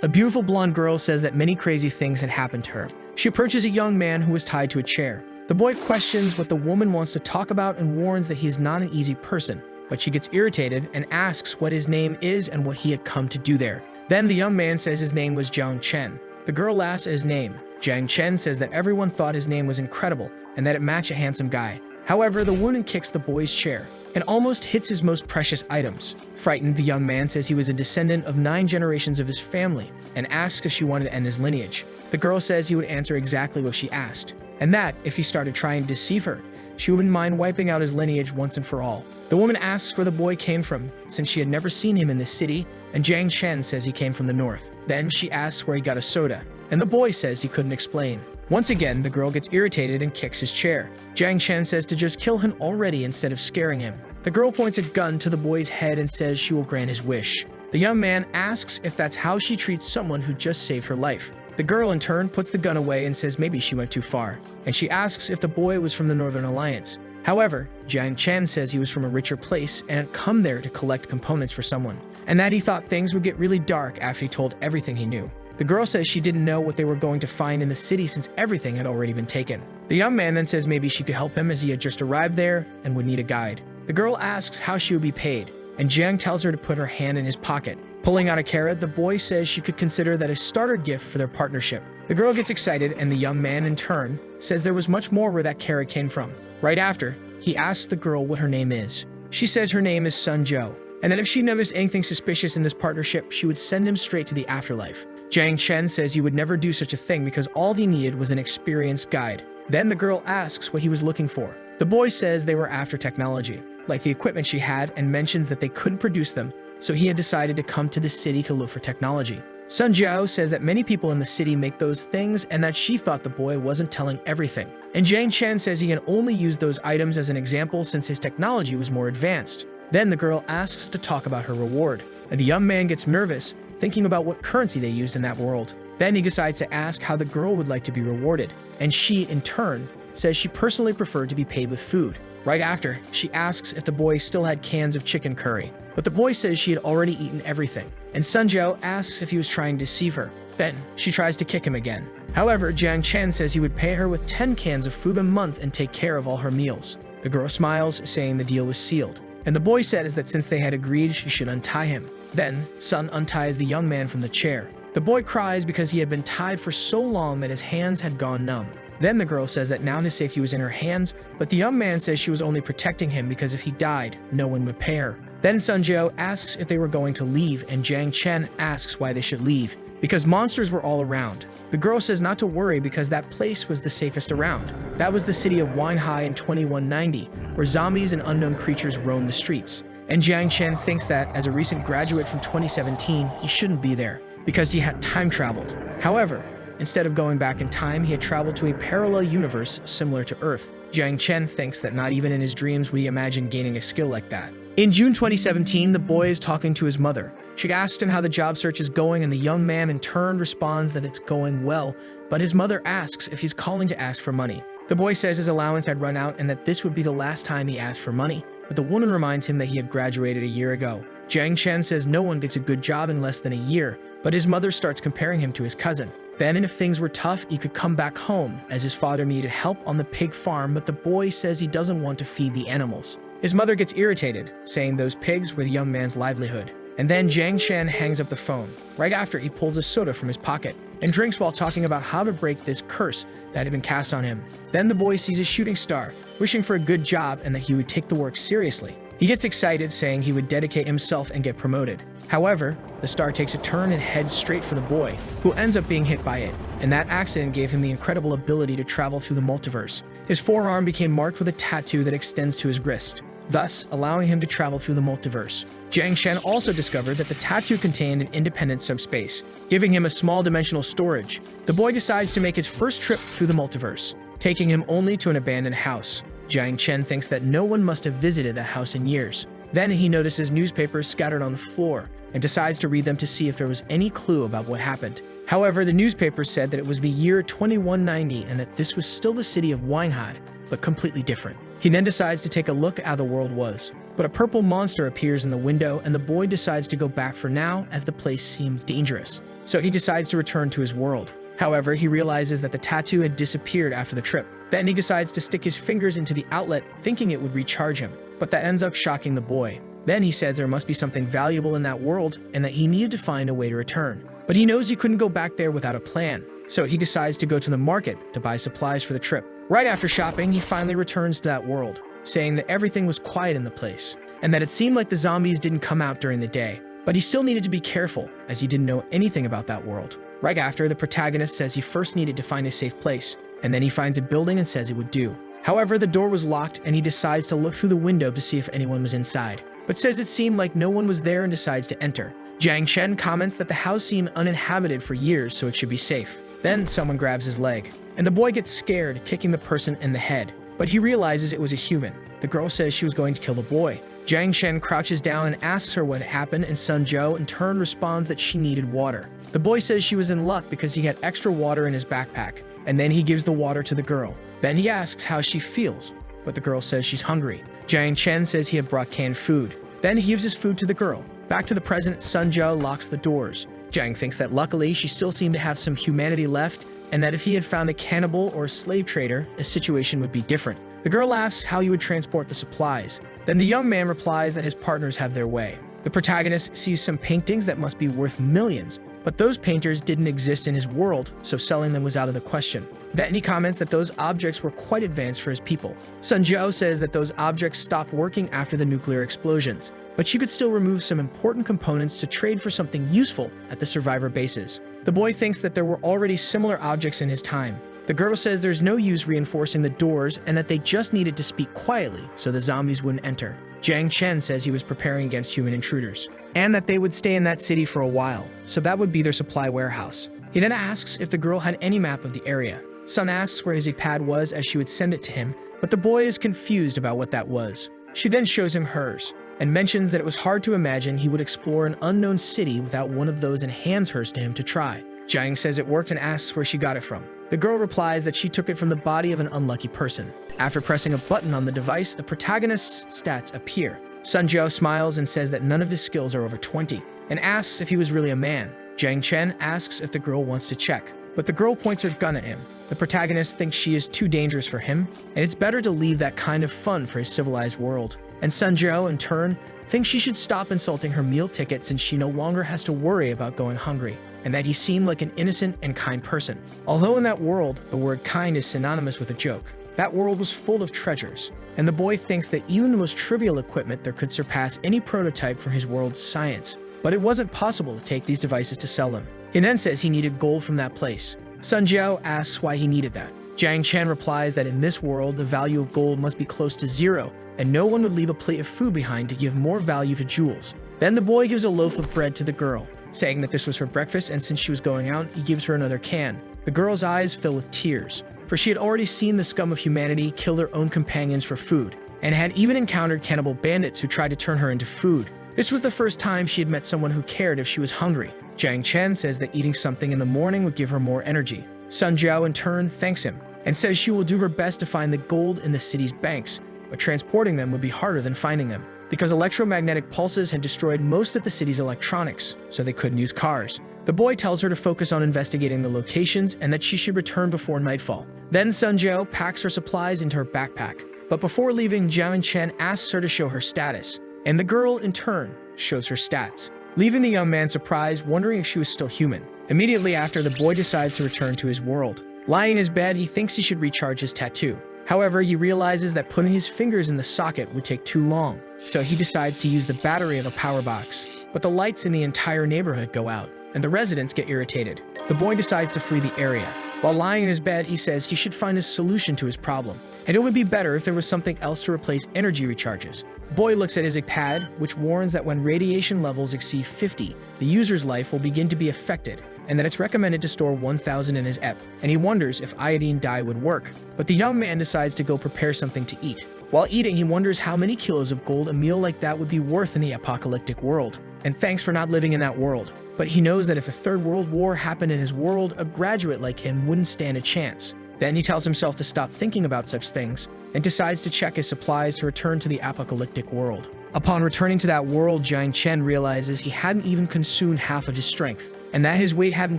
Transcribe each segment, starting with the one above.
A beautiful blonde girl says that many crazy things had happened to her. She approaches a young man who was tied to a chair. The boy questions what the woman wants to talk about and warns that he is not an easy person, but she gets irritated and asks what his name is and what he had come to do there. Then the young man says his name was Jiang Chen. The girl laughs at his name. Jiang Chen says that everyone thought his name was incredible and that it matched a handsome guy. However, the woman kicks the boy's chair and almost hits his most precious items. Frightened, the young man says he was a descendant of 9 generations of his family and asks if she wanted to end his lineage. The girl says he would answer exactly what she asked, and that, if he started trying to deceive her, she wouldn't mind wiping out his lineage once and for all. The woman asks where the boy came from, since she had never seen him in this city, and Jiang Chen says he came from the north. Then she asks where he got a soda, and the boy says he couldn't explain. Once again, the girl gets irritated and kicks his chair. Jiang Chen says to just kill him already instead of scaring him. The girl points a gun to the boy's head and says she will grant his wish. The young man asks if that's how she treats someone who just saved her life. The girl in turn puts the gun away and says maybe she went too far, and she asks if the boy was from the Northern Alliance. However, Jiang Chen says he was from a richer place and had come there to collect components for someone, and that he thought things would get really dark after he told everything he knew. The girl says she didn't know what they were going to find in the city since everything had already been taken. The young man then says maybe she could help him as he had just arrived there and would need a guide. The girl asks how she would be paid, and Jiang tells her to put her hand in his pocket. Pulling out a carrot, the boy says she could consider that a starter gift for their partnership. The girl gets excited, and the young man, in turn, says there was much more where that carrot came from. Right after, he asks the girl what her name is. She says her name is Sun Zhou, and that if she noticed anything suspicious in this partnership, she would send him straight to the afterlife. Jiang Chen says he would never do such a thing because all he needed was an experienced guide. Then the girl asks what he was looking for. The boy says they were after technology, like the equipment she had, and mentions that they couldn't produce them, so he had decided to come to the city to look for technology. Sun Zhou says that many people in the city make those things and that she thought the boy wasn't telling everything. And Jiang Chen says he can only use those items as an example since his technology was more advanced. Then the girl asks to talk about her reward, and the young man gets nervous, thinking about what currency they used in that world. Then he decides to ask how the girl would like to be rewarded, and she, in turn, says she personally preferred to be paid with food. Right after, she asks if the boy still had cans of chicken curry, but the boy says she had already eaten everything, and Sun Zhou asks if he was trying to deceive her. Then, she tries to kick him again. However, Jiang Chen says he would pay her with 10 cans of food a month and take care of all her meals. The girl smiles, saying the deal was sealed, and the boy says that since they had agreed, she should untie him. Then, Sun unties the young man from the chair. The boy cries because he had been tied for so long that his hands had gone numb. Then the girl says that now his safety was in her hands, but the young man says she was only protecting him because if he died, no one would pay her. Then Sun Zhou asks if they were going to leave, and Jiang Chen asks why they should leave, because monsters were all around. The girl says not to worry because that place was the safest around. That was the city of Wanhai in 2190, where zombies and unknown creatures roamed the streets. And Jiang Chen thinks that, as a recent graduate from 2017, he shouldn't be there, because he had time traveled. However, instead of going back in time, he had traveled to a parallel universe similar to Earth. Jiang Chen thinks that not even in his dreams would he imagine gaining a skill like that. In June 2017, the boy is talking to his mother. She asks him how the job search is going, and the young man in turn responds that it's going well, but his mother asks if he's calling to ask for money. The boy says his allowance had run out and that this would be the last time he asked for money, but the woman reminds him that he had graduated a year ago. Jiang Chen says no one gets a good job in less than a year, but his mother starts comparing him to his cousin. Then, if things were tough, he could come back home, as his father needed help on the pig farm, but the boy says he doesn't want to feed the animals. His mother gets irritated, saying those pigs were the young man's livelihood. And then Jiang Chen hangs up the phone. Right after, he pulls a soda from his pocket and drinks while talking about how to break this curse that had been cast on him. Then the boy sees a shooting star, wishing for a good job and that he would take the work seriously. He gets excited, saying he would dedicate himself and get promoted. However, the star takes a turn and heads straight for the boy, who ends up being hit by it, and that accident gave him the incredible ability to travel through the multiverse. His forearm became marked with a tattoo that extends to his wrist, thus allowing him to travel through the multiverse. Jiang Chen also discovered that the tattoo contained an independent subspace, giving him a small dimensional storage. The boy decides to make his first trip through the multiverse, taking him only to an abandoned house. Jiang Chen thinks that no one must have visited that house in years. Then he notices newspapers scattered on the floor and decides to read them to see if there was any clue about what happened. However, the newspapers said that it was the year 2190 and that this was still the city of Wanhai, but completely different. He then decides to take a look at how the world was. But a purple monster appears in the window and the boy decides to go back for now as the place seemed dangerous. so he decides to return to his world. However, he realizes that the tattoo had disappeared after the trip. Then he decides to stick his fingers into the outlet, thinking it would recharge him, but that ends up shocking the boy. Then he says there must be something valuable in that world and that he needed to find a way to return. But he knows he couldn't go back there without a plan, so he decides to go to the market to buy supplies for the trip. Right after shopping, he finally returns to that world, saying that everything was quiet in the place, and that it seemed like the zombies didn't come out during the day. But he still needed to be careful, as he didn't know anything about that world. Right after, the protagonist says he first needed to find a safe place, and then he finds a building and says it would do. However, the door was locked and he decides to look through the window to see if anyone was inside, but says it seemed like no one was there and decides to enter. Jiang Chen comments that the house seemed uninhabited for years, so it should be safe. Then someone grabs his leg, and the boy gets scared, kicking the person in the head, but he realizes it was a human. The girl says she was going to kill the boy. Jiang Chen crouches down and asks her what happened, and Sun Zhou in turn responds that she needed water. The boy says she was in luck because he had extra water in his backpack, and then he gives the water to the girl. Then he asks how she feels, but the girl says she's hungry. Jiang Chen says he had brought canned food. Then he gives his food to the girl. Back to the present, Sun Zhou locks the doors. Jiang thinks that luckily she still seemed to have some humanity left, and that if he had found a cannibal or a slave trader, the situation would be different. The girl asks how he would transport the supplies. Then the young man replies that his partners have their way. The protagonist sees some paintings that must be worth millions, but those painters didn't exist in his world, so selling them was out of the question. Then he comments that those objects were quite advanced for his people. Sun Zhou says that those objects stopped working after the nuclear explosions, but she could still remove some important components to trade for something useful at the survivor bases. The boy thinks that there were already similar objects in his time. The girl says there's no use reinforcing the doors and that they just needed to speak quietly so the zombies wouldn't enter. Jiang Chen says he was preparing against human intruders, and that they would stay in that city for a while, so that would be their supply warehouse. He then asks if the girl had any map of the area. Sun asks where his iPad was as she would send it to him, but the boy is confused about what that was. She then shows him hers, and mentions that it was hard to imagine he would explore an unknown city without one of those and hands hers to him to try. Jiang says it worked and asks where she got it from. The girl replies that she took it from the body of an unlucky person. After pressing a button on the device, the protagonist's stats appear. Sun Zhou smiles and says that none of his skills are over 20, and asks if he was really a man. Jiang Chen asks if the girl wants to check, but the girl points her gun at him. The protagonist thinks she is too dangerous for him, and it's better to leave that kind of fun for his civilized world. And Sun Zhou, in turn, thinks she should stop insulting her meal ticket since she no longer has to worry about going hungry, and that he seemed like an innocent and kind person. Although in that world, the word kind is synonymous with a joke, that world was full of treasures, and the boy thinks that even the most trivial equipment there could surpass any prototype from his world's science. But it wasn't possible to take these devices to sell them. He then says he needed gold from that place. Sun Zhou asks why he needed that. Jiang Chen replies that in this world, the value of gold must be close to zero, and no one would leave a plate of food behind to give more value to jewels. Then the boy gives a loaf of bread to the girl, saying that this was her breakfast, and since she was going out, he gives her another can. The girl's eyes fill with tears, for she had already seen the scum of humanity kill their own companions for food, and had even encountered cannibal bandits who tried to turn her into food. This was the first time she had met someone who cared if she was hungry. Jiang Chen says that eating something in the morning would give her more energy. Sun Zhou in turn thanks him, and says she will do her best to find the gold in the city's banks, but transporting them would be harder than finding them, because electromagnetic pulses had destroyed most of the city's electronics, so they couldn't use cars. The boy tells her to focus on investigating the locations and that she should return before nightfall. Then Sun Zhou packs her supplies into her backpack, but before leaving, Jiang Chen asks her to show her status, and the girl, in turn, shows her stats, leaving the young man surprised, wondering if she was still human. Immediately after, the boy decides to return to his world. Lying in his bed, he thinks he should recharge his tattoo. However, he realizes that putting his fingers in the socket would take too long, so he decides to use the battery of a power box. But the lights in the entire neighborhood go out, and the residents get irritated. The boy decides to flee the area. While lying in his bed, he says he should find a solution to his problem, and it would be better if there was something else to replace energy recharges. The boy looks at his iPad, which warns that when radiation levels exceed 50, the user's life will begin to be affected, and that it's recommended to store 1,000 in his EP, and he wonders if iodine dye would work. But the young man decides to go prepare something to eat. While eating, he wonders how many kilos of gold a meal like that would be worth in the apocalyptic world, and thanks for not living in that world. But he knows that if a third world war happened in his world, a graduate like him wouldn't stand a chance. Then he tells himself to stop thinking about such things, and decides to check his supplies to return to the apocalyptic world. Upon returning to that world, Jiang Chen realizes he hadn't even consumed half of his strength. and that his weight hadn't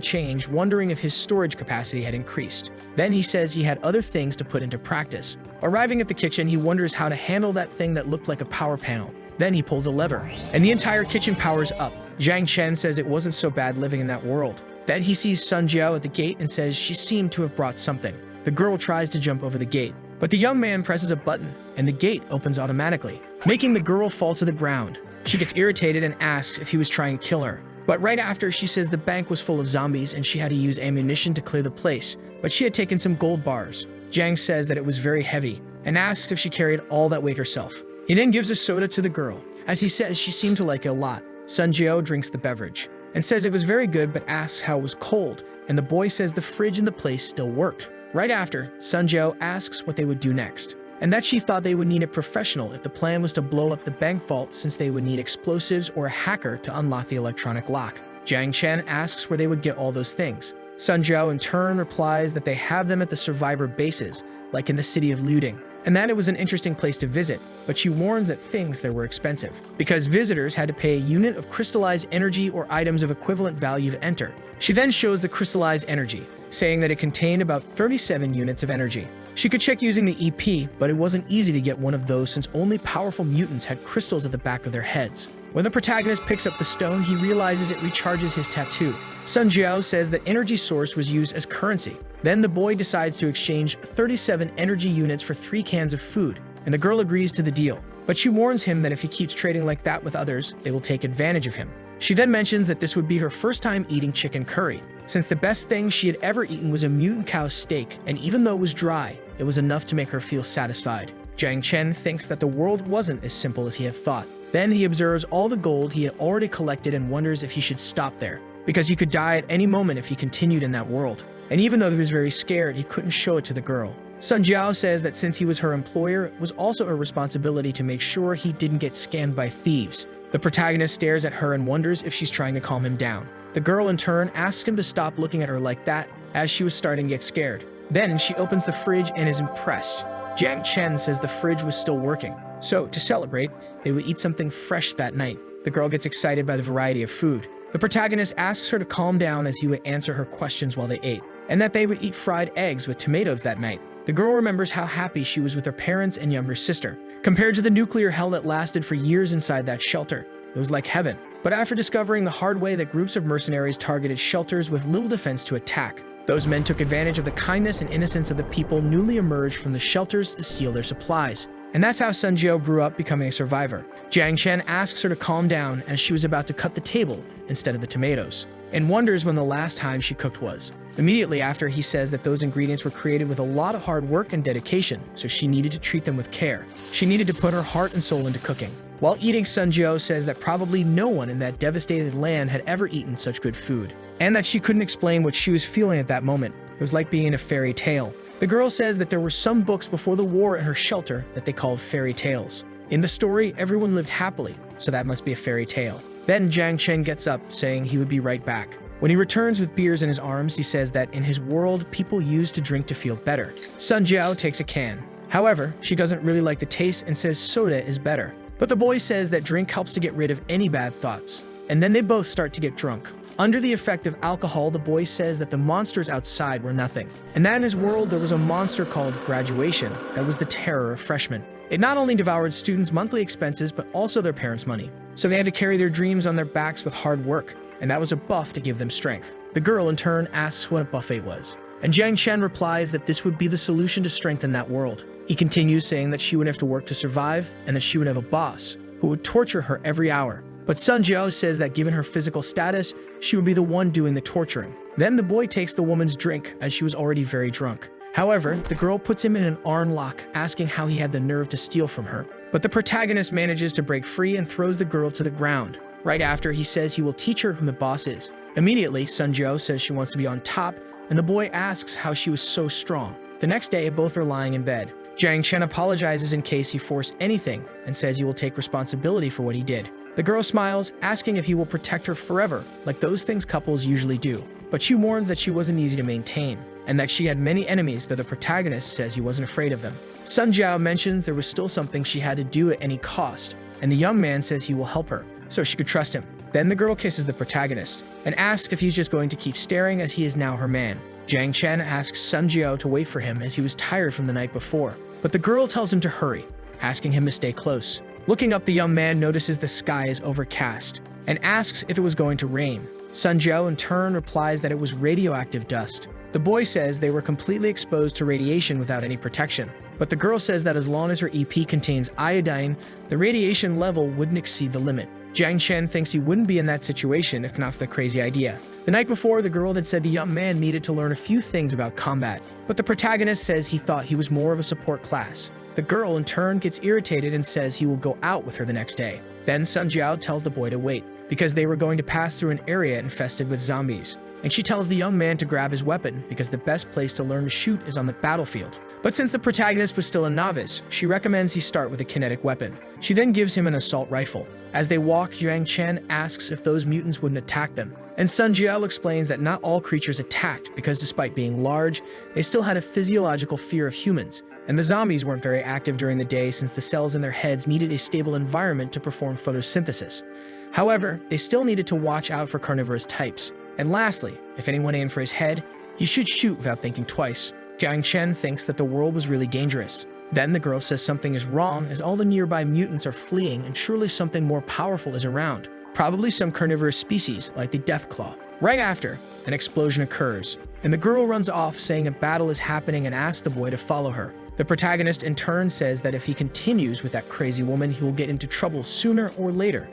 changed, wondering if his storage capacity had increased. Then he says he had other things to put into practice. Arriving at the kitchen, he wonders how to handle that thing that looked like a power panel. Then he pulls a lever, and the entire kitchen powers up. Jiang Chen says it wasn't so bad living in that world. Then he sees Sun Jiao at the gate and says she seemed to have brought something. The girl tries to jump over the gate, but the young man presses a button, and the gate opens automatically, making the girl fall to the ground. She gets irritated and asks if he was trying to kill her. But right after, she says the bank was full of zombies and she had to use ammunition to clear the place, but she had taken some gold bars. Jiang says that it was very heavy and asks if she carried all that weight herself. He then gives a soda to the girl, as he says she seemed to like it a lot. Sun Jiao drinks the beverage and says it was very good, but asks how it was cold, and the boy says the fridge in the place still worked. Right after, Sun Jiao asks what they would do next, and that she thought they would need a professional if the plan was to blow up the bank vault, since they would need explosives or a hacker to unlock the electronic lock. Jiang Chen asks where they would get all those things. Sun Jiao in turn replies that they have them at the survivor bases, like in the city of Looting, and that it was an interesting place to visit, but she warns that things there were expensive, because visitors had to pay a unit of crystallized energy or items of equivalent value to enter. She then shows the crystallized energy, saying that it contained about 37 units of energy. She could check using the EP, but it wasn't easy to get one of those since only powerful mutants had crystals at the back of their heads. When the protagonist picks up the stone, he realizes it recharges his tattoo. Sun Jiao says the energy source was used as currency. Then the boy decides to exchange 37 energy units for 3 cans of food, and the girl agrees to the deal. But she warns him that if he keeps trading like that with others, they will take advantage of him. She then mentions that this would be her first time eating chicken curry, since the best thing she had ever eaten was a mutant cow steak, and even though it was dry, it was enough to make her feel satisfied. Jiang Chen thinks that the world wasn't as simple as he had thought. Then he observes all the gold he had already collected and wonders if he should stop there, because he could die at any moment if he continued in that world. And even though he was very scared, he couldn't show it to the girl. Sun Jiao says that since he was her employer, it was also her responsibility to make sure he didn't get scammed by thieves. The protagonist stares at her and wonders if she's trying to calm him down. The girl in turn asks him to stop looking at her like that, as she was starting to get scared. Then she opens the fridge and is impressed. Jiang Chen says the fridge was still working, so to celebrate, they would eat something fresh that night. The girl gets excited by the variety of food. The protagonist asks her to calm down as he would answer her questions while they ate, and that they would eat fried eggs with tomatoes that night. The girl remembers how happy she was with her parents and younger sister. Compared to the nuclear hell that lasted for years inside that shelter, it was like heaven. But after discovering the hard way that groups of mercenaries targeted shelters with little defense to attack, those men took advantage of the kindness and innocence of the people newly emerged from the shelters to steal their supplies. And that's how Sun Jiao grew up becoming a survivor. Jiang Chen asks her to calm down as she was about to cut the table instead of the tomatoes, and wonders when the last time she cooked was. Immediately after, he says that those ingredients were created with a lot of hard work and dedication, so she needed to treat them with care. She needed to put her heart and soul into cooking. While eating, Sun Jiao says that probably no one in that devastated land had ever eaten such good food, and that she couldn't explain what she was feeling at that moment. It was like being in a fairy tale. The girl says that there were some books before the war in her shelter that they called fairy tales. In the story, everyone lived happily, so that must be a fairy tale. Then Jiang Chen gets up, saying he would be right back. When he returns with beers in his arms, he says that in his world, people used to drink to feel better. Sun Jiao takes a can. However, she doesn't really like the taste and says soda is better. But the boy says that drink helps to get rid of any bad thoughts. And then they both start to get drunk. Under the effect of alcohol, the boy says that the monsters outside were nothing, and that in his world there was a monster called graduation that was the terror of freshmen. It not only devoured students' monthly expenses, but also their parents' money. So they had to carry their dreams on their backs with hard work, and that was a buff to give them strength. The girl in turn asks what a buffet was, and Jiang Chen replies that this would be the solution to strengthen that world. He continues saying that she would have to work to survive, and that she would have a boss who would torture her every hour. But Sun Jiao says that given her physical status, she would be the one doing the torturing. Then the boy takes the woman's drink, as she was already very drunk. However, the girl puts him in an iron lock, asking how he had the nerve to steal from her. But the protagonist manages to break free and throws the girl to the ground. Right after, he says he will teach her who the boss is. Immediately, Sun Jiao says she wants to be on top, and the boy asks how she was so strong. The next day, both are lying in bed. Jiang Chen apologizes in case he forced anything, and says he will take responsibility for what he did. The girl smiles, asking if he will protect her forever, like those things couples usually do. But she warns that she wasn't easy to maintain, and that she had many enemies, though the protagonist says he wasn't afraid of them. Sun Jiao mentions there was still something she had to do at any cost, and the young man says he will help her, so she could trust him. Then the girl kisses the protagonist, and asks if he's just going to keep staring as he is now her man. Jiang Chen asks Sun Jiao to wait for him as he was tired from the night before, but the girl tells him to hurry, asking him to stay close. Looking up, the young man notices the sky is overcast and asks if it was going to rain. Sun Jiao in turn replies that it was radioactive dust. The boy says they were completely exposed to radiation without any protection, but the girl says that as long as her EP contains iodine, the radiation level wouldn't exceed the limit. Jiang Chen thinks he wouldn't be in that situation if not for the crazy idea. The night before, the girl had said the young man needed to learn a few things about combat, but the protagonist says he thought he was more of a support class. The girl in turn gets irritated and says he will go out with her the next day. Then Sun Jiao tells the boy to wait, because they were going to pass through an area infested with zombies. And she tells the young man to grab his weapon because the best place to learn to shoot is on the battlefield. But since the protagonist was still a novice, she recommends he start with a kinetic weapon. She then gives him an assault rifle. As they walk, Jiang Chen asks if those mutants wouldn't attack them. And Sun Jiao explains that not all creatures attacked because despite being large, they still had a physiological fear of humans. And the zombies weren't very active during the day since the cells in their heads needed a stable environment to perform photosynthesis. However, they still needed to watch out for carnivorous types. And lastly, if anyone aimed for his head, he should shoot without thinking twice. Jiang Chen thinks that the world was really dangerous. Then the girl says something is wrong as all the nearby mutants are fleeing and surely something more powerful is around. Probably some carnivorous species like the Deathclaw. Right after, an explosion occurs, and the girl runs off saying a battle is happening and asks the boy to follow her. The protagonist in turn says that if he continues with that crazy woman, he will get into trouble sooner or later.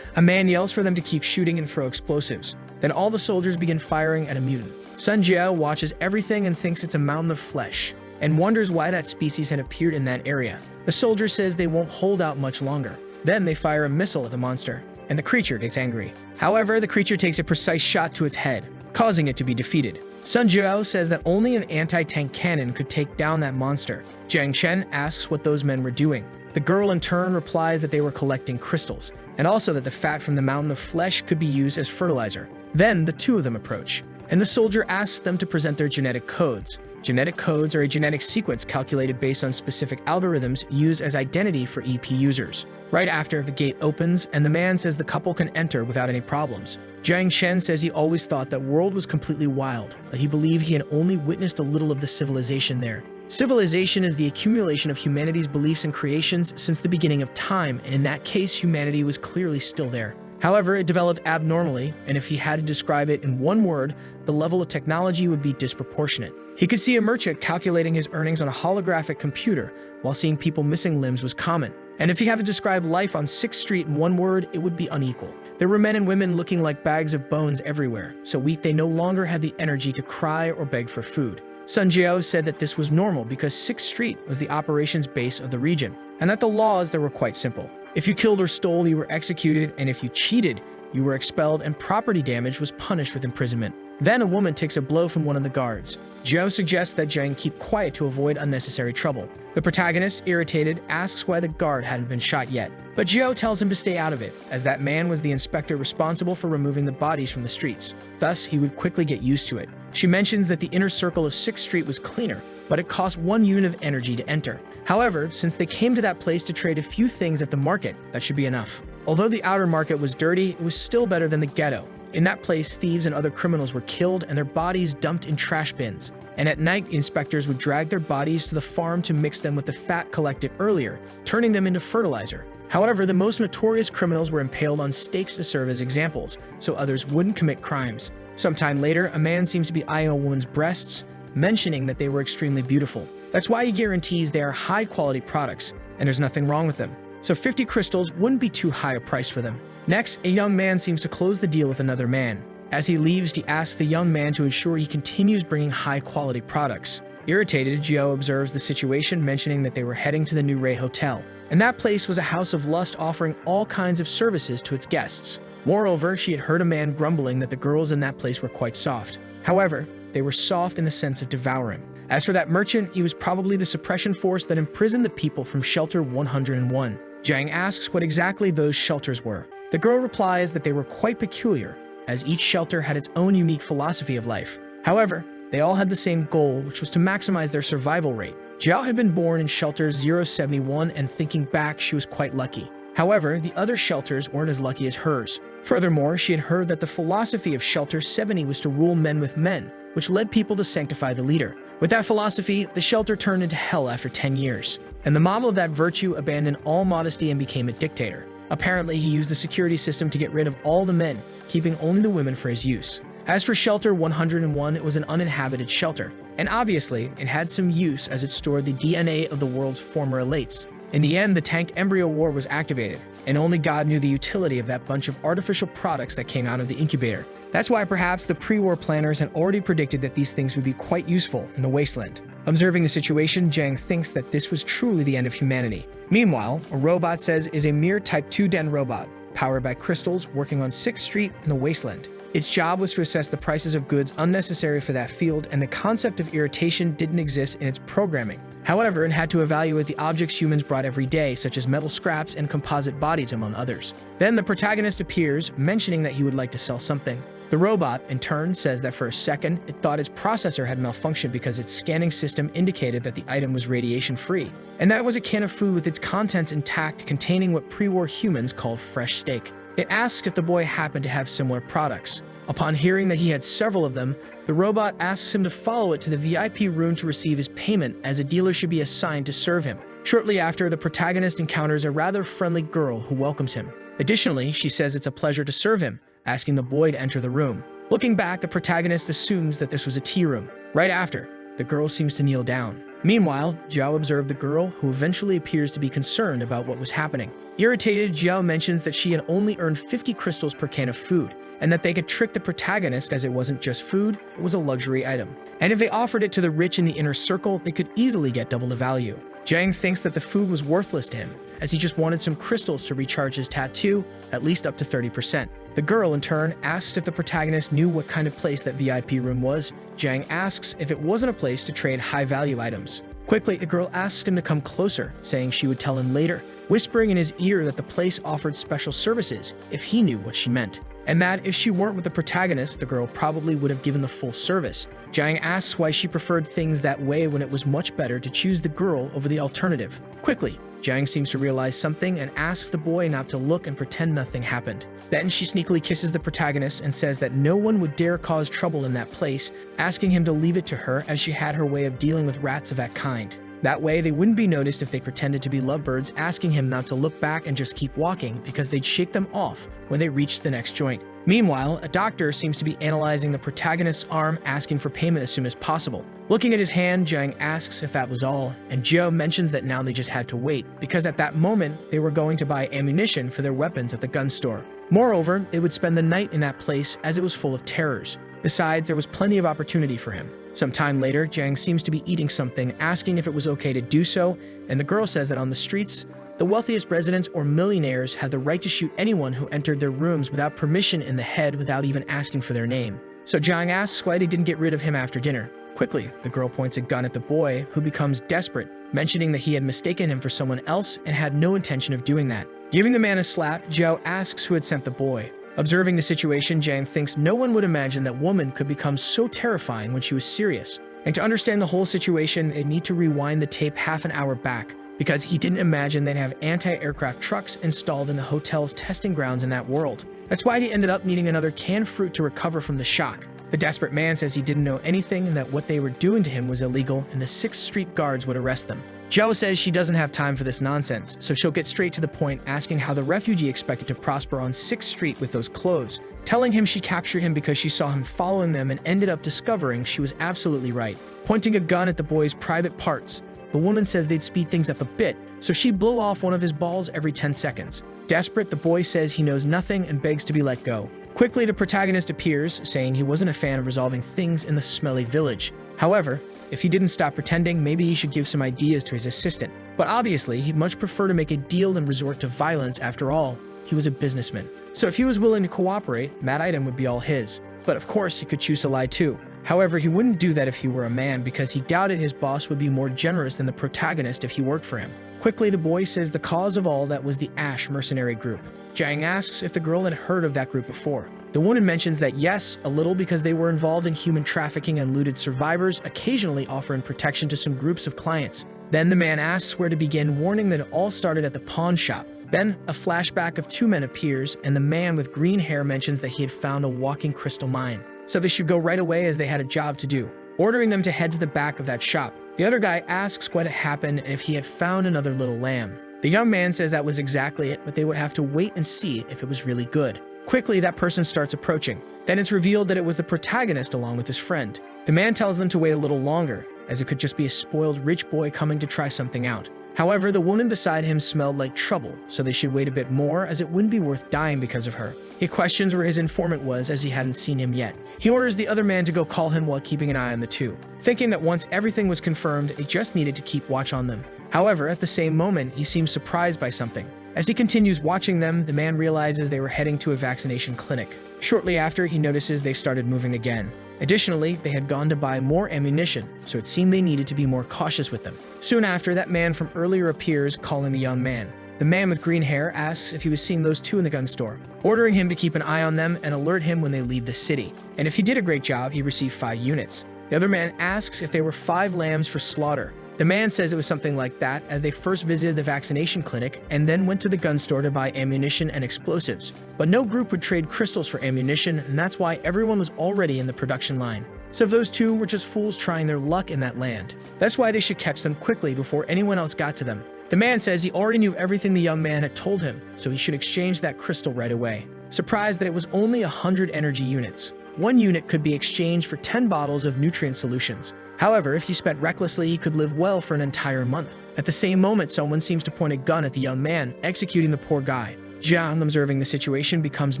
A man yells for them to keep shooting and throw explosives. Then all the soldiers begin firing at a mutant. Sun Jiao watches everything and thinks it's a mountain of flesh, and wonders why that species had appeared in that area. The soldier says they won't hold out much longer. Then they fire a missile at the monster, and the creature gets angry. However, the creature takes a precise shot to its head, causing it to be defeated. Sun Jiao says that only an anti-tank cannon could take down that monster. Jiang Chen asks what those men were doing. The girl in turn replies that they were collecting crystals, and also that the fat from the mountain of flesh could be used as fertilizer. Then the two of them approach, and the soldier asks them to present their genetic codes. Genetic codes are a genetic sequence calculated based on specific algorithms used as identity for EP users. Right after, the gate opens, and the man says the couple can enter without any problems. Jiang Chen says he always thought that world was completely wild, but he believed he had only witnessed a little of the civilization there. Civilization is the accumulation of humanity's beliefs and creations since the beginning of time, and in that case, humanity was clearly still there. However, it developed abnormally, and if he had to describe it in one word, the level of technology would be disproportionate. He could see a merchant calculating his earnings on a holographic computer, while seeing people missing limbs was common. And if he had to describe life on 6th Street in one word, it would be unequal. There were men and women looking like bags of bones everywhere, so weak they no longer had the energy to cry or beg for food. Sun Jiao said that this was normal because 6th Street was the operations base of the region, and that the laws there were quite simple. If you killed or stole, you were executed, and if you cheated, you were expelled, and property damage was punished with imprisonment. Then a woman takes a blow from one of the guards. Jiao suggests that Jiang keep quiet to avoid unnecessary trouble. The protagonist, irritated, asks why the guard hadn't been shot yet, but Jiao tells him to stay out of it, as that man was the inspector responsible for removing the bodies from the streets. Thus, he would quickly get used to it. She mentions that the inner circle of 6th Street was cleaner, but it cost 1 unit of energy to enter. However, since they came to that place to trade a few things at the market, that should be enough. Although the outer market was dirty, it was still better than the ghetto. In that place, thieves and other criminals were killed and their bodies dumped in trash bins. And at night, inspectors would drag their bodies to the farm to mix them with the fat collected earlier, turning them into fertilizer. However, the most notorious criminals were impaled on stakes to serve as examples, so others wouldn't commit crimes. Sometime later, a man seems to be eyeing a woman's breasts, mentioning that they were extremely beautiful. That's why he guarantees they are high-quality products, and there's nothing wrong with them. So 50 crystals wouldn't be too high a price for them. Next, a young man seems to close the deal with another man. As he leaves, he asks the young man to ensure he continues bringing high-quality products. Irritated, Jiao observes the situation, mentioning that they were heading to the New Ray Hotel, and that place was a house of lust offering all kinds of services to its guests. Moreover, she had heard a man grumbling that the girls in that place were quite soft. However, they were soft in the sense of devouring. As for that merchant, he was probably the suppression force that imprisoned the people from Shelter 101. Jiang asks what exactly those shelters were. The girl replies that they were quite peculiar, as each shelter had its own unique philosophy of life. However, they all had the same goal, which was to maximize their survival rate. Jiao had been born in Shelter 071, and thinking back, she was quite lucky. However, the other shelters weren't as lucky as hers. Furthermore, she had heard that the philosophy of Shelter 70 was to rule men with men, which led people to sanctify the leader. With that philosophy, the shelter turned into hell after 10 years, and the model of that virtue abandoned all modesty and became a dictator. Apparently, he used the security system to get rid of all the men, keeping only the women for his use. As for Shelter 101, it was an uninhabited shelter, and obviously, it had some use as it stored the DNA of the world's former elites. In the end, the tank embryo war was activated, and only God knew the utility of that bunch of artificial products that came out of the incubator. That's why perhaps the pre-war planners had already predicted that these things would be quite useful in the Wasteland. Observing the situation, Jang thinks that this was truly the end of humanity. Meanwhile, a robot says is a mere Type 2 Den robot, powered by crystals, working on 6th Street in the Wasteland. Its job was to assess the prices of goods unnecessary for that field, and the concept of irritation didn't exist in its programming. However, it had to evaluate the objects humans brought every day, such as metal scraps and composite bodies, among others. Then the protagonist appears, mentioning that he would like to sell something. The robot, in turn, says that for a second, it thought its processor had malfunctioned because its scanning system indicated that the item was radiation-free, and that it was a can of food with its contents intact containing what pre-war humans called fresh steak. It asks if the boy happened to have similar products. Upon hearing that he had several of them, the robot asks him to follow it to the VIP room to receive his payment, as a dealer should be assigned to serve him. Shortly after, the protagonist encounters a rather friendly girl who welcomes him. Additionally, she says it's a pleasure to serve him, asking the boy to enter the room. Looking back, the protagonist assumes that this was a tea room. Right after, the girl seems to kneel down. Meanwhile, Jiao observed the girl, who eventually appears to be concerned about what was happening. Irritated, Jiao mentions that she had only earned 50 crystals per can of food, and that they could trick the protagonist as it wasn't just food, it was a luxury item. And if they offered it to the rich in the inner circle, they could easily get double the value. Jiang thinks that the food was worthless to him, as he just wanted some crystals to recharge his tattoo, at least up to 30%. The girl, in turn, asks if the protagonist knew what kind of place that VIP room was. Jiang asks if it wasn't a place to trade high-value items. Quickly, the girl asks him to come closer, saying she would tell him later, whispering in his ear that the place offered special services if he knew what she meant, and that if she weren't with the protagonist, the girl probably would have given the full service. Jiang asks why she preferred things that way when it was much better to choose the girl over the alternative. Quickly, Jiang seems to realize something and asks the boy not to look and pretend nothing happened. Then she sneakily kisses the protagonist and says that no one would dare cause trouble in that place, asking him to leave it to her as she had her way of dealing with rats of that kind. That way, they wouldn't be noticed if they pretended to be lovebirds, asking him not to look back and just keep walking because they'd shake them off when they reached the next joint. Meanwhile, a doctor seems to be analyzing the protagonist's arm, asking for payment as soon as possible. Looking at his hand, Jiang asks if that was all, and Joe mentions that now they just had to wait, because at that moment, they were going to buy ammunition for their weapons at the gun store. Moreover, they would spend the night in that place as it was full of terrors. Besides, there was plenty of opportunity for him. Some time later, Jiang seems to be eating something, asking if it was okay to do so, and the girl says that on the streets, the wealthiest residents or millionaires had the right to shoot anyone who entered their rooms without permission in the head without even asking for their name. So Jiang asks why they didn't get rid of him after dinner. Quickly, the girl points a gun at the boy, who becomes desperate, mentioning that he had mistaken him for someone else and had no intention of doing that. Giving the man a slap, Zhao asks who had sent the boy. Observing the situation, Jiang thinks no one would imagine that woman could become so terrifying when she was serious. And to understand the whole situation, they need to rewind the tape half an hour back, because he didn't imagine they'd have anti-aircraft trucks installed in the hotel's testing grounds in that world. That's why he ended up needing another canned fruit to recover from the shock. The desperate man says he didn't know anything and that what they were doing to him was illegal and the 6th Street guards would arrest them. Zhao says she doesn't have time for this nonsense, so she'll get straight to the point, asking how the refugee expected to prosper on 6th Street with those clothes, telling him she captured him because she saw him following them and ended up discovering she was absolutely right. Pointing a gun at the boy's private parts, the woman says they'd speed things up a bit, so she'd blow off one of his balls every 10 seconds. Desperate, the boy says he knows nothing and begs to be let go. Quickly, the protagonist appears, saying he wasn't a fan of resolving things in the smelly village. However, if he didn't stop pretending, maybe he should give some ideas to his assistant. But obviously, he'd much prefer to make a deal than resort to violence. After all, he was a businessman. So if he was willing to cooperate, that item would be all his. But of course, he could choose to lie too. However, he wouldn't do that if he were a man, because he doubted his boss would be more generous than the protagonist if he worked for him. Quickly, the boy says the cause of all that was the Ash mercenary group. Jiang asks if the girl had heard of that group before. The woman mentions that yes, a little, because they were involved in human trafficking and looted survivors, occasionally offering protection to some groups of clients. Then the man asks where to begin, warning that it all started at the pawn shop. Then, a flashback of two men appears, and the man with green hair mentions that he had found a walking crystal mine, so they should go right away as they had a job to do, ordering them to head to the back of that shop. The other guy asks what had happened and if he had found another little lamb. The young man says that was exactly it, but they would have to wait and see if it was really good. Quickly, that person starts approaching. Then it's revealed that it was the protagonist along with his friend. The man tells them to wait a little longer, as it could just be a spoiled rich boy coming to try something out. However, the woman beside him smelled like trouble, so they should wait a bit more as it wouldn't be worth dying because of her. He questions where his informant was as he hadn't seen him yet. He orders the other man to go call him while keeping an eye on the two, thinking that once everything was confirmed, they just needed to keep watch on them. However, at the same moment, he seems surprised by something. As he continues watching them, the man realizes they were heading to a vaccination clinic. Shortly after, he notices they started moving again. Additionally, they had gone to buy more ammunition, so it seemed they needed to be more cautious with them. Soon after, that man from earlier appears, calling the young man. The man with green hair asks if he was seeing those two in the gun store, ordering him to keep an eye on them and alert him when they leave the city. And if he did a great job, he received 5 units. The other man asks if they were 5 lambs for slaughter. The man says it was something like that, as they first visited the vaccination clinic and then went to the gun store to buy ammunition and explosives. But no group would trade crystals for ammunition, and that's why everyone was already in the production line. So if those two were just fools trying their luck in that land, that's why they should catch them quickly before anyone else got to them. The man says he already knew everything the young man had told him, so he should exchange that crystal right away. Surprised that it was only 100 energy units. 1 unit could be exchanged for 10 bottles of nutrient solutions. However, if he spent recklessly, he could live well for an entire month. At the same moment, someone seems to point a gun at the young man, executing the poor guy. Zhao, observing the situation, becomes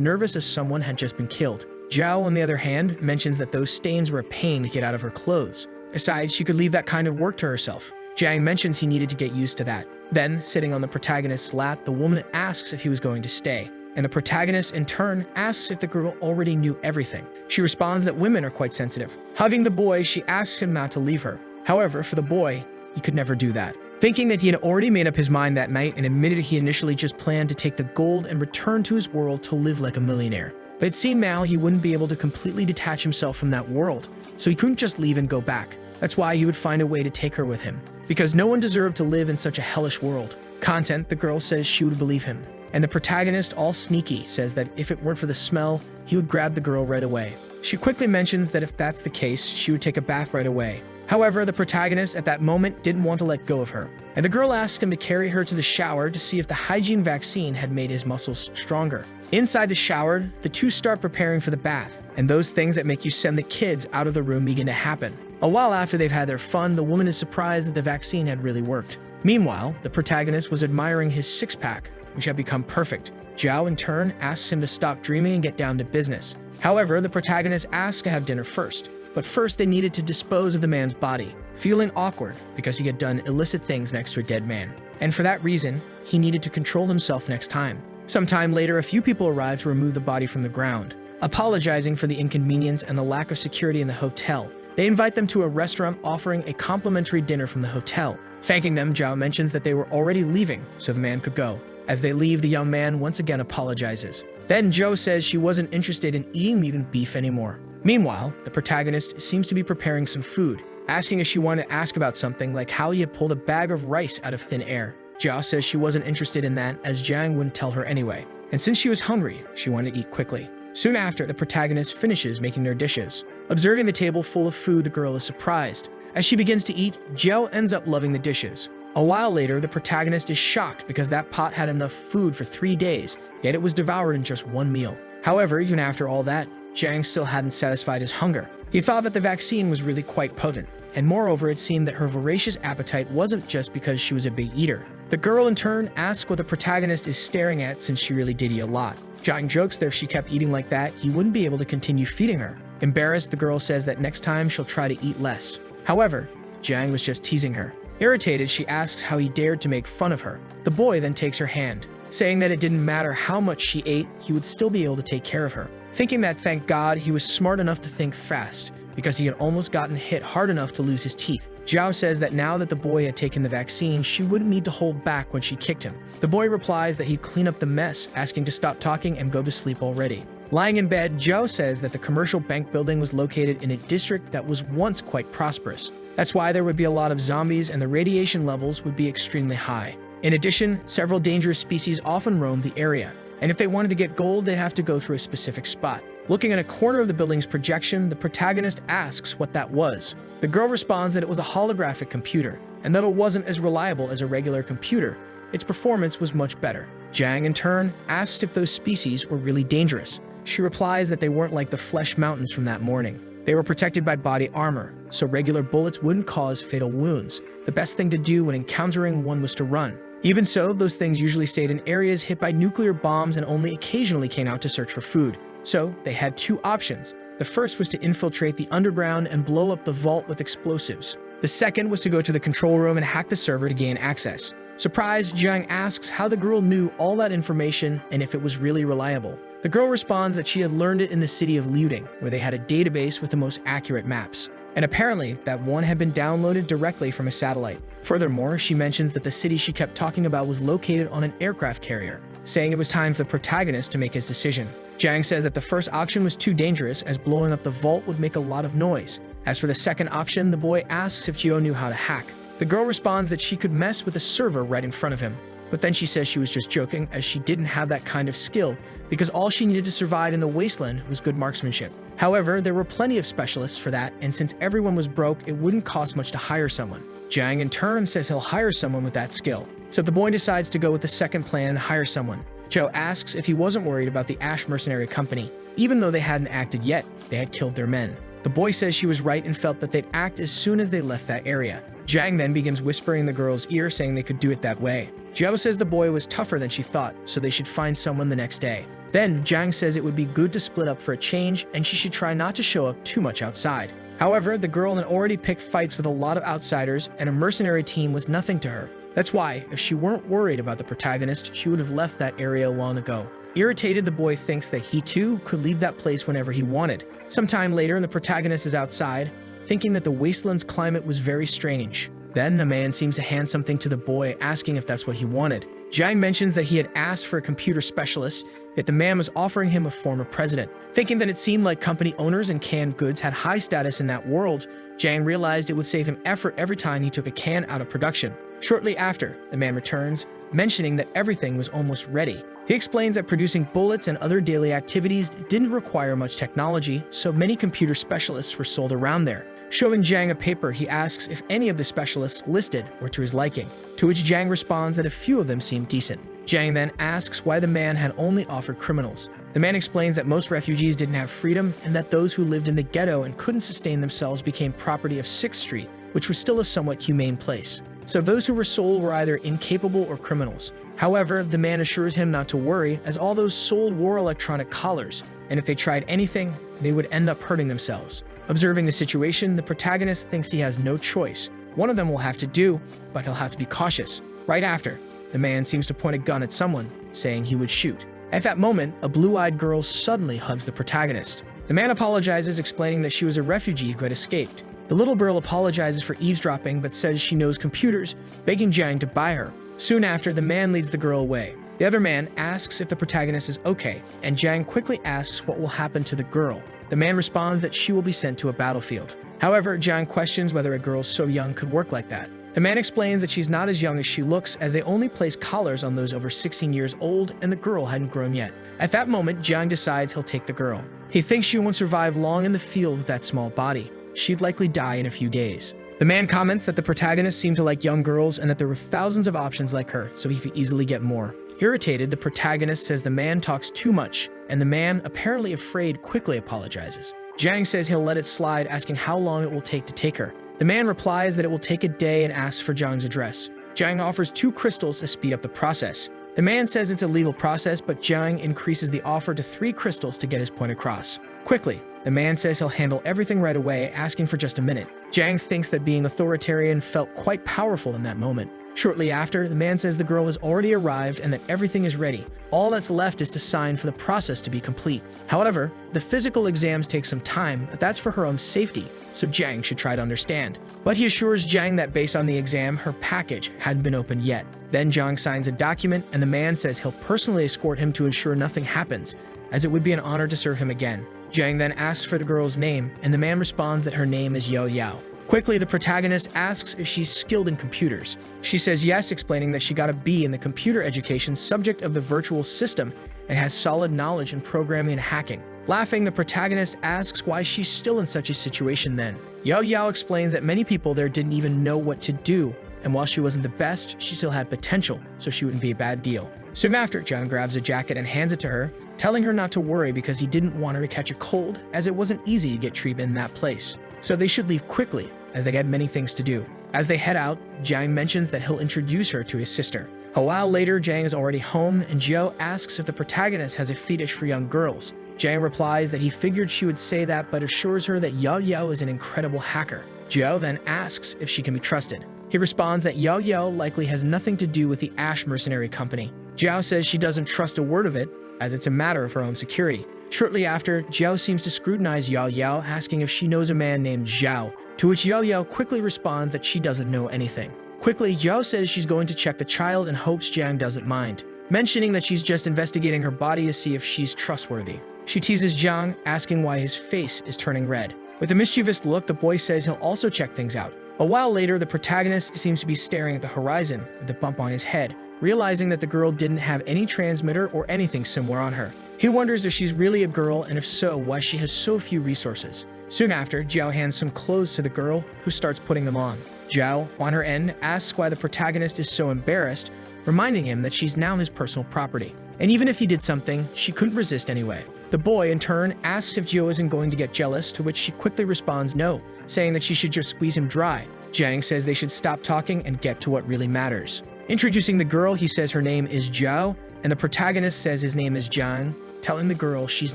nervous as someone had just been killed. Zhao, on the other hand, mentions that those stains were a pain to get out of her clothes. Besides, she could leave that kind of work to herself. Jiang mentions he needed to get used to that. Then, sitting on the protagonist's lap, the woman asks if he was going to stay. And the protagonist, in turn, asks if the girl already knew everything. She responds that women are quite sensitive. Hugging the boy, she asks him not to leave her. However, for the boy, he could never do that. Thinking that he had already made up his mind that night and admitted he initially just planned to take the gold and return to his world to live like a millionaire. But it seemed now he wouldn't be able to completely detach himself from that world, so he couldn't just leave and go back. That's why he would find a way to take her with him. Because no one deserved to live in such a hellish world. Content, the girl says she would believe him. And the protagonist, all sneaky, says that if it weren't for the smell, he would grab the girl right away. She quickly mentions that if that's the case, she would take a bath right away. However, the protagonist at that moment didn't want to let go of her, and the girl asks him to carry her to the shower to see if the hygiene vaccine had made his muscles stronger. Inside the shower, the two start preparing for the bath, and those things that make you send the kids out of the room begin to happen. A while after they've had their fun, the woman is surprised that the vaccine had really worked. Meanwhile, the protagonist was admiring his six-pack, which had become perfect. Zhao, in turn, asks him to stop dreaming and get down to business. However, the protagonist asks to have dinner first. But first, they needed to dispose of the man's body, feeling awkward because he had done illicit things next to a dead man. And for that reason, he needed to control himself next time. Sometime later, a few people arrived to remove the body from the ground. Apologizing for the inconvenience and the lack of security in the hotel, they invite them to a restaurant offering a complimentary dinner from the hotel. Thanking them, Zhao mentions that they were already leaving, so the man could go. As they leave, the young man once again apologizes. Then Zhou says she wasn't interested in eating mutant beef anymore. Meanwhile, the protagonist seems to be preparing some food, asking if she wanted to ask about something like how he had pulled a bag of rice out of thin air. Zhao says she wasn't interested in that as Jiang wouldn't tell her anyway, and since she was hungry, she wanted to eat quickly. Soon after, the protagonist finishes making their dishes. Observing the table full of food, the girl is surprised. As she begins to eat, Zhao ends up loving the dishes. A while later, the protagonist is shocked because that pot had enough food for 3 days, yet it was devoured in just 1 meal. However, even after all that, Jiang still hadn't satisfied his hunger. He thought that the vaccine was really quite potent, and moreover, it seemed that her voracious appetite wasn't just because she was a big eater. The girl in turn asks what the protagonist is staring at since she really did eat a lot. Jiang jokes that if she kept eating like that, he wouldn't be able to continue feeding her. Embarrassed, the girl says that next time she'll try to eat less. However, Jiang was just teasing her. Irritated, she asks how he dared to make fun of her. The boy then takes her hand, saying that it didn't matter how much she ate, he would still be able to take care of her. Thinking that, thank God, he was smart enough to think fast, because he had almost gotten hit hard enough to lose his teeth. Zhao says that now that the boy had taken the vaccine, she wouldn't need to hold back when she kicked him. The boy replies that he'd clean up the mess, asking to stop talking and go to sleep already. Lying in bed, Zhao says that the commercial bank building was located in a district that was once quite prosperous. That's why there would be a lot of zombies and the radiation levels would be extremely high. In addition, several dangerous species often roam the area, and if they wanted to get gold, they'd have to go through a specific spot. Looking at a corner of the building's projection, the protagonist asks what that was. The girl responds that it was a holographic computer, and that it wasn't as reliable as a regular computer. Its performance was much better. Jang, in turn, asks if those species were really dangerous. She replies that they weren't like the flesh mountains from that morning. They were protected by body armor, so regular bullets wouldn't cause fatal wounds. The best thing to do when encountering one was to run. Even so, those things usually stayed in areas hit by nuclear bombs and only occasionally came out to search for food. So, they had two options. The first was to infiltrate the underground and blow up the vault with explosives. The second was to go to the control room and hack the server to gain access. Surprised, Jiang asks how the girl knew all that information and if it was really reliable. The girl responds that she had learned it in the city of Liuding, where they had a database with the most accurate maps. And apparently, that one had been downloaded directly from a satellite. Furthermore, she mentions that the city she kept talking about was located on an aircraft carrier, saying it was time for the protagonist to make his decision. Jiang says that the first option was too dangerous, as blowing up the vault would make a lot of noise. As for the second option, the boy asks if Jio knew how to hack. The girl responds that she could mess with a server right in front of him. But then she says she was just joking, as she didn't have that kind of skill, because all she needed to survive in the Wasteland was good marksmanship. However, there were plenty of specialists for that, and since everyone was broke, it wouldn't cost much to hire someone. Jiang, in turn, says he'll hire someone with that skill. So the boy decides to go with the second plan and hire someone. Joe asks if he wasn't worried about the Ash mercenary company. Even though they hadn't acted yet, they had killed their men. The boy says she was right and felt that they'd act as soon as they left that area. Jiang then begins whispering in the girl's ear, saying they could do it that way. Jiao says the boy was tougher than she thought, so they should find someone the next day. Then, Jiang says it would be good to split up for a change, and she should try not to show up too much outside. However, the girl had already picked fights with a lot of outsiders, and a mercenary team was nothing to her. That's why, if she weren't worried about the protagonist, she would have left that area long ago. Irritated, the boy thinks that he too could leave that place whenever he wanted. Sometime later, the protagonist is outside, thinking that the Wasteland's climate was very strange. Then, a man seems to hand something to the boy, asking if that's what he wanted. Jiang mentions that he had asked for a computer specialist, yet the man was offering him a former president. Thinking that it seemed like company owners and canned goods had high status in that world, Jiang realized it would save him effort every time he took a can out of production. Shortly after, the man returns, mentioning that everything was almost ready. He explains that producing bullets and other daily activities didn't require much technology, so many computer specialists were sold around there. Showing Jiang a paper, he asks if any of the specialists listed were to his liking, to which Jiang responds that a few of them seemed decent. Jiang then asks why the man had only offered criminals. The man explains that most refugees didn't have freedom, and that those who lived in the ghetto and couldn't sustain themselves became property of 6th Street, which was still a somewhat humane place. So those who were sold were either incapable or criminals. However, the man assures him not to worry, as all those sold wore electronic collars, and if they tried anything, they would end up hurting themselves. Observing the situation, the protagonist thinks he has no choice. One of them will have to do, but he'll have to be cautious. Right after, the man seems to point a gun at someone, saying he would shoot. At that moment, a blue-eyed girl suddenly hugs the protagonist. The man apologizes, explaining that she was a refugee who had escaped. The little girl apologizes for eavesdropping, but says she knows computers, begging Jiang to buy her. Soon after, the man leads the girl away. The other man asks if the protagonist is okay, and Jiang quickly asks what will happen to the girl. The man responds that she will be sent to a battlefield. However, Jiang questions whether a girl so young could work like that. The man explains that she's not as young as she looks, as they only place collars on those over 16 years old, and the girl hadn't grown yet. At that moment, Jiang decides he'll take the girl. He thinks she won't survive long in the field with that small body. She'd likely die in a few days. The man comments that the protagonist seemed to like young girls and that there were thousands of options like her, so he could easily get more. Irritated, the protagonist says the man talks too much, and the man, apparently afraid, quickly apologizes. Jiang says he'll let it slide, asking how long it will take to take her. The man replies that it will take a day and asks for Jiang's address. Jiang offers 2 crystals to speed up the process. The man says it's a legal process, but Jiang increases the offer to 3 crystals to get his point across. Quickly, the man says he'll handle everything right away, asking for just a minute. Jiang thinks that being authoritarian felt quite powerful in that moment. Shortly after, the man says the girl has already arrived and that everything is ready. All that's left is to sign for the process to be complete. However, the physical exams take some time, but that's for her own safety, so Jiang should try to understand. But he assures Jiang that based on the exam, her package hadn't been opened yet. Then Jiang signs a document, and the man says he'll personally escort him to ensure nothing happens, as it would be an honor to serve him again. Jiang then asks for the girl's name, and the man responds that her name is Yahello. Quickly, the protagonist asks if she's skilled in computers. She says yes, explaining that she got a B in the computer education subject of the virtual system and has solid knowledge in programming and hacking. Laughing, the protagonist asks why she's still in such a situation then. Yahello explains that many people there didn't even know what to do, and while she wasn't the best, she still had potential, so she wouldn't be a bad deal. Soon after, John grabs a jacket and hands it to her, telling her not to worry because he didn't want her to catch a cold, as it wasn't easy to get treatment in that place. So they should leave quickly, as they had many things to do. As they head out, Jang mentions that he'll introduce her to his sister. A while later, Jang is already home, and Joe asks if the protagonist has a fetish for young girls. Jang replies that he figured she would say that, but assures her that Yahello is an incredible hacker. Joe then asks if she can be trusted. He responds that Yahello likely has nothing to do with the Ash mercenary company. Jiao says she doesn't trust a word of it, as it's a matter of her own security. Shortly after, Jiao seems to scrutinize Yahello, asking if she knows a man named Zhao, to which Yahello quickly responds that she doesn't know anything. Quickly, Jiao says she's going to check the child and hopes Jiang doesn't mind, mentioning that she's just investigating her body to see if she's trustworthy. She teases Jiang, asking why his face is turning red. With a mischievous look, the boy says he'll also check things out. A while later, the protagonist seems to be staring at the horizon with a bump on his head, realizing that the girl didn't have any transmitter or anything similar on her. He wonders if she's really a girl, and if so, why she has so few resources. Soon after, Jiao hands some clothes to the girl, who starts putting them on. Jiao, on her end, asks why the protagonist is so embarrassed, reminding him that she's now his personal property. And even if he did something, she couldn't resist anyway. The boy, in turn, asks if Jiao isn't going to get jealous, to which she quickly responds no, saying that she should just squeeze him dry. Jiang says they should stop talking and get to what really matters. Introducing the girl, he says her name is Jiao, and the protagonist says his name is Jiang, telling the girl she's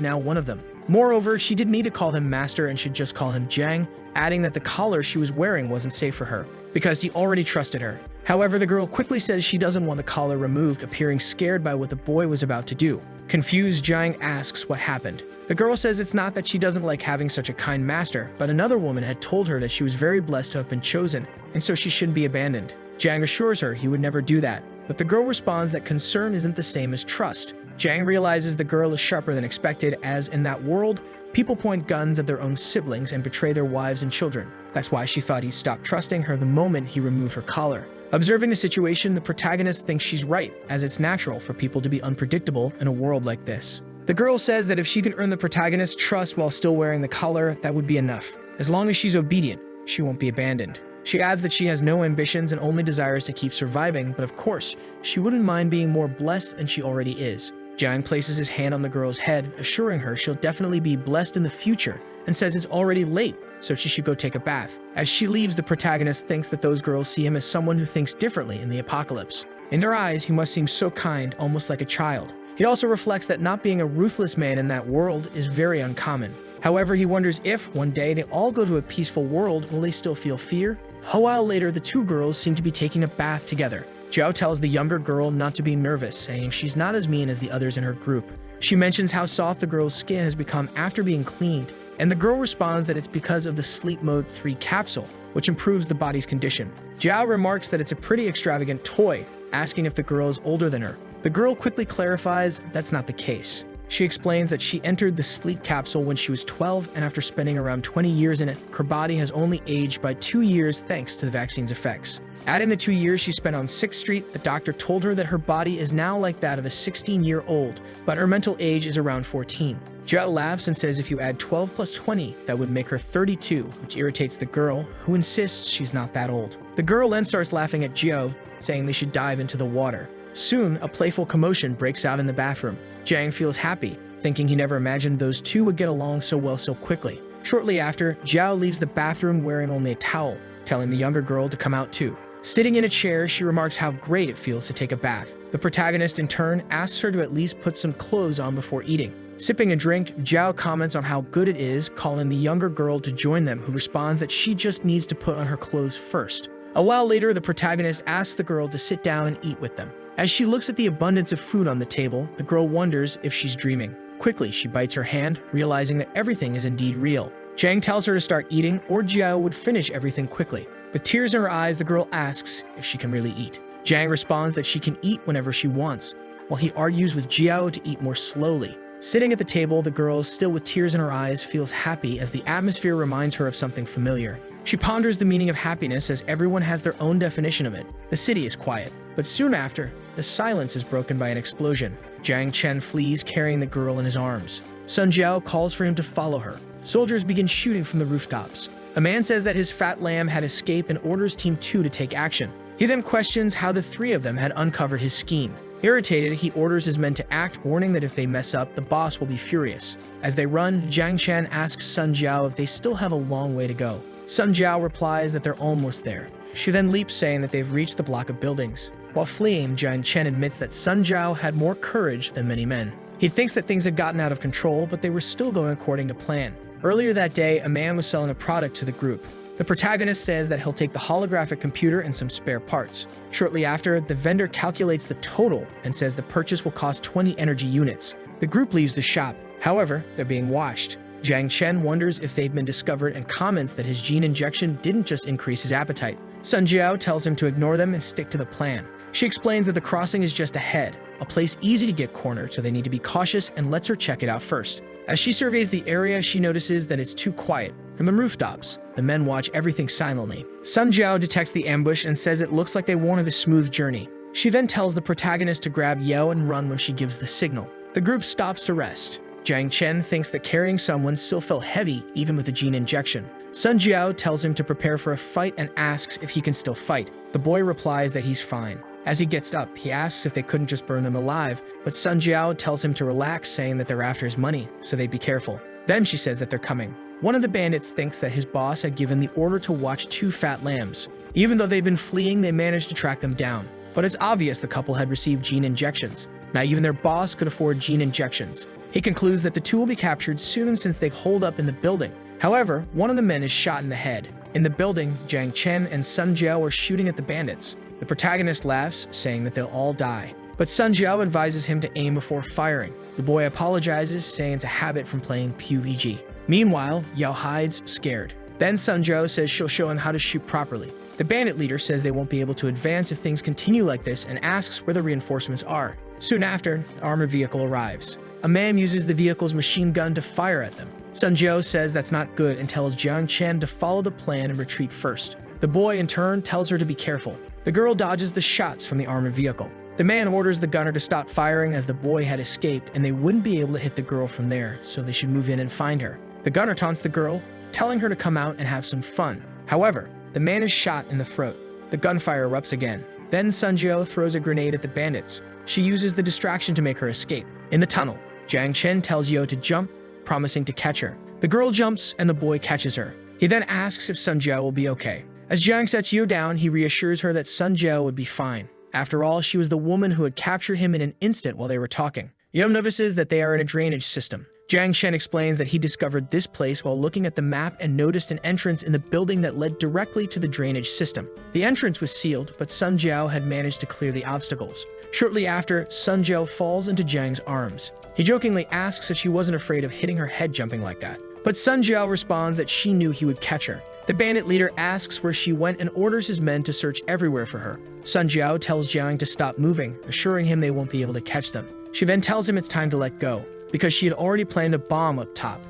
now one of them. Moreover, she didn't need to call him master and should just call him Jiang, adding that the collar she was wearing wasn't safe for her, because he already trusted her. However, the girl quickly says she doesn't want the collar removed, appearing scared by what the boy was about to do. Confused, Jiang asks what happened. The girl says it's not that she doesn't like having such a kind master, but another woman had told her that she was very blessed to have been chosen, and so she shouldn't be abandoned. Jiang assures her he would never do that, but the girl responds that concern isn't the same as trust. Jiang realizes the girl is sharper than expected, as in that world, people point guns at their own siblings and betray their wives and children. That's why she thought he'd stop trusting her the moment he removed her collar. Observing the situation, the protagonist thinks she's right, as it's natural for people to be unpredictable in a world like this. The girl says that if she can earn the protagonist's trust while still wearing the collar, that would be enough. As long as she's obedient, she won't be abandoned. She adds that she has no ambitions and only desires to keep surviving, but of course, she wouldn't mind being more blessed than she already is. Jiang places his hand on the girl's head, assuring her she'll definitely be blessed in the future, and says it's already late, so she should go take a bath. As she leaves, the protagonist thinks that those girls see him as someone who thinks differently in the apocalypse. In their eyes, he must seem so kind, almost like a child. He also reflects that not being a ruthless man in that world is very uncommon. However, he wonders if, one day, they all go to a peaceful world, will they still feel fear? A while later, the two girls seem to be taking a bath together. Zhao tells the younger girl not to be nervous, saying she's not as mean as the others in her group. She mentions how soft the girl's skin has become after being cleaned, and the girl responds that it's because of the Sleep Mode 3 capsule, which improves the body's condition. Zhao remarks that it's a pretty extravagant toy, asking if the girl is older than her. The girl quickly clarifies that's not the case. She explains that she entered the sleep capsule when she was 12, and after spending around 20 years in it, her body has only aged by 2 years thanks to the vaccine's effects. Adding the 2 years she spent on 6th Street, the doctor told her that her body is now like that of a 16-year-old, but her mental age is around 14. Jiao laughs and says if you add 12 plus 20, that would make her 32, which irritates the girl, who insists she's not that old. The girl then starts laughing at Jiao, saying they should dive into the water. Soon, a playful commotion breaks out in the bathroom. Jiang feels happy, thinking he never imagined those two would get along so well so quickly. Shortly after, Jiao leaves the bathroom wearing only a towel, telling the younger girl to come out too. Sitting in a chair, she remarks how great it feels to take a bath. The protagonist, in turn, asks her to at least put some clothes on before eating. Sipping a drink, Jiao comments on how good it is, calling the younger girl to join them, who responds that she just needs to put on her clothes first. A while later, the protagonist asks the girl to sit down and eat with them. As she looks at the abundance of food on the table, the girl wonders if she's dreaming. Quickly, she bites her hand, realizing that everything is indeed real. Jiang tells her to start eating, or Jiao would finish everything quickly. With tears in her eyes, the girl asks if she can really eat. Jiang responds that she can eat whenever she wants, while he argues with Jiao to eat more slowly, Sitting at the table, the girl, still with tears in her eyes, feels happy as the atmosphere reminds her of something familiar. She ponders the meaning of happiness as everyone has their own definition of it. The city is quiet, but soon after, the silence is broken by an explosion. Jiang Chen flees carrying the girl in his arms. Sun Jiao calls for him to follow her. Soldiers begin shooting from the rooftops. A man says that his fat lamb had escaped and orders Team 2 to take action. He then questions how the three of them had uncovered his scheme. Irritated, he orders his men to act, warning that if they mess up, the boss will be furious. As they run, Jiang Chen asks Sun Jiao if they still have a long way to go. Sun Jiao replies that they're almost there. She then leaps, saying that they've reached the block of buildings. While fleeing, Jiang Chen admits that Sun Jiao had more courage than many men. He thinks that things had gotten out of control, but they were still going according to plan. Earlier that day, a man was selling a product to the group. The protagonist says that he'll take the holographic computer and some spare parts. Shortly after, the vendor calculates the total and says the purchase will cost 20 energy units. The group leaves the shop. However, they're being watched. Jiang Chen wonders if they've been discovered and comments that his gene injection didn't just increase his appetite. Sun Jiao tells him to ignore them and stick to the plan. She explains that the crossing is just ahead, a place easy to get cornered, so they need to be cautious, and lets her check it out first. As she surveys the area, she notices that it's too quiet. From the rooftops, the men watch everything silently. Sun Jiao detects the ambush and says it looks like they won't have a smooth journey. She then tells the protagonist to grab Yeo and run when she gives the signal. The group stops to rest. Jiang Chen thinks that carrying someone still felt heavy even with a gene injection. Sun Jiao tells him to prepare for a fight and asks if he can still fight. The boy replies that he's fine. As he gets up, he asks if they couldn't just burn them alive, but Sun Jiao tells him to relax, saying that they're after his money, so they'd be careful. Then she says that they're coming. One of the bandits thinks that his boss had given the order to watch two fat lambs. Even though they've been fleeing, they managed to track them down. But it's obvious the couple had received gene injections. Now even their boss could afford gene injections. He concludes that the two will be captured soon since they've holed up in the building. However, one of the men is shot in the head. In the building, Jiang Chen and Sun Jiao are shooting at the bandits. The protagonist laughs, saying that they'll all die. But Sun Jiao advises him to aim before firing. The boy apologizes, saying it's a habit from playing PUBG. Meanwhile, Yao hides, scared. Then Sun Jiao says she'll show him how to shoot properly. The bandit leader says they won't be able to advance if things continue like this and asks where the reinforcements are. Soon after, an armored vehicle arrives. A man uses the vehicle's machine gun to fire at them. Sun Jiao says that's not good and tells Jiang Chen to follow the plan and retreat first. The boy, in turn, tells her to be careful. The girl dodges the shots from the armored vehicle. The man orders the gunner to stop firing as the boy had escaped and they wouldn't be able to hit the girl from there, so they should move in and find her. The gunner taunts the girl, telling her to come out and have some fun. However, the man is shot in the throat. The gunfire erupts again. Then Sun Jiao throws a grenade at the bandits. She uses the distraction to make her escape. In the tunnel, Jiang Chen tells Yeo to jump, promising to catch her. The girl jumps and the boy catches her. He then asks if Sun Jiao will be okay. As Jiang sets Yeo down, he reassures her that Sun Jiao would be fine. After all, she was the woman who had captured him in an instant while they were talking. Yeo notices that they are in a drainage system. Jiang Chen explains that he discovered this place while looking at the map and noticed an entrance in the building that led directly to the drainage system. The entrance was sealed, but Sun Jiao had managed to clear the obstacles. Shortly after, Sun Jiao falls into Jiang's arms. He jokingly asks if she wasn't afraid of hitting her head jumping like that. But Sun Jiao responds that she knew he would catch her. The bandit leader asks where she went and orders his men to search everywhere for her. Sun Jiao tells Jiang to stop moving, assuring him they won't be able to catch them. She then tells him it's time to let go, because she had already planned a bomb up top.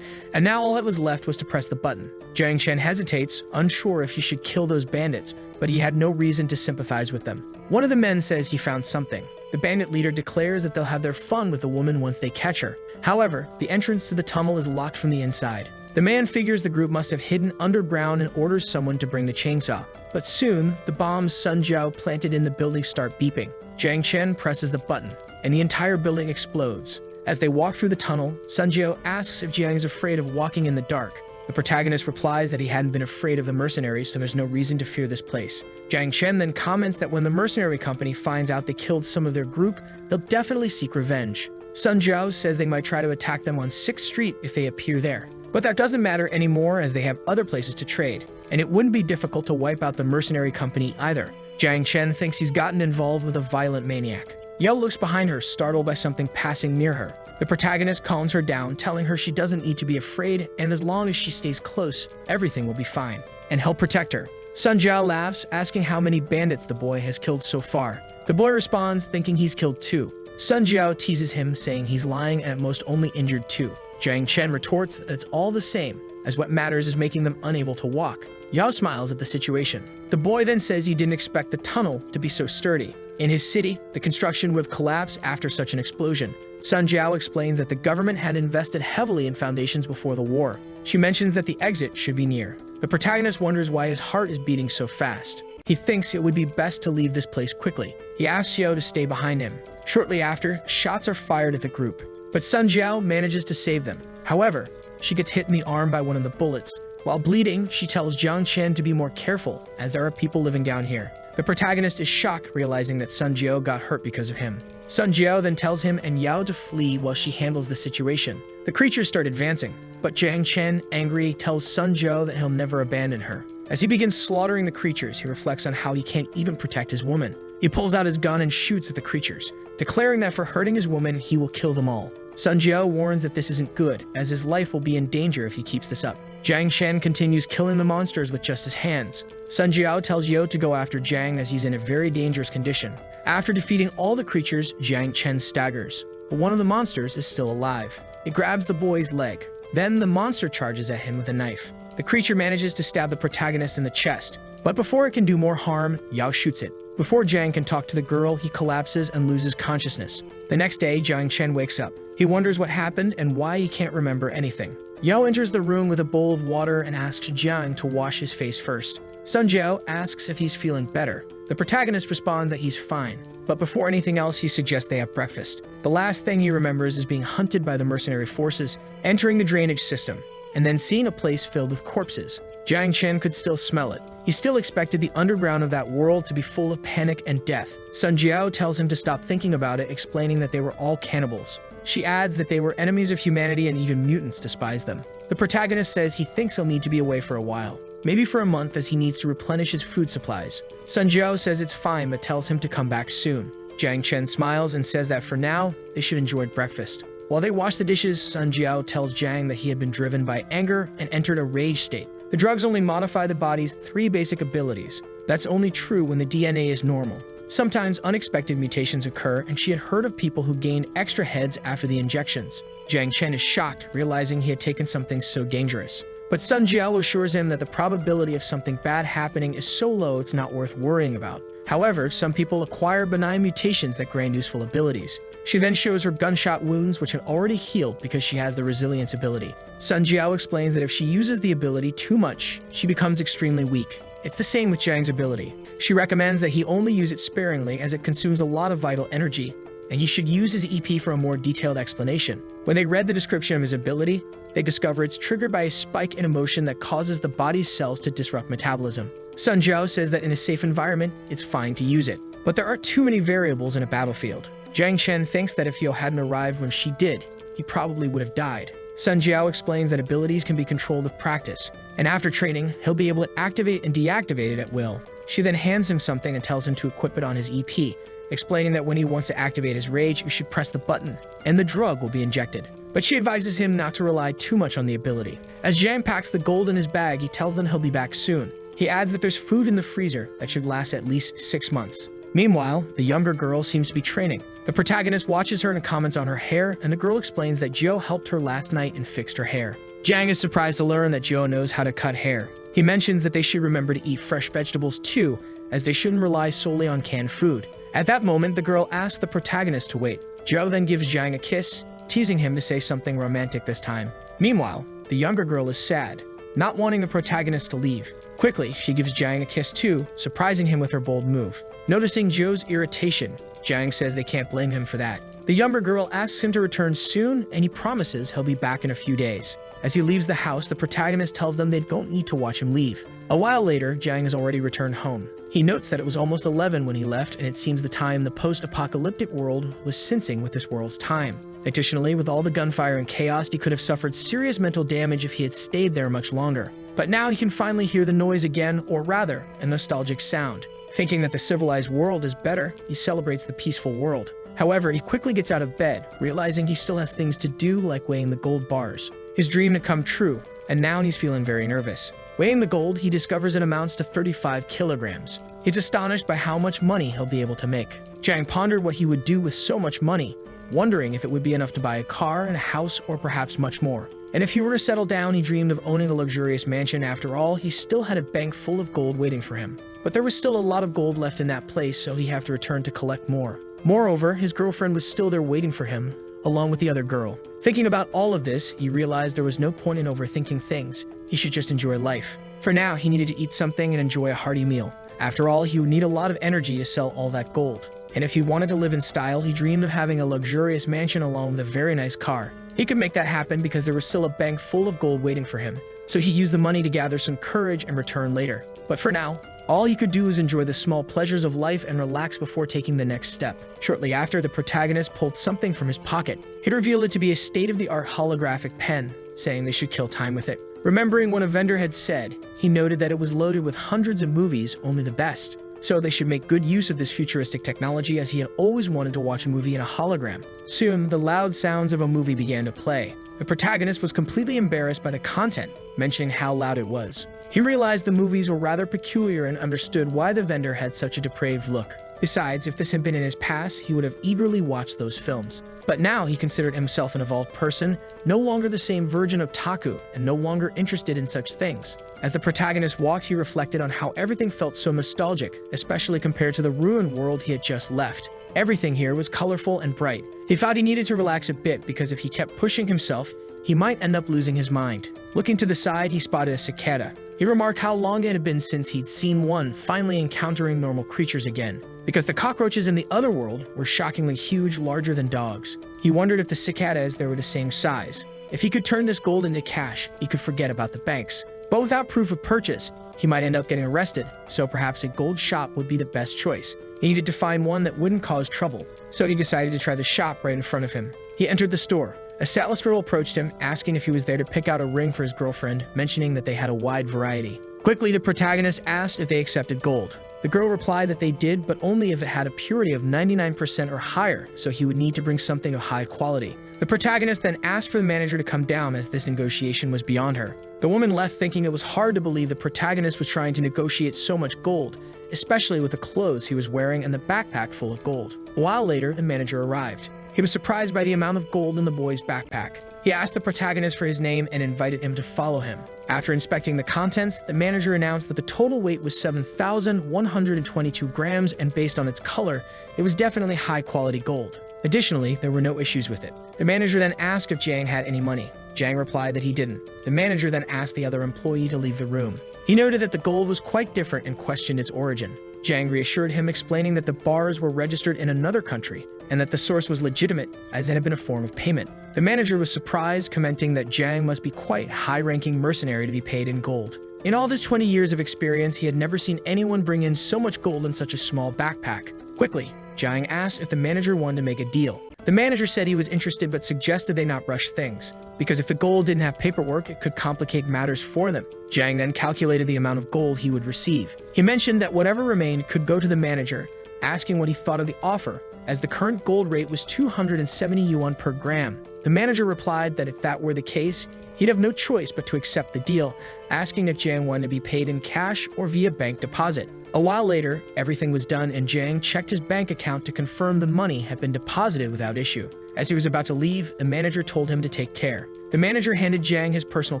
And now all that was left was to press the button. Jiang Chen hesitates, unsure if he should kill those bandits, but he had no reason to sympathize with them. One of the men says he found something. The bandit leader declares that they'll have their fun with the woman once they catch her. However, the entrance to the tunnel is locked from the inside. The man figures the group must have hidden underground and orders someone to bring the chainsaw. But soon, the bombs Sun Jiao planted in the building start beeping. Jiang Chen presses the button, and the entire building explodes. As they walk through the tunnel, Sun Jiao asks if Jiang is afraid of walking in the dark. The protagonist replies that he hadn't been afraid of the mercenaries, so there's no reason to fear this place. Jiang Chen then comments that when the mercenary company finds out they killed some of their group, they'll definitely seek revenge. Sun Jiao says they might try to attack them on 6th Street if they appear there. But that doesn't matter anymore as they have other places to trade, and it wouldn't be difficult to wipe out the mercenary company either. Jiang Chen thinks he's gotten involved with a violent maniac. Yeo looks behind her, startled by something passing near her. The protagonist calms her down, telling her she doesn't need to be afraid, and as long as she stays close, everything will be fine, and he'll protect her. Sun Jiao laughs, asking how many bandits the boy has killed so far. The boy responds, thinking he's killed 2. Sun Jiao teases him, saying he's lying and at most only injured too. Jiang Chen retorts that it's all the same, as what matters is making them unable to walk. Yao smiles at the situation. The boy then says he didn't expect the tunnel to be so sturdy. In his city, the construction would have collapsed after such an explosion. Sun Jiao explains that the government had invested heavily in foundations before the war. She mentions that the exit should be near. The protagonist wonders why his heart is beating so fast. He thinks it would be best to leave this place quickly. He asks Xiao to stay behind him. Shortly after, shots are fired at the group, but Sun Jiao manages to save them. However, she gets hit in the arm by one of the bullets. While bleeding, she tells Jiang Chen to be more careful, as there are people living down here. The protagonist is shocked, realizing that Sun Jiao got hurt because of him. Sun Jiao then tells him and Yao to flee while she handles the situation. The creatures start advancing, but Jiang Chen, angry, tells Sun Jiao that he'll never abandon her. As he begins slaughtering the creatures, he reflects on how he can't even protect his woman. He pulls out his gun and shoots at the creatures, declaring that for hurting his woman, he will kill them all. Sun Jiao warns that this isn't good, as his life will be in danger if he keeps this up. Jiang Chen continues killing the monsters with just his hands. Sun Jiao tells Yo to go after Jiang as he's in a very dangerous condition. After defeating all the creatures, Jiang Chen staggers, but one of the monsters is still alive. It grabs the boy's leg. Then the monster charges at him with a knife. The creature manages to stab the protagonist in the chest, but before it can do more harm, Yao shoots it. Before Jiang can talk to the girl, he collapses and loses consciousness. The next day, Jiang Chen wakes up. He wonders what happened and why he can't remember anything. Yao enters the room with a bowl of water and asks Jiang to wash his face first. Sun Jiao asks if he's feeling better. The protagonist responds that he's fine, but before anything else, he suggests they have breakfast. The last thing he remembers is being hunted by the mercenary forces, entering the drainage system, and then seeing a place filled with corpses. Jiang Chen could still smell it. He still expected the underground of that world to be full of panic and death. Sun Jiao tells him to stop thinking about it, explaining that they were all cannibals. She adds that they were enemies of humanity and even mutants despise them. The protagonist says he thinks he'll need to be away for a while, maybe for a month, as he needs to replenish his food supplies. Sun Jiao says it's fine but tells him to come back soon. Jiang Chen smiles and says that for now, they should enjoy breakfast. While they wash the dishes, Sun Jiao tells Jiang that he had been driven by anger and entered a rage state. The drugs only modify the body's 3 basic abilities. That's only true when the DNA is normal. Sometimes unexpected mutations occur, and she had heard of people who gained extra heads after the injections. Jiang Chen is shocked, realizing he had taken something so dangerous. But Sun Jiao assures him that the probability of something bad happening is so low it's not worth worrying about. However, some people acquire benign mutations that grant useful abilities. She then shows her gunshot wounds, which had already healed because she has the resilience ability. Sun Jiao explains that if she uses the ability too much, she becomes extremely weak. It's the same with Jiang's ability. She recommends that he only use it sparingly as it consumes a lot of vital energy, and he should use his EP for a more detailed explanation. When they read the description of his ability, they discover it's triggered by a spike in emotion that causes the body's cells to disrupt metabolism. Sun Jiao says that in a safe environment, it's fine to use it. But there are too many variables in a battlefield. Jiang Chen thinks that if Yo hadn't arrived when she did, he probably would have died. Sun Jiao explains that abilities can be controlled with practice, and after training, he'll be able to activate and deactivate it at will. She then hands him something and tells him to equip it on his EP, explaining that when he wants to activate his rage, you should press the button, and the drug will be injected. But she advises him not to rely too much on the ability. As Jiang packs the gold in his bag, he tells them he'll be back soon. He adds that there's food in the freezer that should last at least 6 months. Meanwhile, the younger girl seems to be training. The protagonist watches her and comments on her hair, and the girl explains that Jiao helped her last night and fixed her hair. Jiang is surprised to learn that Jiao knows how to cut hair. He mentions that they should remember to eat fresh vegetables too, as they shouldn't rely solely on canned food. At that moment, the girl asks the protagonist to wait. Jiao then gives Jiang a kiss, teasing him to say something romantic this time. Meanwhile, the younger girl is sad, not wanting the protagonist to leave. Quickly, she gives Jiang a kiss too, surprising him with her bold move. Noticing Jiao's irritation, Jiang says they can't blame him for that. The younger girl asks him to return soon, and he promises he'll be back in a few days. As he leaves the house, the protagonist tells them they don't need to watch him leave. A while later, Jiang has already returned home. He notes that it was almost 11 when he left, and it seems the time the post-apocalyptic world was syncing with this world's time. Additionally, with all the gunfire and chaos, he could have suffered serious mental damage if he had stayed there much longer. But now he can finally hear the noise again, or rather, a nostalgic sound. Thinking that the civilized world is better, he celebrates the peaceful world. However, he quickly gets out of bed, realizing he still has things to do like weighing the gold bars. His dream had come true, and now he's feeling very nervous. Weighing the gold, he discovers it amounts to 35 kilograms. He's astonished by how much money he'll be able to make. Jiang pondered what he would do with so much money, wondering if it would be enough to buy a car and a house or perhaps much more. And if he were to settle down, he dreamed of owning a luxurious mansion. After all, he still had a bank full of gold waiting for him. But there was still a lot of gold left in that place, so he'd have to return to collect more. Moreover, his girlfriend was still there waiting for him, along with the other girl. Thinking about all of this, he realized there was no point in overthinking things. He should just enjoy life. For now, he needed to eat something and enjoy a hearty meal. After all, he would need a lot of energy to sell all that gold. And if he wanted to live in style, he dreamed of having a luxurious mansion along with a very nice car. He could make that happen because there was still a bank full of gold waiting for him. So he used the money to gather some courage and return later. But for now, all he could do was enjoy the small pleasures of life and relax before taking the next step. Shortly after, the protagonist pulled something from his pocket. He revealed it to be a state-of-the-art holographic pen, saying they should kill time with it. Remembering what a vendor had said, he noted that it was loaded with hundreds of movies, only the best. So they should make good use of this futuristic technology, as he had always wanted to watch a movie in a hologram. Soon, the loud sounds of a movie began to play. The protagonist was completely embarrassed by the content, mentioning how loud it was. He realized the movies were rather peculiar and understood why the vendor had such a depraved look. Besides, if this had been in his past, he would have eagerly watched those films. But now he considered himself an evolved person, no longer the same virgin of Taku, and no longer interested in such things. As the protagonist walked, he reflected on how everything felt so nostalgic, especially compared to the ruined world he had just left. Everything here was colorful and bright. He thought he needed to relax a bit because if he kept pushing himself, he might end up losing his mind. Looking to the side, he spotted a cicada. He remarked how long it had been since he'd seen one, finally encountering normal creatures again. Because the cockroaches in the other world were shockingly huge, larger than dogs. He wondered if the cicadas there were the same size. If he could turn this gold into cash, he could forget about the banks. But without proof of purchase, he might end up getting arrested, so perhaps a gold shop would be the best choice. He needed to find one that wouldn't cause trouble, so he decided to try the shop right in front of him. He entered the store. A sales girl approached him, asking if he was there to pick out a ring for his girlfriend, mentioning that they had a wide variety. Quickly, the protagonist asked if they accepted gold. The girl replied that they did, but only if it had a purity of 99% or higher, so he would need to bring something of high quality. The protagonist then asked for the manager to come down, as this negotiation was beyond her. The woman left, thinking it was hard to believe the protagonist was trying to negotiate so much gold, especially with the clothes he was wearing and the backpack full of gold. A while later, the manager arrived. He was surprised by the amount of gold in the boy's backpack. He asked the protagonist for his name and invited him to follow him. After inspecting the contents, the manager announced that the total weight was 7,122 grams, and based on its color, it was definitely high-quality gold. Additionally, there were no issues with it. The manager then asked if Jiang had any money. Jiang replied that he didn't. The manager then asked the other employee to leave the room. He noted that the gold was quite different and questioned its origin. Jiang reassured him, explaining that the bars were registered in another country and that the source was legitimate, as it had been a form of payment. The manager was surprised, commenting that Jiang must be quite high-ranking mercenary to be paid in gold. In all of his 20 years of experience, he had never seen anyone bring in so much gold in such a small backpack. Quickly, Jiang asked if the manager wanted to make a deal. The manager said he was interested but suggested they not rush things, because if the gold didn't have paperwork, it could complicate matters for them. Jiang then calculated the amount of gold he would receive. He mentioned that whatever remained could go to the manager, asking what he thought of the offer, as the current gold rate was 270 yuan per gram. The manager replied that if that were the case, he'd have no choice but to accept the deal, asking if Jiang wanted to be paid in cash or via bank deposit. A while later, everything was done and Jiang checked his bank account to confirm the money had been deposited without issue. As he was about to leave, the manager told him to take care. The manager handed Jiang his personal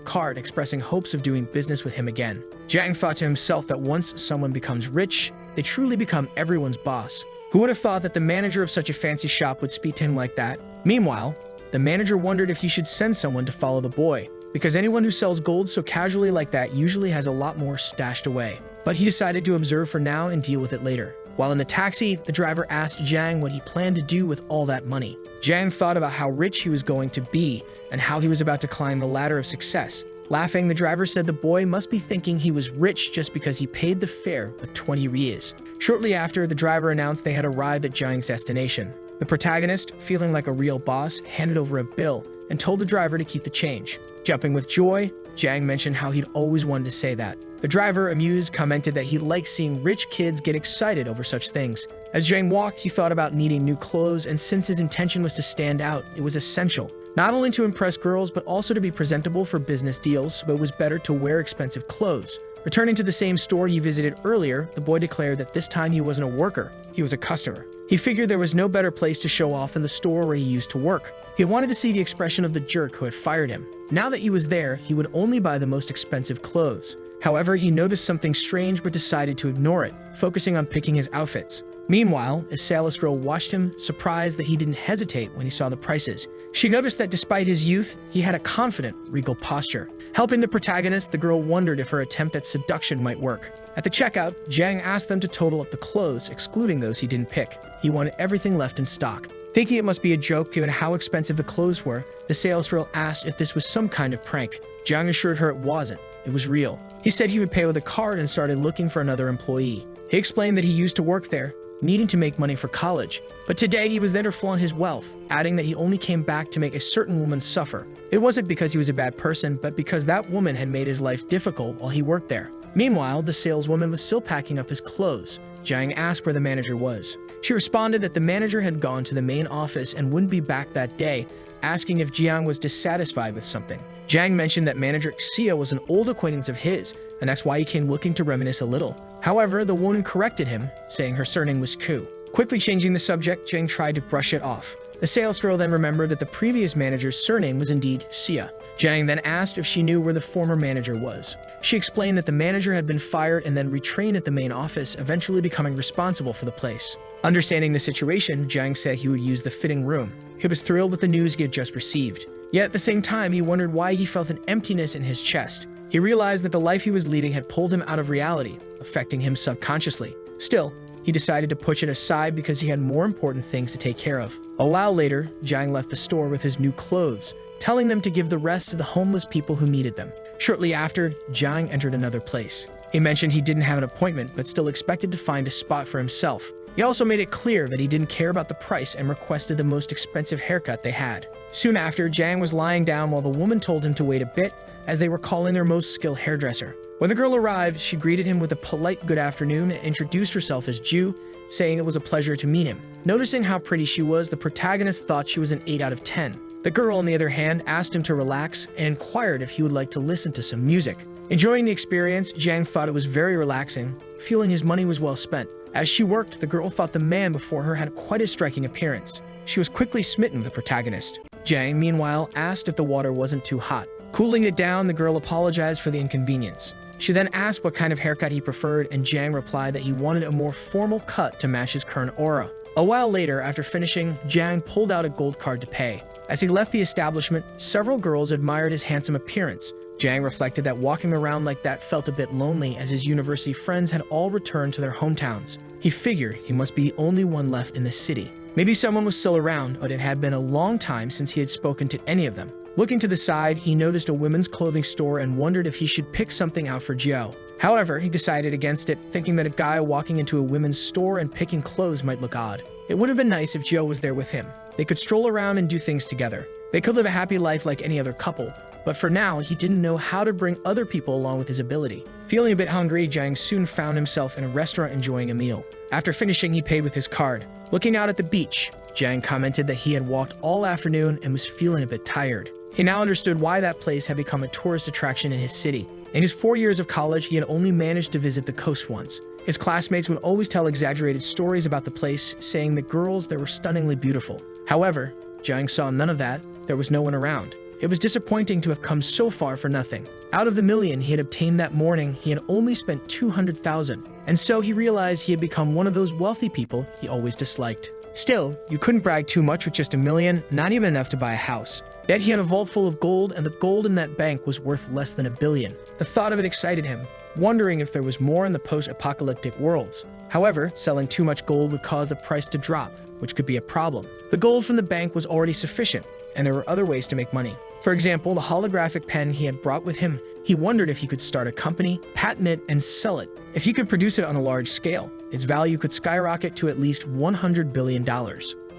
card, expressing hopes of doing business with him again. Jiang thought to himself that once someone becomes rich, they truly become everyone's boss. Who would have thought that the manager of such a fancy shop would speak to him like that? Meanwhile, the manager wondered if he should send someone to follow the boy, because anyone who sells gold so casually like that usually has a lot more stashed away. But he decided to observe for now and deal with it later. While in the taxi, the driver asked Jiang what he planned to do with all that money. Jiang thought about how rich he was going to be and how he was about to climb the ladder of success. Laughing, the driver said the boy must be thinking he was rich just because he paid the fare with 20 rias. Shortly after, the driver announced they had arrived at Jiang's destination. The protagonist, feeling like a real boss, handed over a bill and told the driver to keep the change. Jumping with joy, Jiang mentioned how he'd always wanted to say that. The driver, amused, commented that he liked seeing rich kids get excited over such things. As Jiang walked, he thought about needing new clothes, and since his intention was to stand out, it was essential. not only to impress girls but also to be presentable for business deals, but it was better to wear expensive clothes. Returning to the same store he visited earlier, the boy declared that this time he wasn't a worker, he was a customer. He figured there was no better place to show off than the store where he used to work. He wanted to see the expression of the jerk who had fired him. Now that he was there, he would only buy the most expensive clothes. However, he noticed something strange but decided to ignore it, focusing on picking his outfits. Meanwhile, a sales girl watched him, surprised that he didn't hesitate when he saw the prices. She noticed that despite his youth, he had a confident, regal posture. Helping the protagonist, the girl wondered if her attempt at seduction might work. At the checkout, Jang asked them to total up the clothes, excluding those he didn't pick. He wanted everything left in stock. Thinking it must be a joke given how expensive the clothes were, the sales girl asked if this was some kind of prank. Jang assured her it wasn't. It was real. He said he would pay with a card and started looking for another employee. He explained that he used to work there, needing to make money for college. But today he was there to flaunt his wealth, adding that he only came back to make a certain woman suffer. It wasn't because he was a bad person, but because that woman had made his life difficult while he worked there. Meanwhile, the saleswoman was still packing up his clothes. Jang asked where the manager was. She responded that the manager had gone to the main office and wouldn't be back that day, asking if Jiang was dissatisfied with something. Jang mentioned that manager Xia was an old acquaintance of his, and that's why he came looking to reminisce a little. However, the woman corrected him, saying her surname was Ku. Quickly changing the subject, Jang tried to brush it off. The sales girl then remembered that the previous manager's surname was indeed Xia. Jang then asked if she knew where the former manager was. She explained that the manager had been fired and then retrained at the main office, eventually becoming responsible for the place. Understanding the situation, Jang said he would use the fitting room. He was thrilled with the news he had just received. Yet at the same time, he wondered why he felt an emptiness in his chest. He realized that the life he was leading had pulled him out of reality, affecting him subconsciously. Still, he decided to push it aside because he had more important things to take care of. A while later, Jang left the store with his new clothes, telling them to give the rest to the homeless people who needed them. Shortly after, Jang entered another place. He mentioned he didn't have an appointment, but still expected to find a spot for himself. He also made it clear that he didn't care about the price and requested the most expensive haircut they had. Soon after, Jang was lying down while the woman told him to wait a bit, as they were calling their most skilled hairdresser. When the girl arrived, she greeted him with a polite good afternoon and introduced herself as Ju, saying it was a pleasure to meet him. Noticing how pretty she was, the protagonist thought she was an 8 out of 10. The girl, on the other hand, asked him to relax and inquired if he would like to listen to some music. Enjoying the experience, Jang thought it was very relaxing, feeling his money was well spent. As she worked, the girl thought the man before her had quite a striking appearance. She was quickly smitten with the protagonist. Jang, meanwhile, asked if the water wasn't too hot. Cooling it down, the girl apologized for the inconvenience. She then asked what kind of haircut he preferred, and Jang replied that he wanted a more formal cut to match his current aura. A while later, after finishing, Jang pulled out a gold card to pay. As he left the establishment, several girls admired his handsome appearance. Jang reflected that walking around like that felt a bit lonely as his university friends had all returned to their hometowns. He figured he must be the only one left in the city. Maybe someone was still around, but it had been a long time since he had spoken to any of them. Looking to the side, he noticed a women's clothing store and wondered if he should pick something out for Jiao. However, he decided against it, thinking that a guy walking into a women's store and picking clothes might look odd. It would have been nice if Jiao was there with him. They could stroll around and do things together. They could live a happy life like any other couple, but for now, he didn't know how to bring other people along with his ability. Feeling a bit hungry, Jang soon found himself in a restaurant enjoying a meal. After finishing, he paid with his card. Looking out at the beach, Jang commented that he had walked all afternoon and was feeling a bit tired. He now understood why that place had become a tourist attraction in his city. In his 4 years of college, he had only managed to visit the coast once. His classmates would always tell exaggerated stories about the place, saying the girls there were stunningly beautiful. However, Jang saw none of that. There was no one around. It was disappointing to have come so far for nothing. Out of the million he had obtained that morning, he had only spent 200,000, and so he realized he had become one of those wealthy people he always disliked. Still, you couldn't brag too much with just $1 million, not even enough to buy a house. Yet he had a vault full of gold, and the gold in that bank was worth less than $1 billion. The thought of it excited him, wondering if there was more in the post-apocalyptic worlds. However, selling too much gold would cause the price to drop, which could be a problem. The gold from the bank was already sufficient, and there were other ways to make money. For example, the holographic pen he had brought with him. He wondered if he could start a company, patent it, and sell it. If he could produce it on a large scale, its value could skyrocket to at least $100 billion.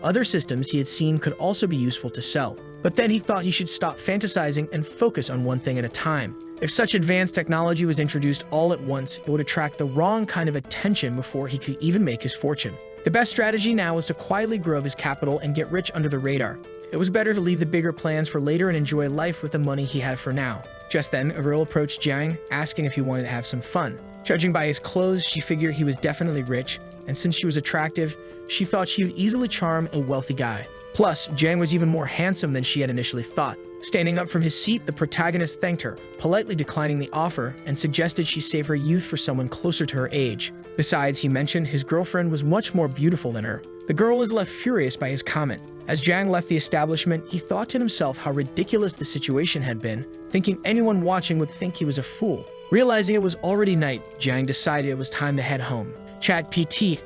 Other systems he had seen could also be useful to sell. But then he thought he should stop fantasizing and focus on one thing at a time. If such advanced technology was introduced all at once, it would attract the wrong kind of attention before he could even make his fortune. The best strategy now was to quietly grow his capital and get rich under the radar. it was better to leave the bigger plans for later and enjoy life with the money he had for now. Just then, a girl approached Jiang, asking if he wanted to have some fun. Judging by his clothes, she figured he was definitely rich, and since she was attractive, she thought she would easily charm a wealthy guy. Plus, Jiang was even more handsome than she had initially thought. Standing up from his seat, the protagonist thanked her, politely declining the offer, and suggested she save her youth for someone closer to her age. Besides, he mentioned his girlfriend was much more beautiful than her. The girl was left furious by his comment. As Jiang left the establishment, he thought to himself how ridiculous the situation had been, thinking anyone watching would think he was a fool. Realizing it was already night, Jiang decided it was time to head home. ChatPT.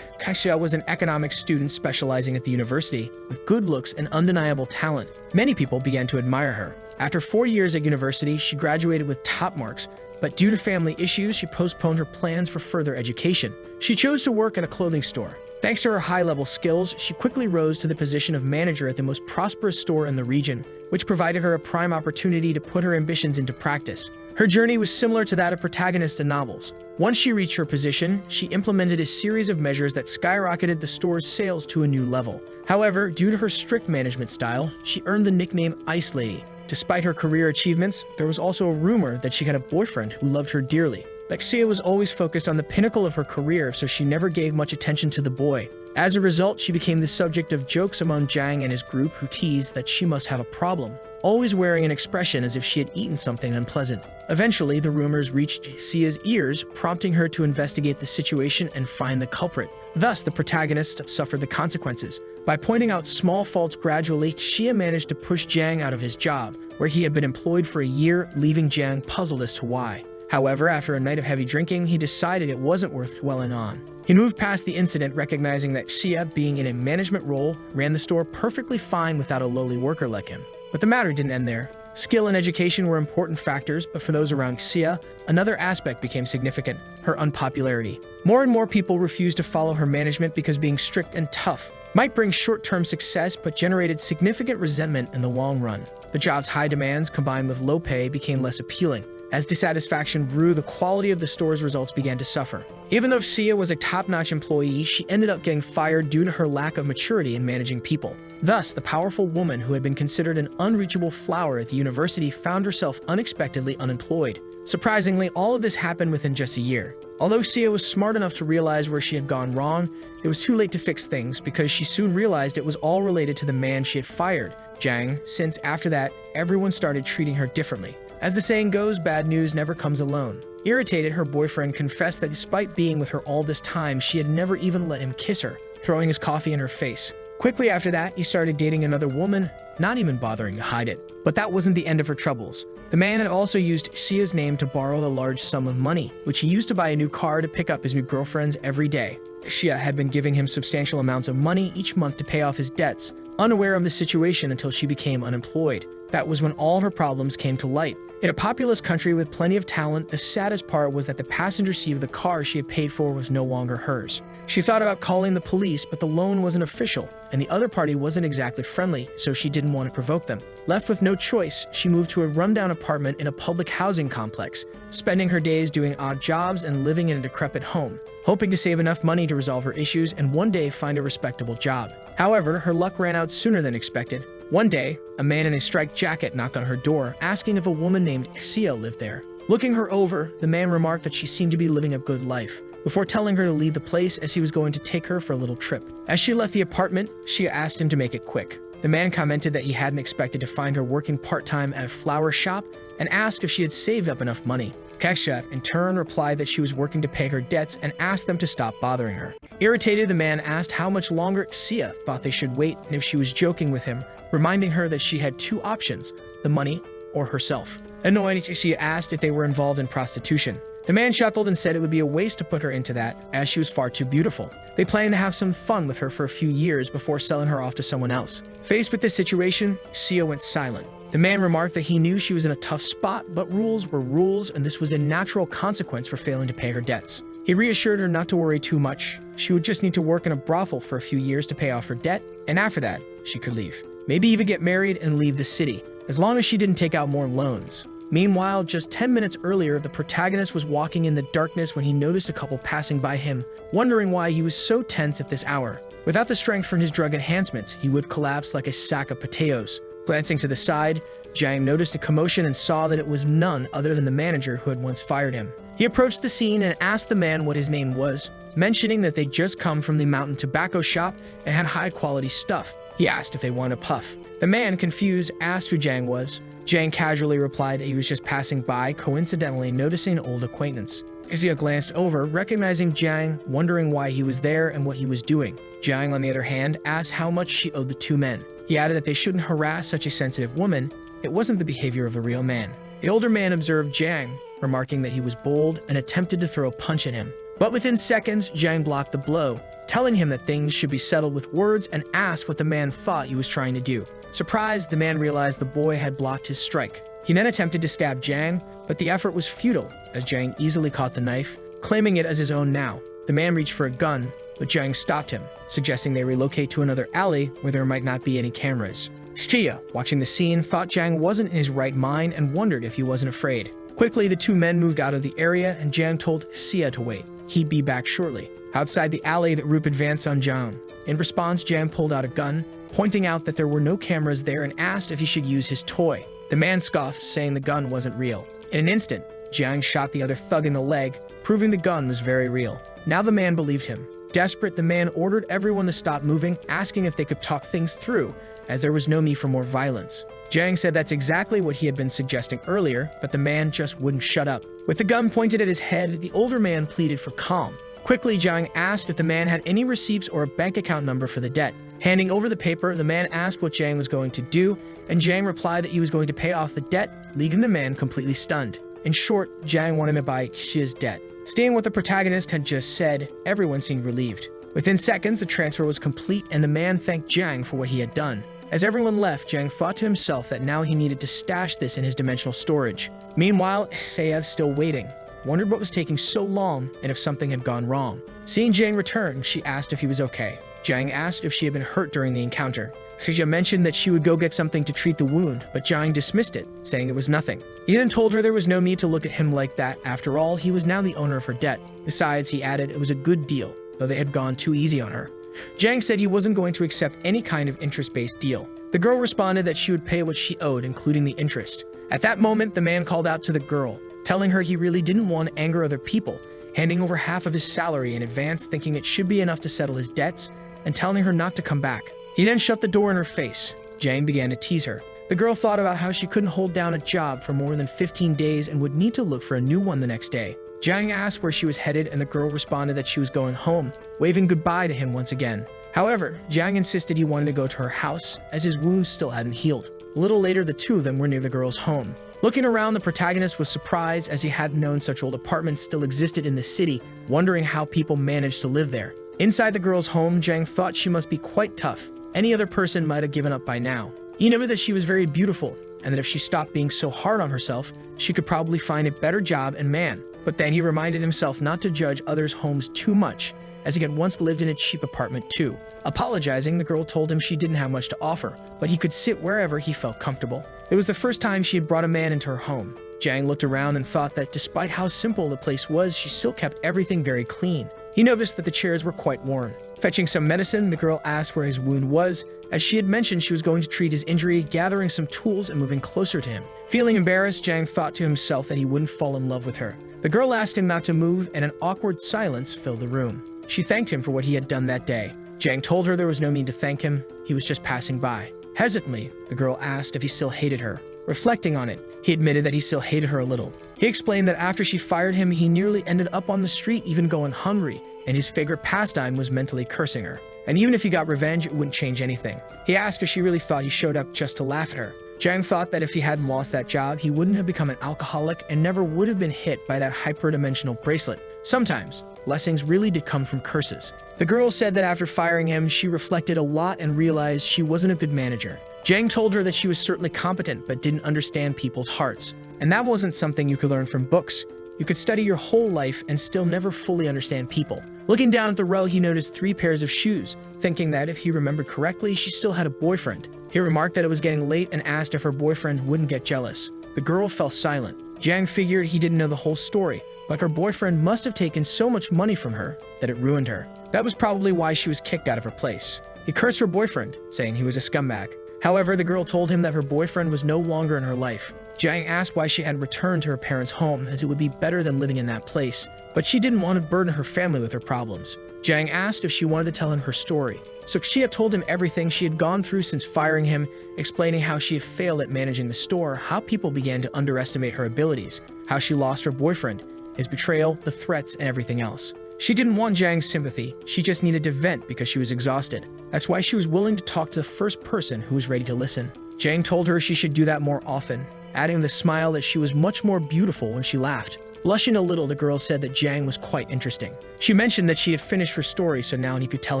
Aisha was an economics student specializing at the university, with good looks and undeniable talent. Many people began to admire her. After 4 years at university, she graduated with top marks, but due to family issues, she postponed her plans for further education. She chose to work at a clothing store. Thanks to her high-level skills, she quickly rose to the position of manager at the most prosperous store in the region, which provided her a prime opportunity to put her ambitions into practice. Her journey was similar to that of protagonists in novels. Once she reached her position, she implemented a series of measures that skyrocketed the store's sales to a new level. However, due to her strict management style, she earned the nickname Ice Lady. Despite her career achievements, there was also a rumor that she had a boyfriend who loved her dearly. Aisha was always focused on the pinnacle of her career, so she never gave much attention to the boy. As a result, she became the subject of jokes among Jiang and his group, who teased that she must have a problem, always wearing an expression as if she had eaten something unpleasant. Eventually, the rumors reached Aisha's ears, prompting her to investigate the situation and find the culprit. Thus, the protagonist suffered the consequences. By pointing out small faults gradually, Aisha managed to push Jiang out of his job, where he had been employed for a year, leaving Jiang puzzled as to why. However, after a night of heavy drinking, he decided it wasn't worth dwelling on. He moved past the incident, recognizing that Aisha, being in a management role, ran the store perfectly fine without a lowly worker like him. But the matter didn't end there. Skill and education were important factors, but for those around Aisha, another aspect became significant: her unpopularity. More and more people refused to follow her management because being strict and tough might bring short-term success but generated significant resentment in the long run. The job's high demands combined with low pay became less appealing. As dissatisfaction grew, the quality of the store's results began to suffer. Even though Aisha was a top-notch employee, she ended up getting fired due to her lack of maturity in managing people. Thus, the powerful woman who had been considered an unreachable flower at the university found herself unexpectedly unemployed. Surprisingly, all of this happened within just a year. Although Aisha was smart enough to realize where she had gone wrong, it was too late to fix things because she soon realized it was all related to the man she had fired, Jiang, since after that, everyone started treating her differently. As the saying goes, bad news never comes alone. Irritated, her boyfriend confessed that despite being with her all this time, she had never even let him kiss her, throwing his coffee in her face. Quickly after that, he started dating another woman, not even bothering to hide it. But that wasn't the end of her troubles. The man had also used Aisha's name to borrow a large sum of money, which he used to buy a new car to pick up his new girlfriends every day. Aisha had been giving him substantial amounts of money each month to pay off his debts, unaware of the situation until she became unemployed. That was when all her problems came to light. In a populous country with plenty of talent, the saddest part was that the passenger seat of the car she had paid for was no longer hers. She thought about calling the police, but the loan wasn't official, and the other party wasn't exactly friendly, so she didn't want to provoke them. Left with no choice, she moved to a rundown apartment in a public housing complex, spending her days doing odd jobs and living in a decrepit home, hoping to save enough money to resolve her issues and one day find a respectable job. However, her luck ran out sooner than expected. One day, a man in a striped jacket knocked on her door, asking if a woman named Aisha lived there. Looking her over, the man remarked that she seemed to be living a good life, before telling her to leave the place as he was going to take her for a little trip. As she left the apartment, she asked him to make it quick. The man commented that he hadn't expected to find her working part-time at a flower shop and asked if she had saved up enough money. Aisha, in turn, replied that she was working to pay her debts and asked them to stop bothering her. Irritated, the man asked how much longer Aisha thought they should wait and if she was joking with him, reminding her that she had two options, the money or herself. Annoyed, Aisha asked if they were involved in prostitution. The man chuckled and said it would be a waste to put her into that, as she was far too beautiful. They planned to have some fun with her for a few years before selling her off to someone else. Faced with this situation, Aisha went silent. The man remarked that he knew she was in a tough spot, but rules were rules, and this was a natural consequence for failing to pay her debts. He reassured her not to worry too much. She would just need to work in a brothel for a few years to pay off her debt, and after that, she could leave. Maybe even get married and leave the city, as long as she didn't take out more loans. Meanwhile, just 10 minutes earlier, the protagonist was walking in the darkness when he noticed a couple passing by him, wondering why he was so tense at this hour. Without the strength from his drug enhancements, he would have collapsed like a sack of potatoes. Glancing to the side, Jiang noticed a commotion and saw that it was none other than the manager who had once fired him. He approached the scene and asked the man what his name was, mentioning that they'd just come from the mountain tobacco shop and had high-quality stuff. He asked if they wanted a puff. The man, confused, asked who Jiang was. Jiang casually replied that he was just passing by, coincidentally noticing an old acquaintance. Aisha glanced over, recognizing Jiang, wondering why he was there and what he was doing. Jiang, on the other hand, asked how much she owed the two men. He added that they shouldn't harass such a sensitive woman. It wasn't the behavior of a real man. The older man observed Jiang, remarking that he was bold and attempted to throw a punch at him. But within seconds, Jiang blocked the blow, telling him that things should be settled with words and asked what the man thought he was trying to do. Surprised, the man realized the boy had blocked his strike. He then attempted to stab Jiang, but the effort was futile, as Jiang easily caught the knife, claiming it as his own now. The man reached for a gun, but Jiang stopped him, suggesting they relocate to another alley where there might not be any cameras. Shia, watching the scene, thought Jiang wasn't in his right mind and wondered if he wasn't afraid. Quickly, the two men moved out of the area and Jiang told Xia to wait. He'd be back shortly. Outside the alley, the group advanced on Jiang. In response, Jiang pulled out a gun, pointing out that there were no cameras there and asked if he should use his toy. The man scoffed, saying the gun wasn't real. In an instant, Jiang shot the other thug in the leg, proving the gun was very real. Now the man believed him. Desperate, the man ordered everyone to stop moving, asking if they could talk things through, as there was no need for more violence. Jiang said that's exactly what he had been suggesting earlier, but the man just wouldn't shut up. With the gun pointed at his head, the older man pleaded for calm. Quickly, Jiang asked if the man had any receipts or a bank account number for the debt. Handing over the paper, the man asked what Jiang was going to do, and Jiang replied that he was going to pay off the debt, leaving the man completely stunned. In short, Jiang wanted to buy Xia's debt. Seeing what the protagonist had just said, everyone seemed relieved. Within seconds, the transfer was complete, and the man thanked Jiang for what he had done. As everyone left, Jiang thought to himself that now he needed to stash this in his dimensional storage. Meanwhile, Xia, still waiting, wondered what was taking so long and if something had gone wrong. Seeing Jiang return, she asked if he was okay. Jiang asked if she had been hurt during the encounter. Xia mentioned that she would go get something to treat the wound, but Jiang dismissed it, saying it was nothing. He then told her there was no need to look at him like that. After all, he was now the owner of her debt. Besides, he added it was a good deal, though they had gone too easy on her. Jiang said he wasn't going to accept any kind of interest-based deal. The girl responded that she would pay what she owed, including the interest. At that moment, the man called out to the girl, telling her he really didn't want to anger other people, handing over half of his salary in advance, thinking it should be enough to settle his debts, and telling her not to come back. He then shut the door in her face. Jiang began to tease her. The girl thought about how she couldn't hold down a job for more than 15 days and would need to look for a new one the next day. Jiang asked where she was headed, and the girl responded that she was going home, waving goodbye to him once again. However, Jiang insisted he wanted to go to her house, as his wounds still hadn't healed. A little later, the two of them were near the girl's home. Looking around, the protagonist was surprised, as he hadn't known such old apartments still existed in the city, wondering how people managed to live there. Inside the girl's home, Jiang thought she must be quite tough. Any other person might have given up by now. He noted that she was very beautiful, and that if she stopped being so hard on herself, she could probably find a better job and man. But then he reminded himself not to judge others' homes too much, as he had once lived in a cheap apartment too. Apologizing, the girl told him she didn't have much to offer, but he could sit wherever he felt comfortable. It was the first time she had brought a man into her home. Jiang looked around and thought that despite how simple the place was, she still kept everything very clean. He noticed that the chairs were quite worn. Fetching some medicine, the girl asked where his wound was, as she had mentioned she was going to treat his injury, gathering some tools and moving closer to him. Feeling embarrassed, Jiang thought to himself that he wouldn't fall in love with her. The girl asked him not to move, and an awkward silence filled the room. She thanked him for what he had done that day. Jiang told her there was no need to thank him, he was just passing by. Hesitantly, the girl asked if he still hated her. Reflecting on it, he admitted that he still hated her a little. He explained that after she fired him, he nearly ended up on the street, even going hungry, and his favorite pastime was mentally cursing her. And even if he got revenge, it wouldn't change anything. He asked if she really thought he showed up just to laugh at her. Jiang thought that if he hadn't lost that job, he wouldn't have become an alcoholic and never would have been hit by that hyperdimensional bracelet. Sometimes, blessings really did come from curses. The girl said that after firing him, she reflected a lot and realized she wasn't a good manager. Jiang told her that she was certainly competent but didn't understand people's hearts. And that wasn't something you could learn from books. You could study your whole life and still never fully understand people. Looking down at the row, he noticed 3 pairs of shoes, thinking that if he remembered correctly, she still had a boyfriend. He remarked that it was getting late and asked if her boyfriend wouldn't get jealous. The girl fell silent. Jiang figured he didn't know the whole story, Like her boyfriend must have taken so much money from her that it ruined her. That was probably why she was kicked out of her place. He cursed her boyfriend, saying he was a scumbag. However, the girl told him that her boyfriend was no longer in her life. Jiang asked why she had returned to her parents' home, as it would be better than living in that place, but she didn't want to burden her family with her problems. Jiang asked if she wanted to tell him her story, so Xia told him everything she had gone through since firing him, explaining how she had failed at managing the store, how people began to underestimate her abilities, how she lost her boyfriend, his betrayal, the threats, and everything else. She didn't want Jiang's sympathy, she just needed to vent because she was exhausted. That's why she was willing to talk to the first person who was ready to listen. Jiang told her she should do that more often, adding the smile that she was much more beautiful when she laughed. Blushing a little, the girl said that Jiang was quite interesting. She mentioned that she had finished her story, so now he could tell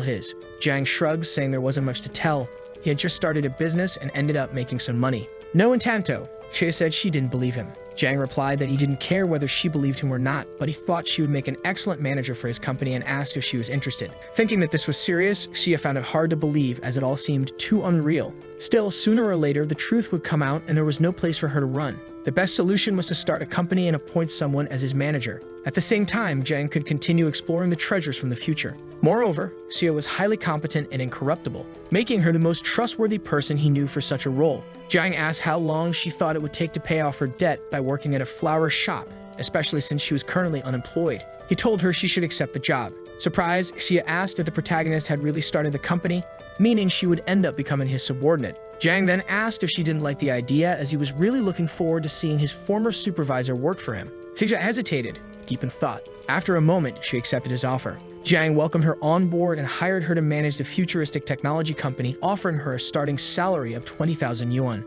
his. Jiang shrugged, saying there wasn't much to tell. He had just started a business and ended up making some money. No entanto. Xia said she didn't believe him. Jiang replied that he didn't care whether she believed him or not, but he thought she would make an excellent manager for his company and asked if she was interested. Thinking that this was serious, Xia found it hard to believe as it all seemed too unreal. Still, sooner or later, the truth would come out and there was no place for her to run. The best solution was to start a company and appoint someone as his manager. At the same time, Jiang could continue exploring the treasures from the future. Moreover, Xia was highly competent and incorruptible, making her the most trustworthy person he knew for such a role. Jiang asked how long she thought it would take to pay off her debt by working at a flower shop, especially since she was currently unemployed. He told her she should accept the job. Surprised, Xia asked if the protagonist had really started the company, meaning she would end up becoming his subordinate. Jiang then asked if she didn't like the idea, as he was really looking forward to seeing his former supervisor work for him. Xia hesitated, deep in thought. After a moment, she accepted his offer. Jiang welcomed her on board and hired her to manage the Futuristic technology company, offering her a starting salary of 20,000 yuan.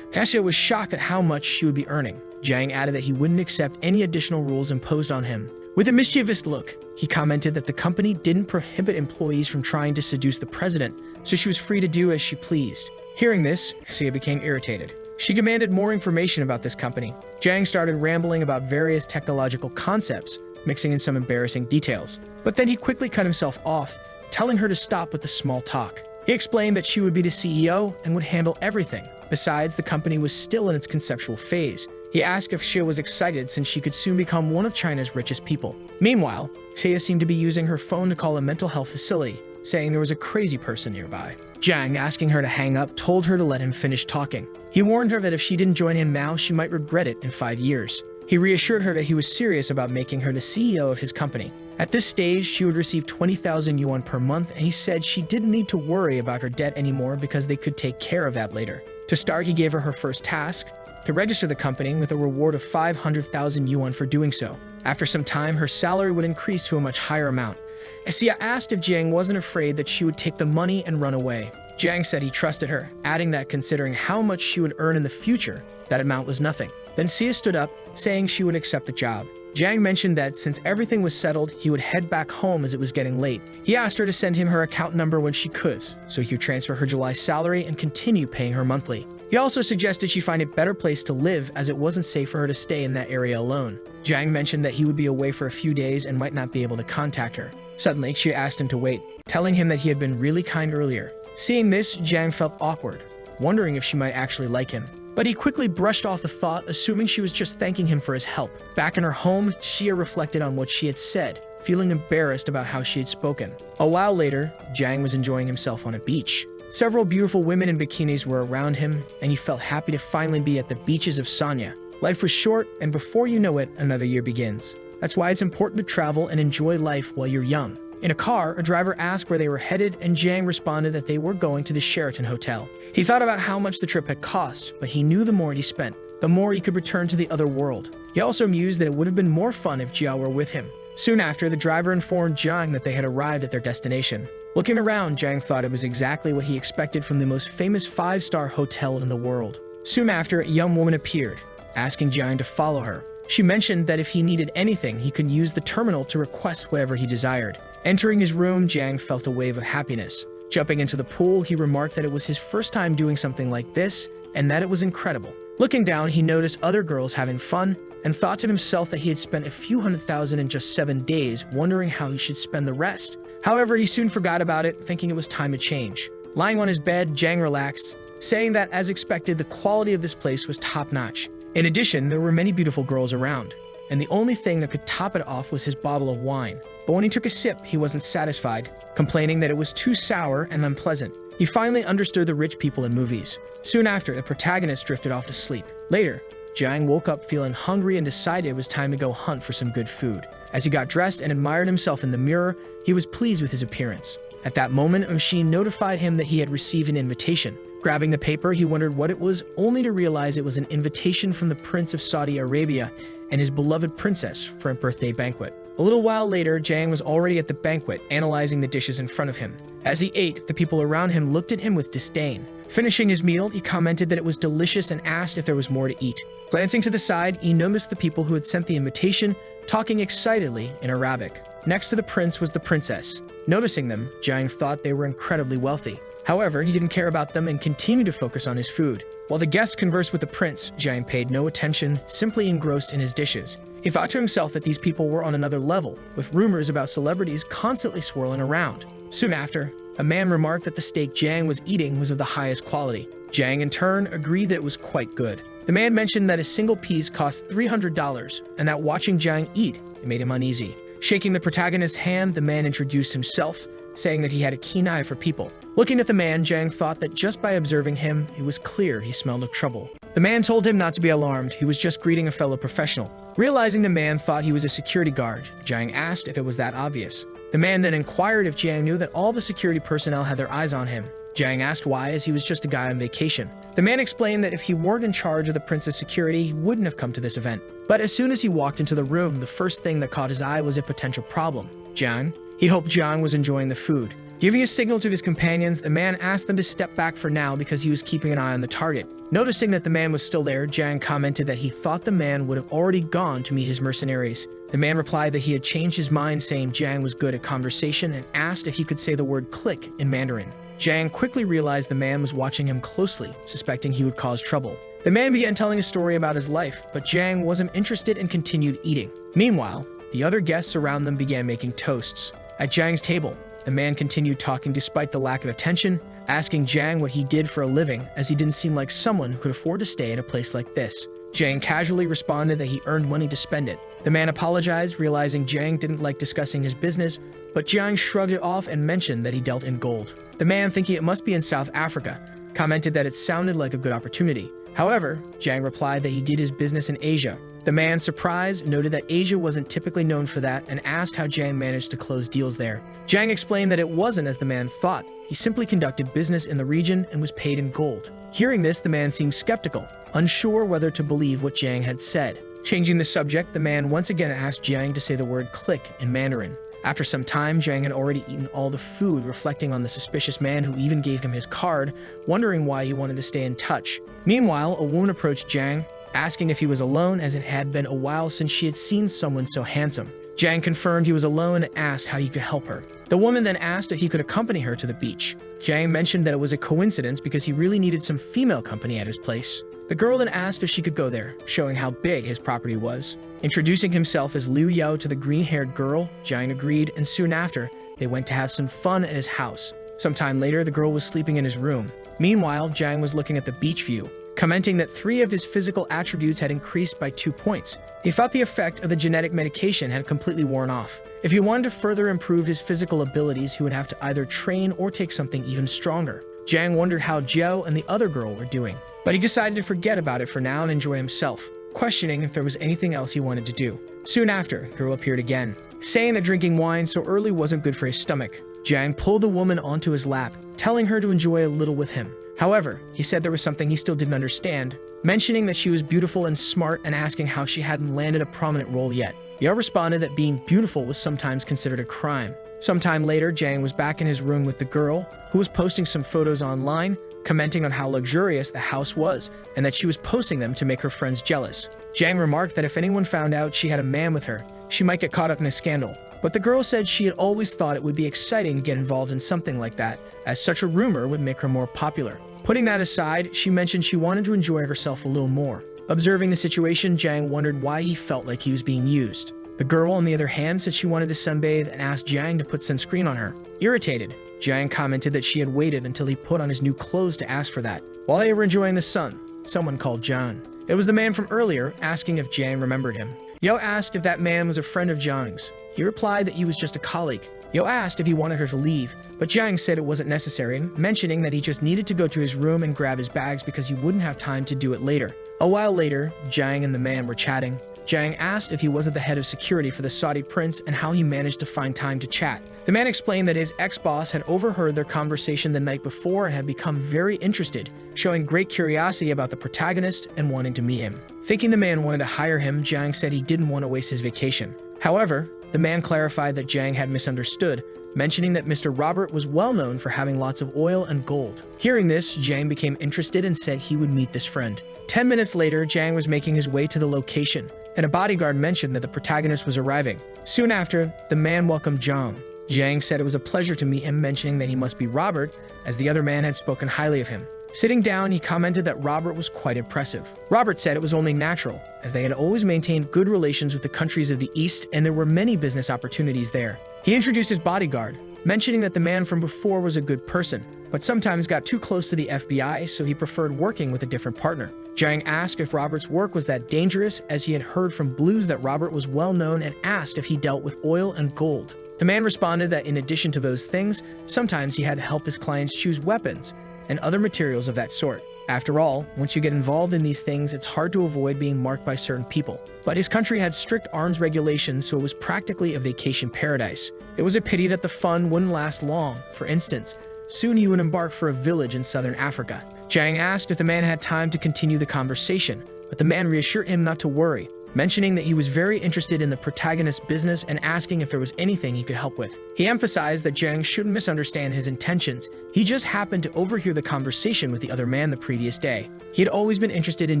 Aisha was shocked at how much she would be earning. Jiang added that he wouldn't accept any additional rules imposed on him. With a mischievous look, he commented that the company didn't prohibit employees from trying to seduce the president, so she was free to do as she pleased. Hearing this, Xia became irritated. She demanded more information about this company. Jiang started rambling about various technological concepts, mixing in some embarrassing details. But then he quickly cut himself off, telling her to stop with the small talk. He explained that she would be the CEO and would handle everything. Besides, the company was still in its conceptual phase. He asked if Xia was excited since she could soon become one of China's richest people. Meanwhile, Xia seemed to be using her phone to call a mental health facility, saying there was a crazy person nearby. Jiang, asking her to hang up, told her to let him finish talking. He warned her that if she didn't join him now, she might regret it in 5 years. He reassured her that he was serious about making her the CEO of his company. At this stage, she would receive 20,000 yuan per month, and he said she didn't need to worry about her debt anymore because they could take care of that later. To start, he gave her her first task, to register the company with a reward of 500,000 yuan for doing so. After some time, her salary would increase to a much higher amount. Xia asked if Jiang wasn't afraid that she would take the money and run away. Jiang said he trusted her, adding that considering how much she would earn in the future, that amount was nothing. Then Xia stood up, saying she would accept the job. Jiang mentioned that since everything was settled, he would head back home as it was getting late. He asked her to send him her account number when she could, so he could transfer her July salary and continue paying her monthly. He also suggested she find a better place to live, as it wasn't safe for her to stay in that area alone. Jiang mentioned that he would be away for a few days and might not be able to contact her. Suddenly, she asked him to wait, telling him that he had been really kind earlier. Seeing this, Jiang felt awkward, wondering if she might actually like him. But he quickly brushed off the thought, assuming she was just thanking him for his help. Back in her home, Xia reflected on what she had said, feeling embarrassed about how she had spoken. A while later, Jiang was enjoying himself on a beach. Several beautiful women in bikinis were around him, and he felt happy to finally be at the beaches of Sanya. Life was short, and before you know it, another year begins. That's why it's important to travel and enjoy life while you're young. In a car, a driver asked where they were headed, and Jiang responded that they were going to the Sheraton Hotel. He thought about how much the trip had cost, but he knew the more he spent, the more he could return to the other world. He also mused that it would have been more fun if Jiao were with him. Soon after, the driver informed Jiang that they had arrived at their destination. Looking around, Jiang thought it was exactly what he expected from the most famous 5-star hotel in the world. Soon after, a young woman appeared, asking Jiang to follow her. She mentioned that if he needed anything, he could use the terminal to request whatever he desired. Entering his room, Jiang felt a wave of happiness. Jumping into the pool, he remarked that it was his first time doing something like this, and that it was incredible. Looking down, he noticed other girls having fun, and thought to himself that he had spent a few $100,000 in just 7 days, wondering how he should spend the rest. However, he soon forgot about it, thinking it was time to change. Lying on his bed, Jiang relaxed, saying that, as expected, the quality of this place was top-notch. In addition, there were many beautiful girls around. and the only thing that could top it off was his bottle of wine. But when he took a sip, he wasn't satisfied, complaining that it was too sour and unpleasant. He finally understood the rich people in movies. Soon after, the protagonist drifted off to sleep. Later, Jiang woke up feeling hungry and decided it was time to go hunt for some good food. As he got dressed and admired himself in the mirror, he was pleased with his appearance. At that moment, a machine notified him that he had received an invitation. Grabbing the paper, he wondered what it was, only to realize it was an invitation from the Prince of Saudi Arabia and his beloved princess for a birthday banquet. A little while later, Jiang was already at the banquet, analyzing the dishes in front of him. As he ate, the people around him looked at him with disdain. Finishing his meal, he commented that it was delicious and asked if there was more to eat. Glancing to the side, he noticed the people who had sent the invitation, talking excitedly in Arabic. Next to the prince was the princess. Noticing them, Jiang thought they were incredibly wealthy. However, he didn't care about them and continued to focus on his food. While the guests conversed with the prince, Jiang paid no attention, simply engrossed in his dishes. He thought to himself that these people were on another level, with rumors about celebrities constantly swirling around. Soon after, a man remarked that the steak Jiang was eating was of the highest quality. Jiang, in turn, agreed that it was quite good. The man mentioned that a single piece cost $300, and that watching Jiang eat, it made him uneasy. Shaking the protagonist's hand, the man introduced himself, saying that he had a keen eye for people. Looking at the man, Jiang thought that just by observing him, it was clear he smelled of trouble. The man told him not to be alarmed, he was just greeting a fellow professional. Realizing the man thought he was a security guard, Jiang asked if it was that obvious. The man then inquired if Jiang knew that all the security personnel had their eyes on him. Jiang asked why, as he was just a guy on vacation. The man explained that if he weren't in charge of the prince's security, he wouldn't have come to this event. But as soon as he walked into the room, the first thing that caught his eye was a potential problem. Jiang? He hoped Jiang was enjoying the food. Giving a signal to his companions, the man asked them to step back for now because he was keeping an eye on the target. Noticing that the man was still there, Jiang commented that he thought the man would have already gone to meet his mercenaries. The man replied that he had changed his mind, saying Jiang was good at conversation, and asked if he could say the word click in Mandarin. Jiang quickly realized the man was watching him closely, suspecting he would cause trouble. The man began telling a story about his life, but Jiang wasn't interested and continued eating. Meanwhile, the other guests around them began making toasts. At Jiang's table, the man continued talking despite the lack of attention, asking Jiang what he did for a living, as he didn't seem like someone who could afford to stay at a place like this. Jiang casually responded that he earned money to spend it. The man apologized, realizing Jiang didn't like discussing his business, but Jiang shrugged it off and mentioned that he dealt in gold. The man, thinking it must be in South Africa, commented that it sounded like a good opportunity. However, Jiang replied that he did his business in Asia. The man, surprised, noted that Asia wasn't typically known for that and asked how Jiang managed to close deals there. Jiang explained that it wasn't as the man thought. He simply conducted business in the region and was paid in gold. Hearing this, the man seemed skeptical, unsure whether to believe what Jiang had said. Changing the subject, the man once again asked Jiang to say the word click in Mandarin. After some time, Jiang had already eaten all the food, reflecting on the suspicious man who even gave him his card, wondering why he wanted to stay in touch. Meanwhile, a woman approached Jiang, asking if he was alone, as it had been a while since she had seen someone so handsome. Jiang confirmed he was alone and asked how he could help her. The woman then asked if he could accompany her to the beach. Jiang mentioned that it was a coincidence because he really needed some female company at his place. The girl then asked if she could go there, showing how big his property was. Introducing himself as Liu Yao to the green-haired girl, Jiang agreed, and soon after, they went to have some fun at his house. Sometime later, the girl was sleeping in his room. Meanwhile, Jiang was looking at the beach view, commenting that 3 of his physical attributes had increased by 2 points. He thought the effect of the genetic medication had completely worn off. If he wanted to further improve his physical abilities, he would have to either train or take something even stronger. Jiang wondered how Zhou and the other girl were doing, but he decided to forget about it for now and enjoy himself, questioning if there was anything else he wanted to do. Soon after, the girl appeared again, saying that drinking wine so early wasn't good for his stomach. Jiang pulled the woman onto his lap, telling her to enjoy a little with him. However, he said there was something he still didn't understand, mentioning that she was beautiful and smart and asking how she hadn't landed a prominent role yet. Yao responded that being beautiful was sometimes considered a crime. Sometime later, Jiang was back in his room with the girl, who was posting some photos online, commenting on how luxurious the house was and that she was posting them to make her friends jealous. Jiang remarked that if anyone found out she had a man with her, she might get caught up in a scandal. But the girl said she had always thought it would be exciting to get involved in something like that, as such a rumor would make her more popular. Putting that aside, she mentioned she wanted to enjoy herself a little more. Observing the situation, Jiang wondered why he felt like he was being used. The girl, on the other hand, said she wanted to sunbathe and asked Jiang to put sunscreen on her. Irritated, Jiang commented that she had waited until he put on his new clothes to ask for that. While they were enjoying the sun, someone called John. It was the man from earlier, asking if Jiang remembered him. Yo asked if that man was a friend of Jiang's. He replied that he was just a colleague. Yo asked if he wanted her to leave, but Jiang said it wasn't necessary, mentioning that he just needed to go to his room and grab his bags because he wouldn't have time to do it later. A while later, Jiang and the man were chatting. Jiang asked if he wasn't the head of security for the Saudi prince and how he managed to find time to chat. The man explained that his ex-boss had overheard their conversation the night before and had become very interested, showing great curiosity about the protagonist and wanting to meet him. Thinking the man wanted to hire him, Jiang said he didn't want to waste his vacation. However, the man clarified that Jiang had misunderstood, mentioning that Mr. Robert was well known for having lots of oil and gold. Hearing this, Jiang became interested and said he would meet this friend. 10 minutes later, Jiang was making his way to the location, and a bodyguard mentioned that the protagonist was arriving. Soon after, the man welcomed Jiang. Jiang said it was a pleasure to meet him, mentioning that he must be Robert, as the other man had spoken highly of him. Sitting down, he commented that Robert was quite impressive. Robert said it was only natural, as they had always maintained good relations with the countries of the East and there were many business opportunities there. He introduced his bodyguard, mentioning that the man from before was a good person, but sometimes got too close to the FBI, so he preferred working with a different partner. Jiang asked if Robert's work was that dangerous, as he had heard from Blues that Robert was well known, and asked if he dealt with oil and gold. The man responded that in addition to those things, sometimes he had to help his clients choose weapons and other materials of that sort. After all, once you get involved in these things, it's hard to avoid being marked by certain people. But his country had strict arms regulations, so it was practically a vacation paradise. It was a pity that the fun wouldn't last long. For instance, soon he would embark for a village in southern Africa. Jiang asked if the man had time to continue the conversation, but the man reassured him not to worry, mentioning that he was very interested in the protagonist's business and asking if there was anything he could help with. He emphasized that Jiang shouldn't misunderstand his intentions. He just happened to overhear the conversation with the other man the previous day. He had always been interested in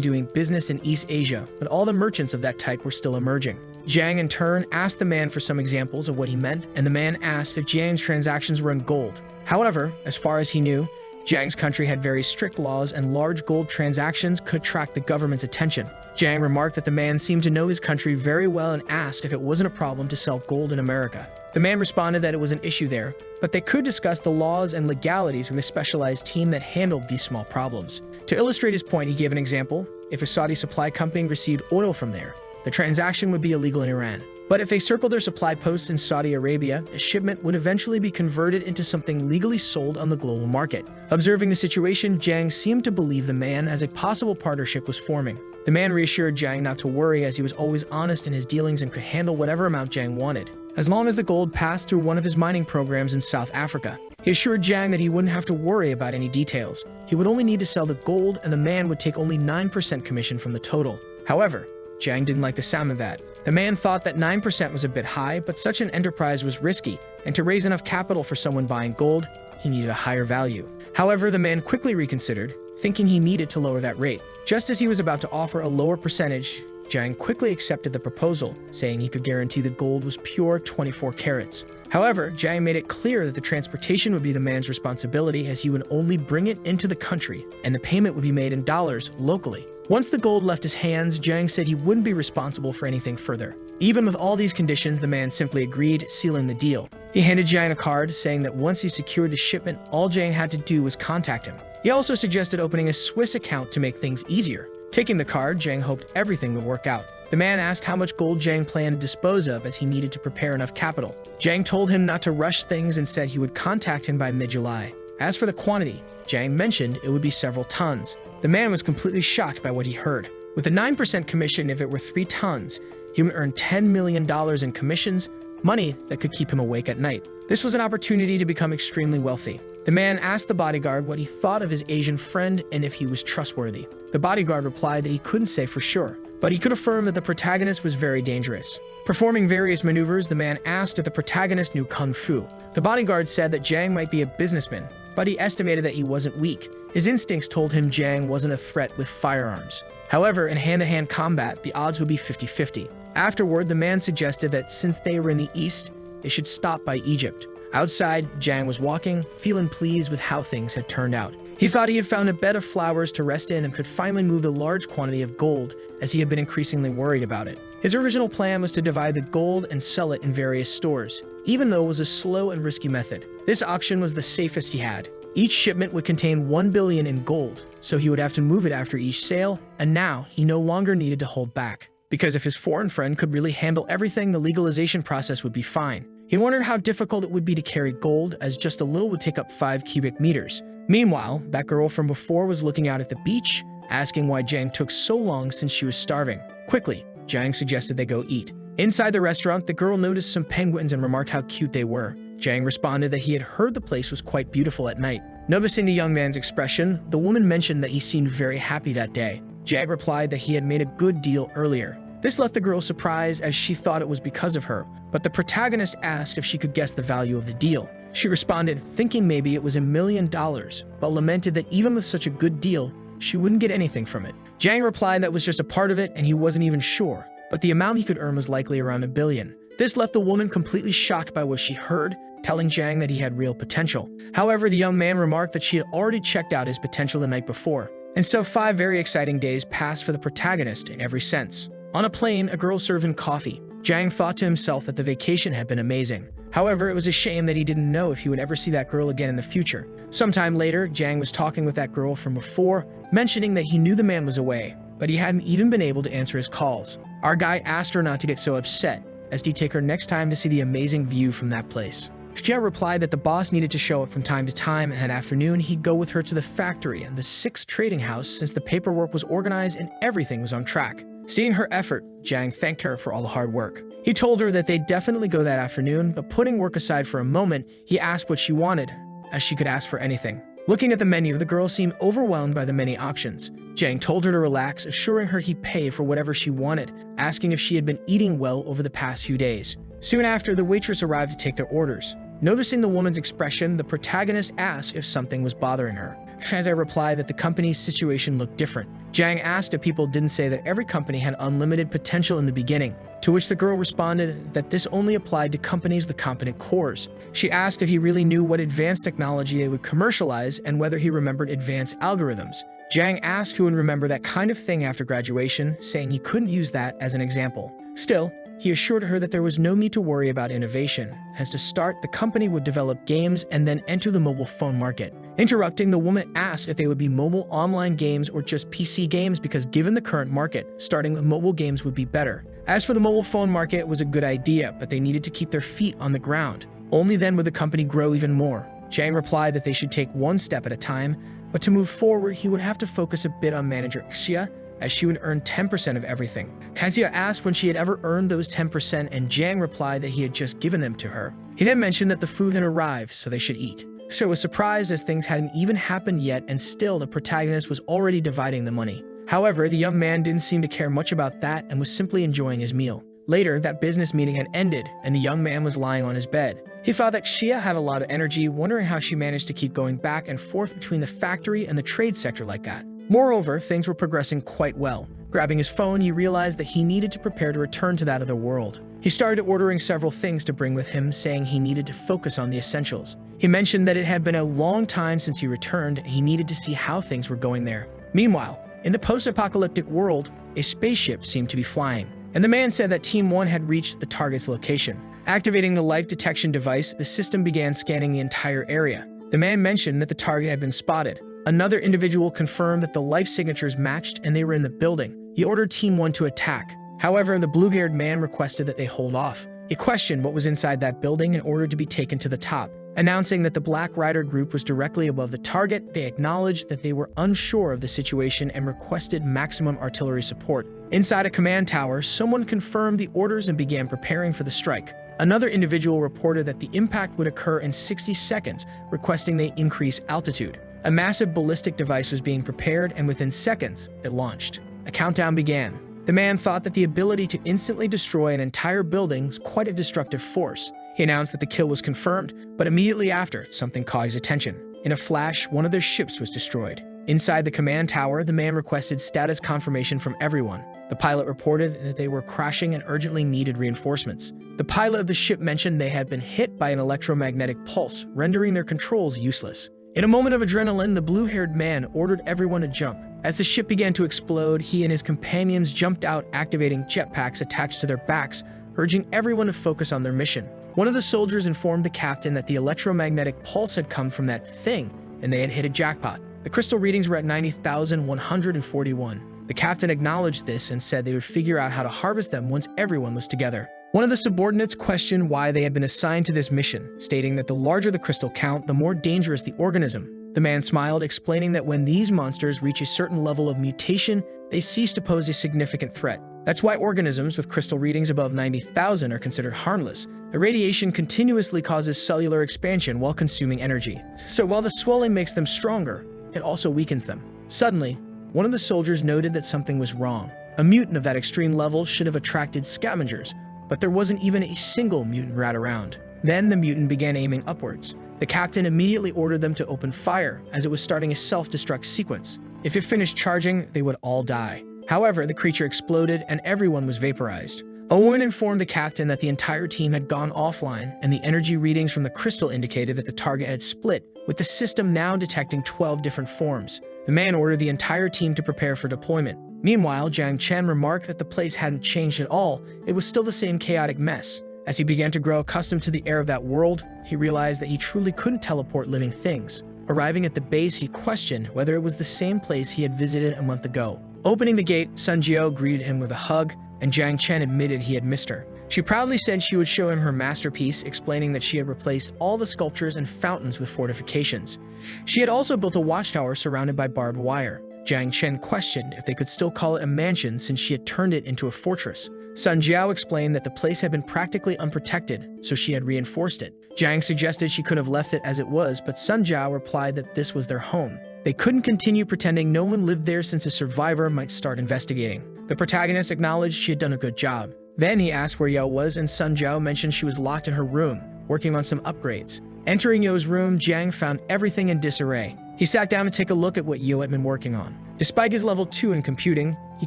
doing business in East Asia, but all the merchants of that type were still emerging. Jiang in turn asked the man for some examples of what he meant, and the man asked if Jiang's transactions were in gold. However, as far as he knew, Jiang's country had very strict laws and large gold transactions could attract the government's attention. Jiang remarked that the man seemed to know his country very well and asked if it wasn't a problem to sell gold in America. The man responded that it was an issue there, but they could discuss the laws and legalities with a specialized team that handled these small problems. To illustrate his point, he gave an example. If a Saudi supply company received oil from there, the transaction would be illegal in Iran. But if they circled their supply posts in Saudi Arabia, a shipment would eventually be converted into something legally sold on the global market. Observing the situation, Jiang seemed to believe the man as a possible partnership was forming. The man reassured Jiang not to worry, as he was always honest in his dealings and could handle whatever amount Jiang wanted, as long as the gold passed through one of his mining programs in South Africa. He assured Jiang that he wouldn't have to worry about any details. He would only need to sell the gold, and the man would take only 9% commission from the total. However, Jiang didn't like the sound of that. The man thought that 9% was a bit high, but such an enterprise was risky, and to raise enough capital for someone buying gold, he needed a higher value. However, the man quickly reconsidered, thinking he needed to lower that rate. Just as he was about to offer a lower percentage, Jiang quickly accepted the proposal, saying he could guarantee the gold was pure 24 carats. However, Jiang made it clear that the transportation would be the man's responsibility, as he would only bring it into the country, and the payment would be made in dollars locally. Once the gold left his hands, Jiang said he wouldn't be responsible for anything further. Even with all these conditions, the man simply agreed, sealing the deal. He handed Jiang a card, saying that once he secured the shipment, all Jiang had to do was contact him. He also suggested opening a Swiss account to make things easier. Taking the card, Jiang hoped everything would work out. The man asked how much gold Jiang planned to dispose of, as he needed to prepare enough capital. Jiang told him not to rush things and said he would contact him by mid-July. As for the quantity, Jiang mentioned it would be several tons. The man was completely shocked by what he heard. With a 9% commission, if it were 3 tons, he would earn $10 million in commissions, money that could keep him awake at night. This was an opportunity to become extremely wealthy. The man asked the bodyguard what he thought of his Asian friend and if he was trustworthy. The bodyguard replied that he couldn't say for sure, but he could affirm that the protagonist was very dangerous. Performing various maneuvers, the man asked if the protagonist knew Kung Fu. The bodyguard said that Jiang might be a businessman, but he estimated that he wasn't weak. His instincts told him Jiang wasn't a threat with firearms. However, in hand-to-hand combat, the odds would be 50-50. Afterward, the man suggested that since they were in the east, they should stop by Egypt. Outside, Jiang was walking, feeling pleased with how things had turned out. He thought he had found a bed of flowers to rest in and could finally move the large quantity of gold, as he had been increasingly worried about it. His original plan was to divide the gold and sell it in various stores, even though it was a slow and risky method. This auction was the safest he had. Each shipment would contain 1 billion in gold, so he would have to move it after each sale, and now he no longer needed to hold back. because if his foreign friend could really handle everything, the legalization process would be fine. He wondered how difficult it would be to carry gold, as just a little would take up 5 cubic meters. Meanwhile, that girl from before was looking out at the beach, asking why Jang took so long since she was starving. Quickly, Jang suggested they go eat. Inside the restaurant, the girl noticed some penguins and remarked how cute they were. Jang responded that he had heard the place was quite beautiful at night. Noticing the young man's expression, the woman mentioned that he seemed very happy that day. Jang replied that he had made a good deal earlier. This left the girl surprised, as she thought it was because of her, but the protagonist asked if she could guess the value of the deal. She responded, thinking maybe it was $1 million, but lamented that even with such a good deal, she wouldn't get anything from it. Jang replied that was just a part of it and he wasn't even sure, but the amount he could earn was likely around $1 billion. This left the woman completely shocked by what she heard, telling Jang that he had real potential. However, the young man remarked that she had already checked out his potential the night before. And so 5 very exciting days passed for the protagonist in every sense. On a plane, a girl served him coffee. Jang thought to himself that the vacation had been amazing. However, it was a shame that he didn't know if he would ever see that girl again in the future. Sometime later, Jang was talking with that girl from before, mentioning that he knew the man was away, but he hadn't even been able to answer his calls. Our guy asked her not to get so upset, as he'd take her next time to see the amazing view from that place. Jia replied that the boss needed to show up from time to time, and that afternoon he'd go with her to the factory and the 6th trading house since the paperwork was organized and everything was on track. Seeing her effort, Jang thanked her for all the hard work. He told her that they'd definitely go that afternoon, but putting work aside for a moment, he asked what she wanted, as she could ask for anything. Looking at the menu, the girl seemed overwhelmed by the many options. Jang told her to relax, assuring her he'd pay for whatever she wanted, asking if she had been eating well over the past few days. Soon after, the waitress arrived to take their orders. Noticing the woman's expression, the protagonist asked if something was bothering her. As I replied that the company's situation looked different. Jang asked if people didn't say that every company had unlimited potential in the beginning, to which the girl responded that this only applied to companies with competent cores. She asked if he really knew what advanced technology they would commercialize and whether he remembered advanced algorithms. Jang asked who would remember that kind of thing after graduation, saying he couldn't use that as an example. Still, he assured her that there was no need to worry about innovation, as to start, the company would develop games and then enter the mobile phone market. Interrupting, the woman asked if they would be mobile online games or just PC games, because given the current market, starting with mobile games would be better. As for the mobile phone market, it was a good idea, but they needed to keep their feet on the ground. Only then would the company grow even more. Jang replied that they should take one step at a time, but to move forward, he would have to focus a bit on manager Aisha, as she would earn 10% of everything. Kazuya asked when she had ever earned those 10%, and Jang replied that he had just given them to her. He then mentioned that the food had arrived, so they should eat. She was surprised, as things hadn't even happened yet, and still the protagonist was already dividing the money. However, the young man didn't seem to care much about that and was simply enjoying his meal. Later, that business meeting had ended, and the young man was lying on his bed. He thought that Shia had a lot of energy, wondering how she managed to keep going back and forth between the factory and the trade sector like that. Moreover, things were progressing quite well. Grabbing his phone, he realized that he needed to prepare to return to that other world. He started ordering several things to bring with him, saying he needed to focus on the essentials. He mentioned that it had been a long time since he returned, and he needed to see how things were going there. Meanwhile, in the post-apocalyptic world, a spaceship seemed to be flying, and the man said that Team 1 had reached the target's location. Activating the life detection device, the system began scanning the entire area. The man mentioned that the target had been spotted. Another individual confirmed that the life signatures matched and they were in the building. He ordered Team 1 to attack. However, the blue-haired man requested that they hold off. He questioned what was inside that building and ordered to be taken to the top. Announcing that the Black Rider group was directly above the target, they acknowledged that they were unsure of the situation and requested maximum artillery support. Inside a command tower, someone confirmed the orders and began preparing for the strike. Another individual reported that the impact would occur in 60 seconds, requesting they increase altitude. A massive ballistic device was being prepared, and within seconds, it launched. A countdown began. The man thought that the ability to instantly destroy an entire building was quite a destructive force. He announced that the kill was confirmed, but immediately after, something caught his attention. In a flash, one of their ships was destroyed. Inside the command tower, the man requested status confirmation from everyone. The pilot reported that they were crashing and urgently needed reinforcements. The pilot of the ship mentioned they had been hit by an electromagnetic pulse, rendering their controls useless. In a moment of adrenaline, the blue-haired man ordered everyone to jump. As the ship began to explode, he and his companions jumped out, activating jetpacks attached to their backs, urging everyone to focus on their mission. One of the soldiers informed the captain that the electromagnetic pulse had come from that thing, and they had hit a jackpot. The crystal readings were at 90,141. The captain acknowledged this and said they would figure out how to harvest them once everyone was together. One of the subordinates questioned why they had been assigned to this mission, stating that the larger the crystal count, the more dangerous the organism. The man smiled, explaining that when these monsters reach a certain level of mutation, they cease to pose a significant threat. That's why organisms with crystal readings above 90,000 are considered harmless. The radiation continuously causes cellular expansion while consuming energy. So while the swelling makes them stronger, it also weakens them. Suddenly, one of the soldiers noted that something was wrong. A mutant of that extreme level should have attracted scavengers, but there wasn't even a single mutant rat around. Then the mutant began aiming upwards. The captain immediately ordered them to open fire, as it was starting a self-destruct sequence. If it finished charging, they would all die. However, the creature exploded and everyone was vaporized. A woman informed the captain that the entire team had gone offline, and the energy readings from the crystal indicated that the target had split, with the system now detecting 12 different forms. The man ordered the entire team to prepare for deployment. Meanwhile, Jiang Chen remarked that the place hadn't changed at all, it was still the same chaotic mess. As he began to grow accustomed to the air of that world, he realized that he truly couldn't teleport living things. Arriving at the base, he questioned whether it was the same place he had visited a month ago. Opening the gate, Sun Jiao greeted him with a hug, and Jiang Chen admitted he had missed her. She proudly said she would show him her masterpiece, explaining that she had replaced all the sculptures and fountains with fortifications. She had also built a watchtower surrounded by barbed wire. Jiang Chen questioned if they could still call it a mansion since she had turned it into a fortress. Sun Jiao explained that the place had been practically unprotected, so she had reinforced it. Jiang suggested she could have left it as it was, but Sun Jiao replied that this was their home. They couldn't continue pretending no one lived there since a survivor might start investigating. The protagonist acknowledged she had done a good job. Then he asked where Yo was, and Sun Jiao mentioned she was locked in her room, working on some upgrades. Entering Yo's room, Jiang found everything in disarray. He sat down to take a look at what Yo had been working on. Despite his level 2 in computing, he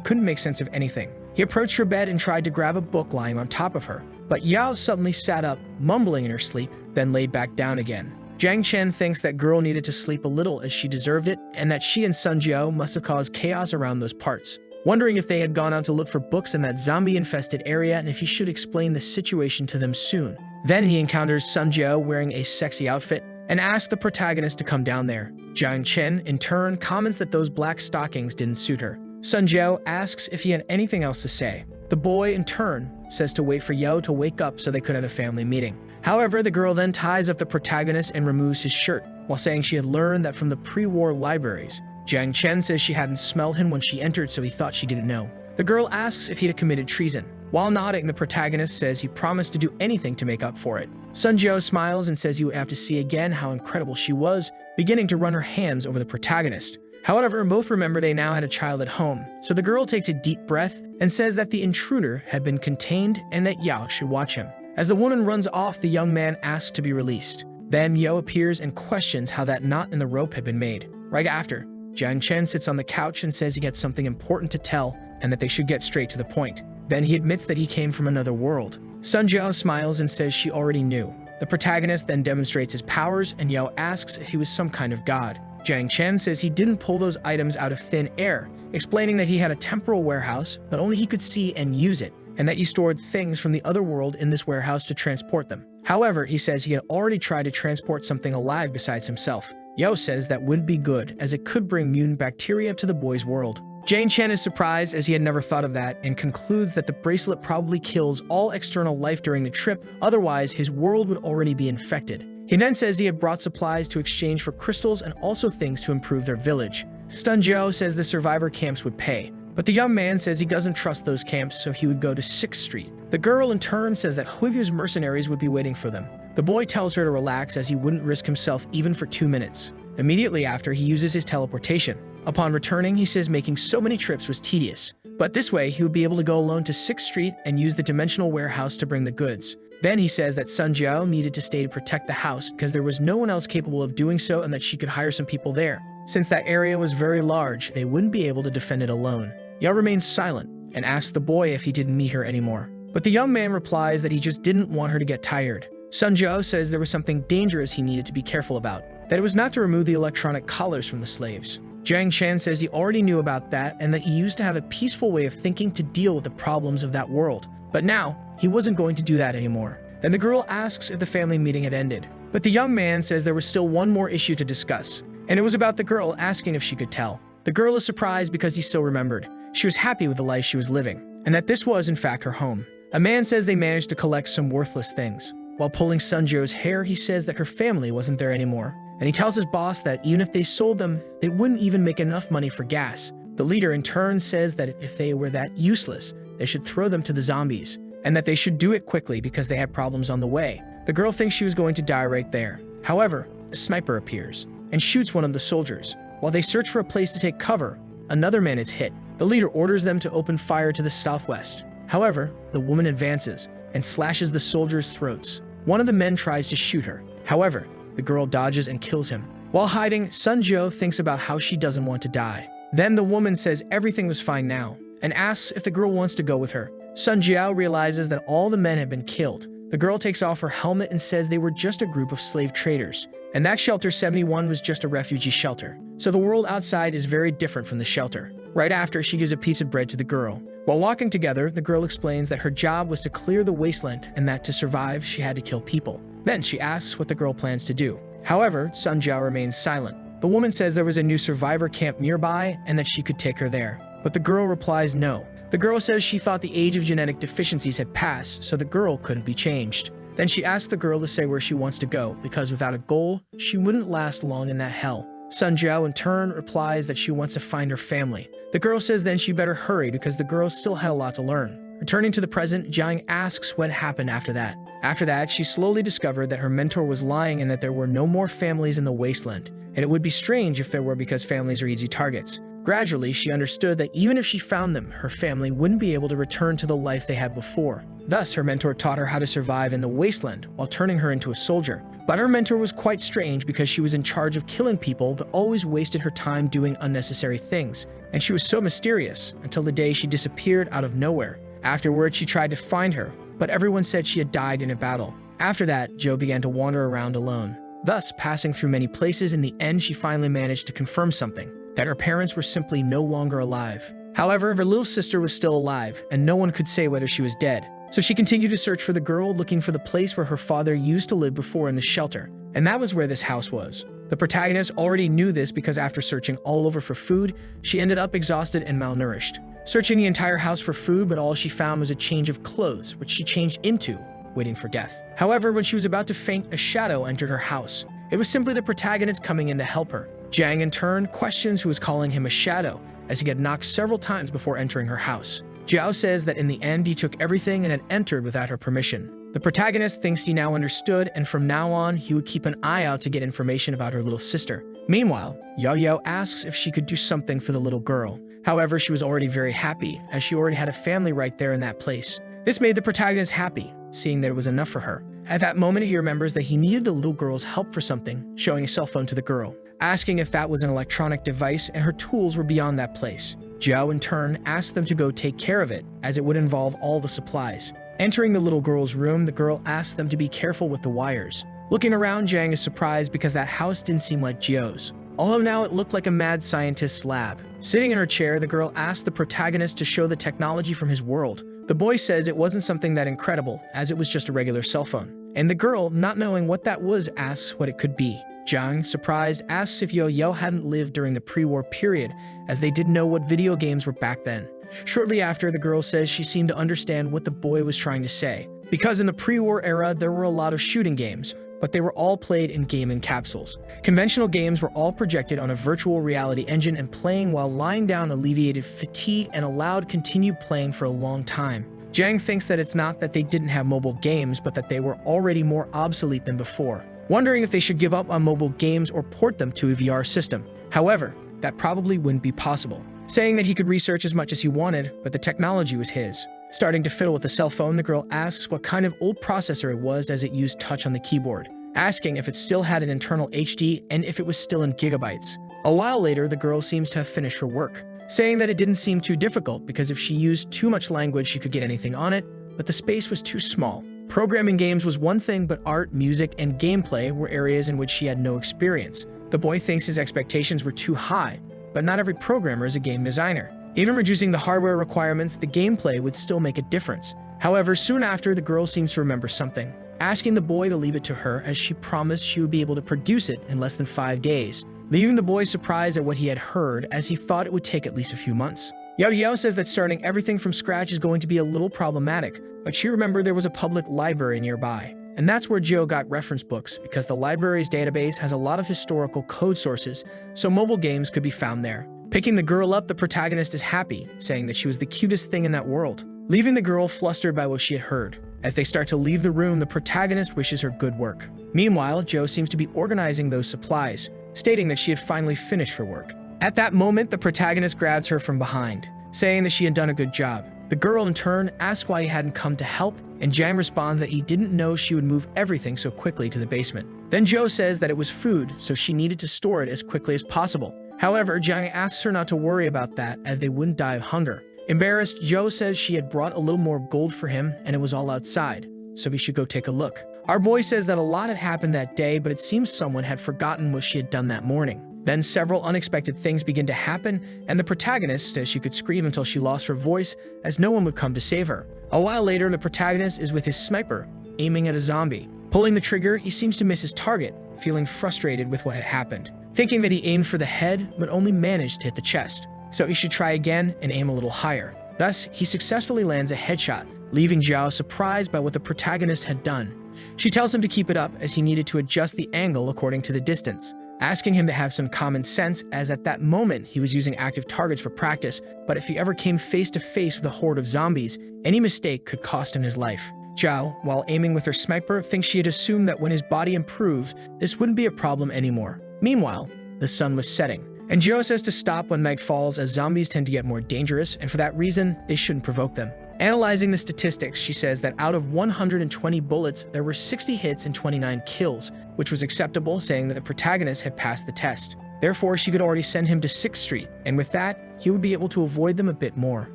couldn't make sense of anything. He approached her bed and tried to grab a book lying on top of her, but Yao suddenly sat up, mumbling in her sleep, then laid back down again. Jiang Chen thinks that girl needed to sleep a little as she deserved it, and that she and Sun Jiao must have caused chaos around those parts. Wondering if they had gone out to look for books in that zombie-infested area and if he should explain the situation to them soon. Then he encounters Sun Jiao wearing a sexy outfit and asks the protagonist to come down there. Jiang Chen, in turn, comments that those black stockings didn't suit her. Sun Jiao asks if he had anything else to say. The boy, in turn, says to wait for Yo to wake up so they could have a family meeting. However, the girl then ties up the protagonist and removes his shirt, while saying she had learned that from the pre-war libraries. Jiang Chen says she hadn't smelled him when she entered, so he thought she didn't know. The girl asks if he had committed treason. While nodding, the protagonist says he promised to do anything to make up for it. Sun Jiao smiles and says he would have to see again how incredible she was, beginning to run her hands over the protagonist. However, both remember they now had a child at home, so the girl takes a deep breath and says that the intruder had been contained and that Yao should watch him. As the woman runs off, the young man asks to be released. Then Yo appears and questions how that knot in the rope had been made. Right after, Jiang Chen sits on the couch and says he had something important to tell and that they should get straight to the point. Then he admits that he came from another world. Sun Jiao smiles and says she already knew. The protagonist then demonstrates his powers, and Yo asks if he was some kind of god. Jiang Chen says he didn't pull those items out of thin air, explaining that he had a temporal warehouse, but only he could see and use it, and that he stored things from the other world in this warehouse to transport them. However, he says he had already tried to transport something alive besides himself. Yo says that would be good, as it could bring mutant bacteria to the boy's world. Jiang Chen is surprised, as he had never thought of that, and concludes that the bracelet probably kills all external life during the trip, otherwise his world would already be infected. He then says he had brought supplies to exchange for crystals and also things to improve their village. Sun Jiao says the survivor camps would pay, but the young man says he doesn't trust those camps, so he would go to 6th Street. The girl in turn says that Huivyu's mercenaries would be waiting for them. The boy tells her to relax, as he wouldn't risk himself even for 2 minutes. Immediately after, he uses his teleportation. Upon returning, he says making so many trips was tedious, but this way he would be able to go alone to 6th Street and use the dimensional warehouse to bring the goods. Then he says that Sun Jiao needed to stay to protect the house because there was no one else capable of doing so, and that she could hire some people there. Since that area was very large, they wouldn't be able to defend it alone. Yao remains silent and asks the boy if he didn't meet her anymore. But the young man replies that he just didn't want her to get tired. Sun Jiao says there was something dangerous he needed to be careful about, that it was not to remove the electronic collars from the slaves. Jiang Chen says he already knew about that and that he used to have a peaceful way of thinking to deal with the problems of that world. But now, he wasn't going to do that anymore. Then the girl asks if the family meeting had ended. But the young man says there was still one more issue to discuss, and it was about the girl asking if she could tell. The girl is surprised because he still remembered. She was happy with the life she was living, and that this was, in fact, her home. A man says they managed to collect some worthless things. While pulling Sunjo's hair, he says that her family wasn't there anymore, and he tells his boss that even if they sold them, they wouldn't even make enough money for gas. The leader in turn says that if they were that useless, they should throw them to the zombies, and that they should do it quickly because they had problems on the way. The girl thinks she was going to die right there. However, a sniper appears and shoots one of the soldiers. While they search for a place to take cover, another man is hit. The leader orders them to open fire to the southwest. However, the woman advances and slashes the soldiers' throats. One of the men tries to shoot her. However, the girl dodges and kills him. While hiding, Sunjo thinks about how she doesn't want to die. Then the woman says everything was fine now and asks if the girl wants to go with her. Sunjiao realizes that all the men have been killed. The girl takes off her helmet and says they were just a group of slave traders, and that Shelter 71 was just a refugee shelter. So the world outside is very different from the shelter. Right after, she gives a piece of bread to the girl. While walking together, the girl explains that her job was to clear the wasteland and that to survive, she had to kill people. Then she asks what the girl plans to do. However, Sunjiao remains silent. The woman says there was a new survivor camp nearby and that she could take her there. But the girl replies no. The girl says she thought the age of genetic deficiencies had passed, so the girl couldn't be changed. Then she asks the girl to say where she wants to go, because without a goal, she wouldn't last long in that hell. Sunjiao in turn replies that she wants to find her family. The girl says then she better hurry because the girl still had a lot to learn. Returning to the present, Jiang asks what happened after that. After that, she slowly discovered that her mentor was lying and that there were no more families in the wasteland. And it would be strange if there were because families are easy targets. Gradually, she understood that even if she found them, her family wouldn't be able to return to the life they had before. Thus, her mentor taught her how to survive in the wasteland while turning her into a soldier. But her mentor was quite strange because she was in charge of killing people but always wasted her time doing unnecessary things. And she was so mysterious until the day she disappeared out of nowhere. Afterwards, she tried to find her, but everyone said she had died in a battle. After that, Jo began to wander around alone. Thus, passing through many places, in the end she finally managed to confirm something. That her parents were simply no longer alive. However, her little sister was still alive, and no one could say whether she was dead. So she continued to search for the girl, looking for the place where her father used to live before in the shelter. And that was where this house was. The protagonist already knew this because after searching all over for food, she ended up exhausted and malnourished. Searching the entire house for food, but all she found was a change of clothes, which she changed into, waiting for death. However, when she was about to faint, a shadow entered her house. It was simply the protagonist coming in to help her. Jiang, in turn, questions who was calling him a shadow, as he had knocked several times before entering her house. Jiao says that in the end he took everything and had entered without her permission. The protagonist thinks he now understood, and from now on, he would keep an eye out to get information about her little sister. Meanwhile, Yahello asks if she could do something for the little girl. However, she was already very happy, as she already had a family right there in that place. This made the protagonist happy, seeing that it was enough for her. At that moment, he remembers that he needed the little girl's help for something, showing a cell phone to the girl, asking if that was an electronic device, and her tools were beyond that place. Jiao, in turn, asked them to go take care of it, as it would involve all the supplies. Entering the little girl's room, the girl asked them to be careful with the wires. Looking around, Jiang is surprised because that house didn't seem like Jiao's, although now it looked like a mad scientist's lab. Sitting in her chair, the girl asked the protagonist to show the technology from his world. The boy says it wasn't something that incredible, as it was just a regular cell phone. And the girl, not knowing what that was, asks what it could be. Jiang, surprised, asks if Yahello hadn't lived during the pre-war period, as they didn't know what video games were back then. Shortly after, the girl says she seemed to understand what the boy was trying to say. Because in the pre-war era, there were a lot of shooting games, but they were all played in gaming capsules. Conventional games were all projected on a virtual reality engine, and playing while lying down alleviated fatigue and allowed continued playing for a long time. Jiang thinks that it's not that they didn't have mobile games, but that they were already more obsolete than before, wondering if they should give up on mobile games or port them to a VR system. However, that probably wouldn't be possible. Saying that he could research as much as he wanted, but the technology was his. Starting to fiddle with the cell phone, the girl asks what kind of old processor it was, as it used touch on the keyboard, asking if it still had an internal HD and if it was still in gigabytes. A while later, the girl seems to have finished her work, saying that it didn't seem too difficult because if she used too much language, she could get anything on it, but the space was too small. Programming games was one thing, but art, music, and gameplay were areas in which she had no experience. The boy thinks his expectations were too high, but not every programmer is a game designer. Even reducing the hardware requirements, the gameplay would still make a difference. However, soon after, the girl seems to remember something, asking the boy to leave it to her as she promised she would be able to produce it in less than 5 days, leaving the boy surprised at what he had heard, as he thought it would take at least a few months. Yahello says that starting everything from scratch is going to be a little problematic, but she remembered there was a public library nearby. And that's where Joe got reference books, because the library's database has a lot of historical code sources, so mobile games could be found there. Picking the girl up, the protagonist is happy, saying that she was the cutest thing in that world, leaving the girl flustered by what she had heard. As they start to leave the room, the protagonist wishes her good work. Meanwhile, Joe seems to be organizing those supplies, stating that she had finally finished her work. At that moment, the protagonist grabs her from behind, saying that she had done a good job. The girl, in turn, asks why he hadn't come to help, and Jang responds that he didn't know she would move everything so quickly to the basement. Then Joe says that it was food, so she needed to store it as quickly as possible. However, Jang asks her not to worry about that, as they wouldn't die of hunger. Embarrassed, Joe says she had brought a little more gold for him, and it was all outside, so he should go take a look. Our boy says that a lot had happened that day, but it seems someone had forgotten what she had done that morning. Then several unexpected things begin to happen, and the protagonist says she could scream until she lost her voice, as no one would come to save her. A while later, the protagonist is with his sniper, aiming at a zombie. Pulling the trigger, he seems to miss his target, feeling frustrated with what had happened, thinking that he aimed for the head, but only managed to hit the chest. So he should try again and aim a little higher. Thus, he successfully lands a headshot, leaving Zhao surprised by what the protagonist had done. She tells him to keep it up, as he needed to adjust the angle according to the distance, asking him to have some common sense, as at that moment he was using active targets for practice, but if he ever came face to face with a horde of zombies, any mistake could cost him his life. Zhao, while aiming with her sniper, thinks she had assumed that when his body improved, this wouldn't be a problem anymore. Meanwhile, the sun was setting, and Zhao says to stop when night falls, as zombies tend to get more dangerous, and for that reason, they shouldn't provoke them. Analyzing the statistics, she says that out of 120 bullets, there were 60 hits and 29 kills, which was acceptable, saying that the protagonist had passed the test. Therefore, she could already send him to 6th Street, and with that, he would be able to avoid them a bit more,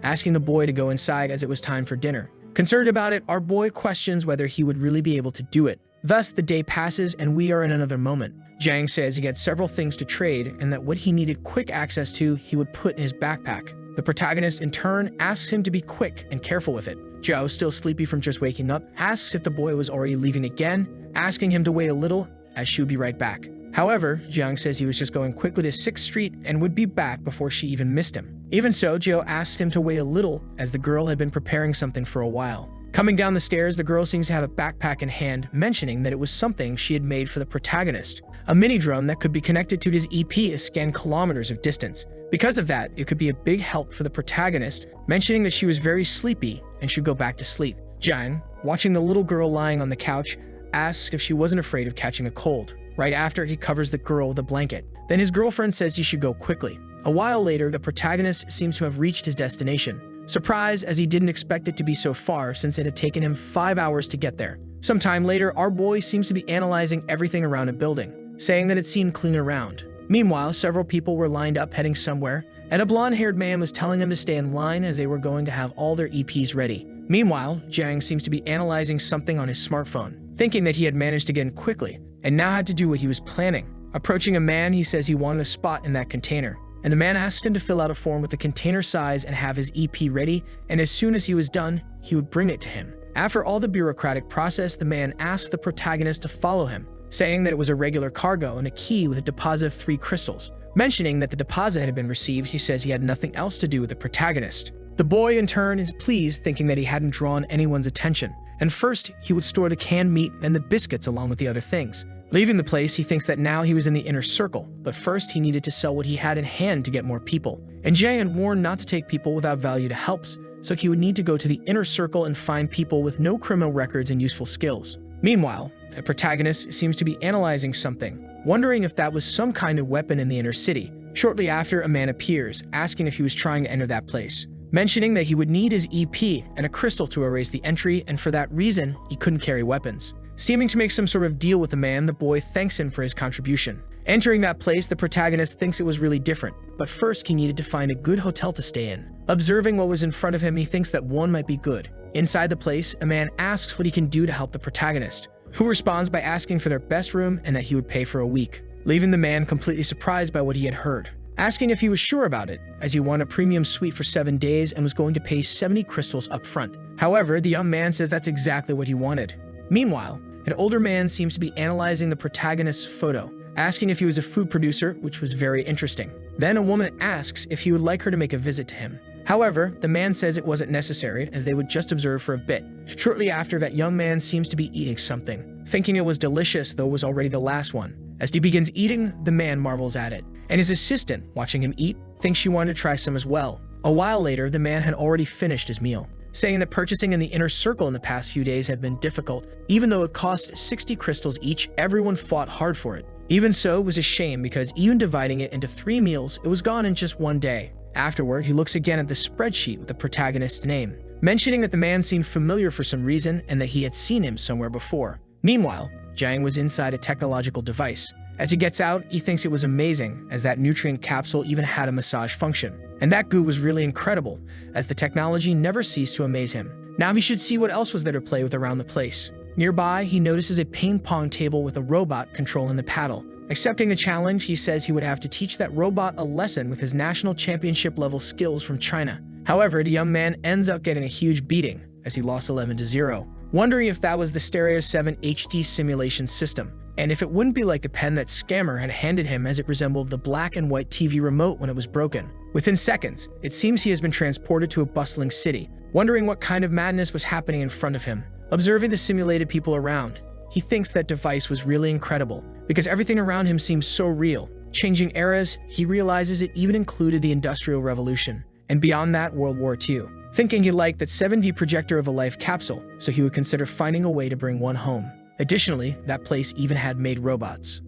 asking the boy to go inside as it was time for dinner. Concerned about it, our boy questions whether he would really be able to do it. Thus, the day passes and we are in another moment. Zhang says he had several things to trade and that what he needed quick access to, he would put in his backpack. The protagonist, in turn, asks him to be quick and careful with it. Zhao, still sleepy from just waking up, asks if the boy was already leaving again, asking him to wait a little, as she would be right back. However, Zhang says he was just going quickly to 6th Street and would be back before she even missed him. Even so, Zhao asked him to wait a little, as the girl had been preparing something for a while. Coming down the stairs, the girl seems to have a backpack in hand, mentioning that it was something she had made for the protagonist. A mini-drone that could be connected to his EP is scanned kilometers of distance. Because of that, it could be a big help for the protagonist, mentioning that she was very sleepy and should go back to sleep. Zhang, watching the little girl lying on the couch, asks if she wasn't afraid of catching a cold. Right after, he covers the girl with a blanket. Then his girlfriend says he should go quickly. A while later, the protagonist seems to have reached his destination. Surprised, as he didn't expect it to be so far, since it had taken him 5 hours to get there. Sometime later, our boy seems to be analyzing everything around a building, saying that it seemed clean around. Meanwhile, several people were lined up heading somewhere, and a blonde-haired man was telling them to stay in line as they were going to have all their EPs ready. Meanwhile, Zhang seems to be analyzing something on his smartphone, thinking that he had managed to get in quickly, and now had to do what he was planning. Approaching a man, he says he wanted a spot in that container, and the man asked him to fill out a form with the container size and have his EP ready, and as soon as he was done, he would bring it to him. After all the bureaucratic process, the man asked the protagonist to follow him, saying that it was a regular cargo and a key with a deposit of 3 crystals. Mentioning that the deposit had been received, he says he had nothing else to do with the protagonist. The boy, in turn, is pleased, thinking that he hadn't drawn anyone's attention, and first, he would store the canned meat and the biscuits along with the other things. Leaving the place, he thinks that now he was in the inner circle, but first he needed to sell what he had in hand to get more people. And Jay had warned not to take people without value to helps, so he would need to go to the inner circle and find people with no criminal records and useful skills. Meanwhile, the protagonist seems to be analyzing something, wondering if that was some kind of weapon in the inner city. Shortly after, a man appears, asking if he was trying to enter that place, mentioning that he would need his EP and a crystal to erase the entry, and for that reason, he couldn't carry weapons. Seeming to make some sort of deal with the man, the boy thanks him for his contribution. Entering that place, the protagonist thinks it was really different, but first he needed to find a good hotel to stay in. Observing what was in front of him, he thinks that one might be good. Inside the place, a man asks what he can do to help the protagonist, who responds by asking for their best room and that he would pay for a week, leaving the man completely surprised by what he had heard, asking if he was sure about it, as he wanted a premium suite for 7 days and was going to pay 70 crystals up front. However, the young man says that's exactly what he wanted. Meanwhile, an older man seems to be analyzing the protagonist's photo, asking if he was a food producer, which was very interesting. Then a woman asks if he would like her to make a visit to him. However, the man says it wasn't necessary, as they would just observe for a bit. Shortly after, that young man seems to be eating something, thinking it was delicious, though it was already the last one. As he begins eating, the man marvels at it, and his assistant, watching him eat, thinks she wanted to try some as well. A while later, the man had already finished his meal, saying that purchasing in the inner circle in the past few days had been difficult. Even though it cost 60 crystals each, everyone fought hard for it. Even so, it was a shame because even dividing it into 3 meals, it was gone in just one day. Afterward, he looks again at the spreadsheet with the protagonist's name, mentioning that the man seemed familiar for some reason and that he had seen him somewhere before. Meanwhile, Jiang was inside a technological device. As he gets out, he thinks it was amazing, as that nutrient capsule even had a massage function. And that goo was really incredible, as the technology never ceased to amaze him. Now he should see what else was there to play with around the place. Nearby, he notices a ping-pong table with a robot controlling the paddle. Accepting the challenge, he says he would have to teach that robot a lesson with his national championship-level skills from China. However, the young man ends up getting a huge beating, as he lost 11-0, wondering if that was the Stereo 7 HD simulation system, and if it wouldn't be like the pen that Scammer had handed him, as it resembled the black and white TV remote when it was broken. Within seconds, it seems he has been transported to a bustling city, wondering what kind of madness was happening in front of him. Observing the simulated people around, he thinks that device was really incredible, because everything around him seems so real. Changing eras, he realizes it even included the Industrial Revolution, and beyond that, World War II. Thinking he liked that 7D projector of a life capsule, so he would consider finding a way to bring one home. Additionally, that place even had made robots.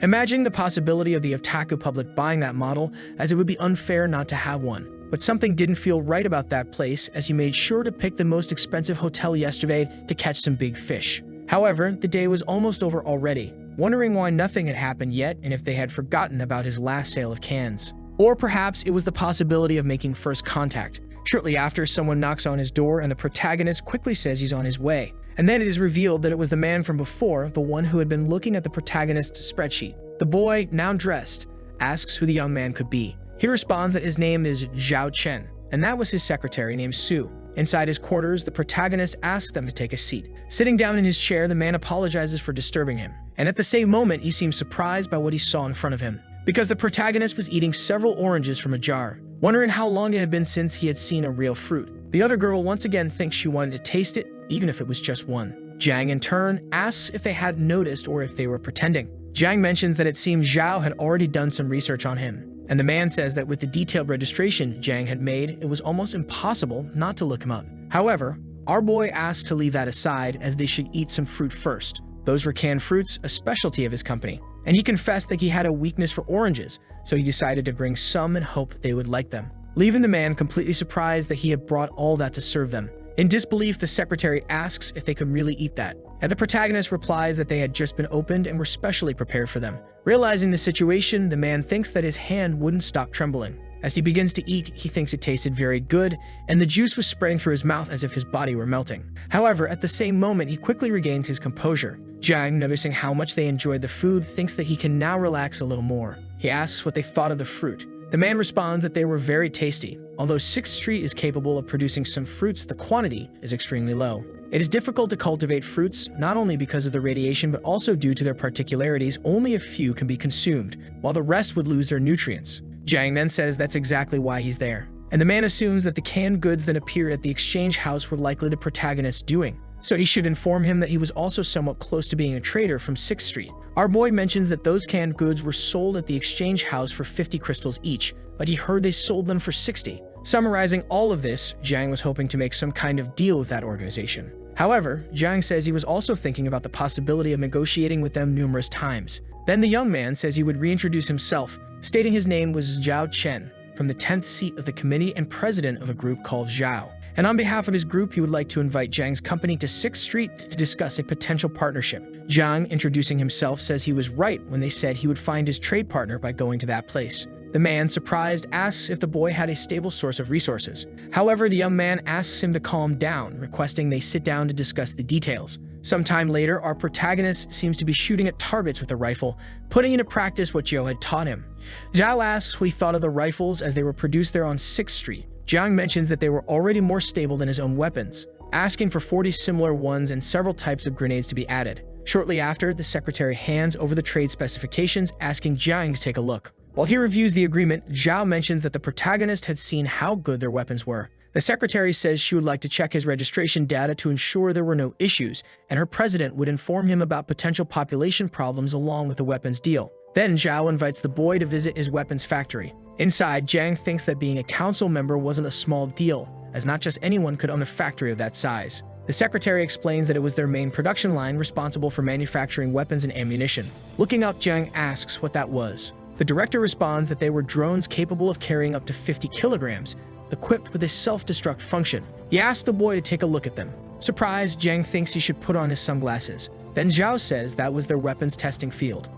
Imagining the possibility of the otaku public buying that model, as it would be unfair not to have one. But something didn't feel right about that place, as he made sure to pick the most expensive hotel yesterday to catch some big fish. However, the day was almost over already, wondering why nothing had happened yet and if they had forgotten about his last sale of cans. Or perhaps it was the possibility of making first contact. Shortly after, someone knocks on his door and the protagonist quickly says he's on his way. And then it is revealed that it was the man from before, the one who had been looking at the protagonist's spreadsheet. The boy, now dressed, asks who the young man could be. He responds that his name is Zhao Chen, and that was his secretary named Su. Inside his quarters, the protagonist asks them to take a seat. Sitting down in his chair, the man apologizes for disturbing him, and at the same moment, he seems surprised by what he saw in front of him, because the protagonist was eating several oranges from a jar, wondering how long it had been since he had seen a real fruit. The other girl once again thinks she wanted to taste it, even if it was just one. Jiang, in turn, asks if they hadn't noticed or if they were pretending. Jiang mentions that it seems Zhao had already done some research on him, and the man says that with the detailed registration Jiang had made, it was almost impossible not to look him up. However, our boy asks to leave that aside, as they should eat some fruit first. Those were canned fruits, a specialty of his company, and he confessed that he had a weakness for oranges, so he decided to bring some and hope they would like them, leaving the man completely surprised that he had brought all that to serve them. In disbelief, the secretary asks if they could really eat that, and the protagonist replies that they had just been opened and were specially prepared for them. Realizing the situation, the man thinks that his hand wouldn't stop trembling. As he begins to eat, he thinks it tasted very good, and the juice was spraying through his mouth as if his body were melting. However, at the same moment, he quickly regains his composure. Jiang, noticing how much they enjoyed the food, thinks that he can now relax a little more. He asks what they thought of the fruit. The man responds that they were very tasty. Although 6th Street is capable of producing some fruits, the quantity is extremely low. It is difficult to cultivate fruits, not only because of the radiation, but also due to their particularities. Only a few can be consumed, while the rest would lose their nutrients. Jiang then says that's exactly why he's there. And the man assumes that the canned goods that appeared at the exchange house were likely the protagonist's doing. So he should inform him that he was also somewhat close to being a trader from 6th Street. Our boy mentions that those canned goods were sold at the exchange house for 50 crystals each, but he heard they sold them for 60. Summarizing all of this, Jiang was hoping to make some kind of deal with that organization. However, Jiang says he was also thinking about the possibility of negotiating with them numerous times. Then the young man says he would reintroduce himself, stating his name was Zhao Chen, from the 10th seat of the committee and president of a group called Zhao. And on behalf of his group, he would like to invite Jiang's company to 6th Street to discuss a potential partnership. Jiang, introducing himself, says he was right when they said he would find his trade partner by going to that place. The man, surprised, asks if the boy had a stable source of resources. However, the young man asks him to calm down, requesting they sit down to discuss the details. Sometime later, our protagonist seems to be shooting at targets with a rifle, putting into practice what Joe had taught him. Zhao asks what he thought of the rifles as they were produced there on 6th Street. Jiang mentions that they were already more stable than his own weapons, asking for 40 similar ones and several types of grenades to be added. Shortly after, the secretary hands over the trade specifications, asking Jiang to take a look. While he reviews the agreement, Zhao mentions that the protagonist had seen how good their weapons were. The secretary says she would like to check his registration data to ensure there were no issues, and her president would inform him about potential population problems along with the weapons deal. Then Zhao invites the boy to visit his weapons factory. Inside, Zhang thinks that being a council member wasn't a small deal, as not just anyone could own a factory of that size. The secretary explains that it was their main production line responsible for manufacturing weapons and ammunition. Looking up, Zhang asks what that was. The director responds that they were drones capable of carrying up to 50 kilograms, equipped with a self-destruct function. He asks the boy to take a look at them. Surprised, Zhang thinks he should put on his sunglasses. Then Zhao says that was their weapons testing field.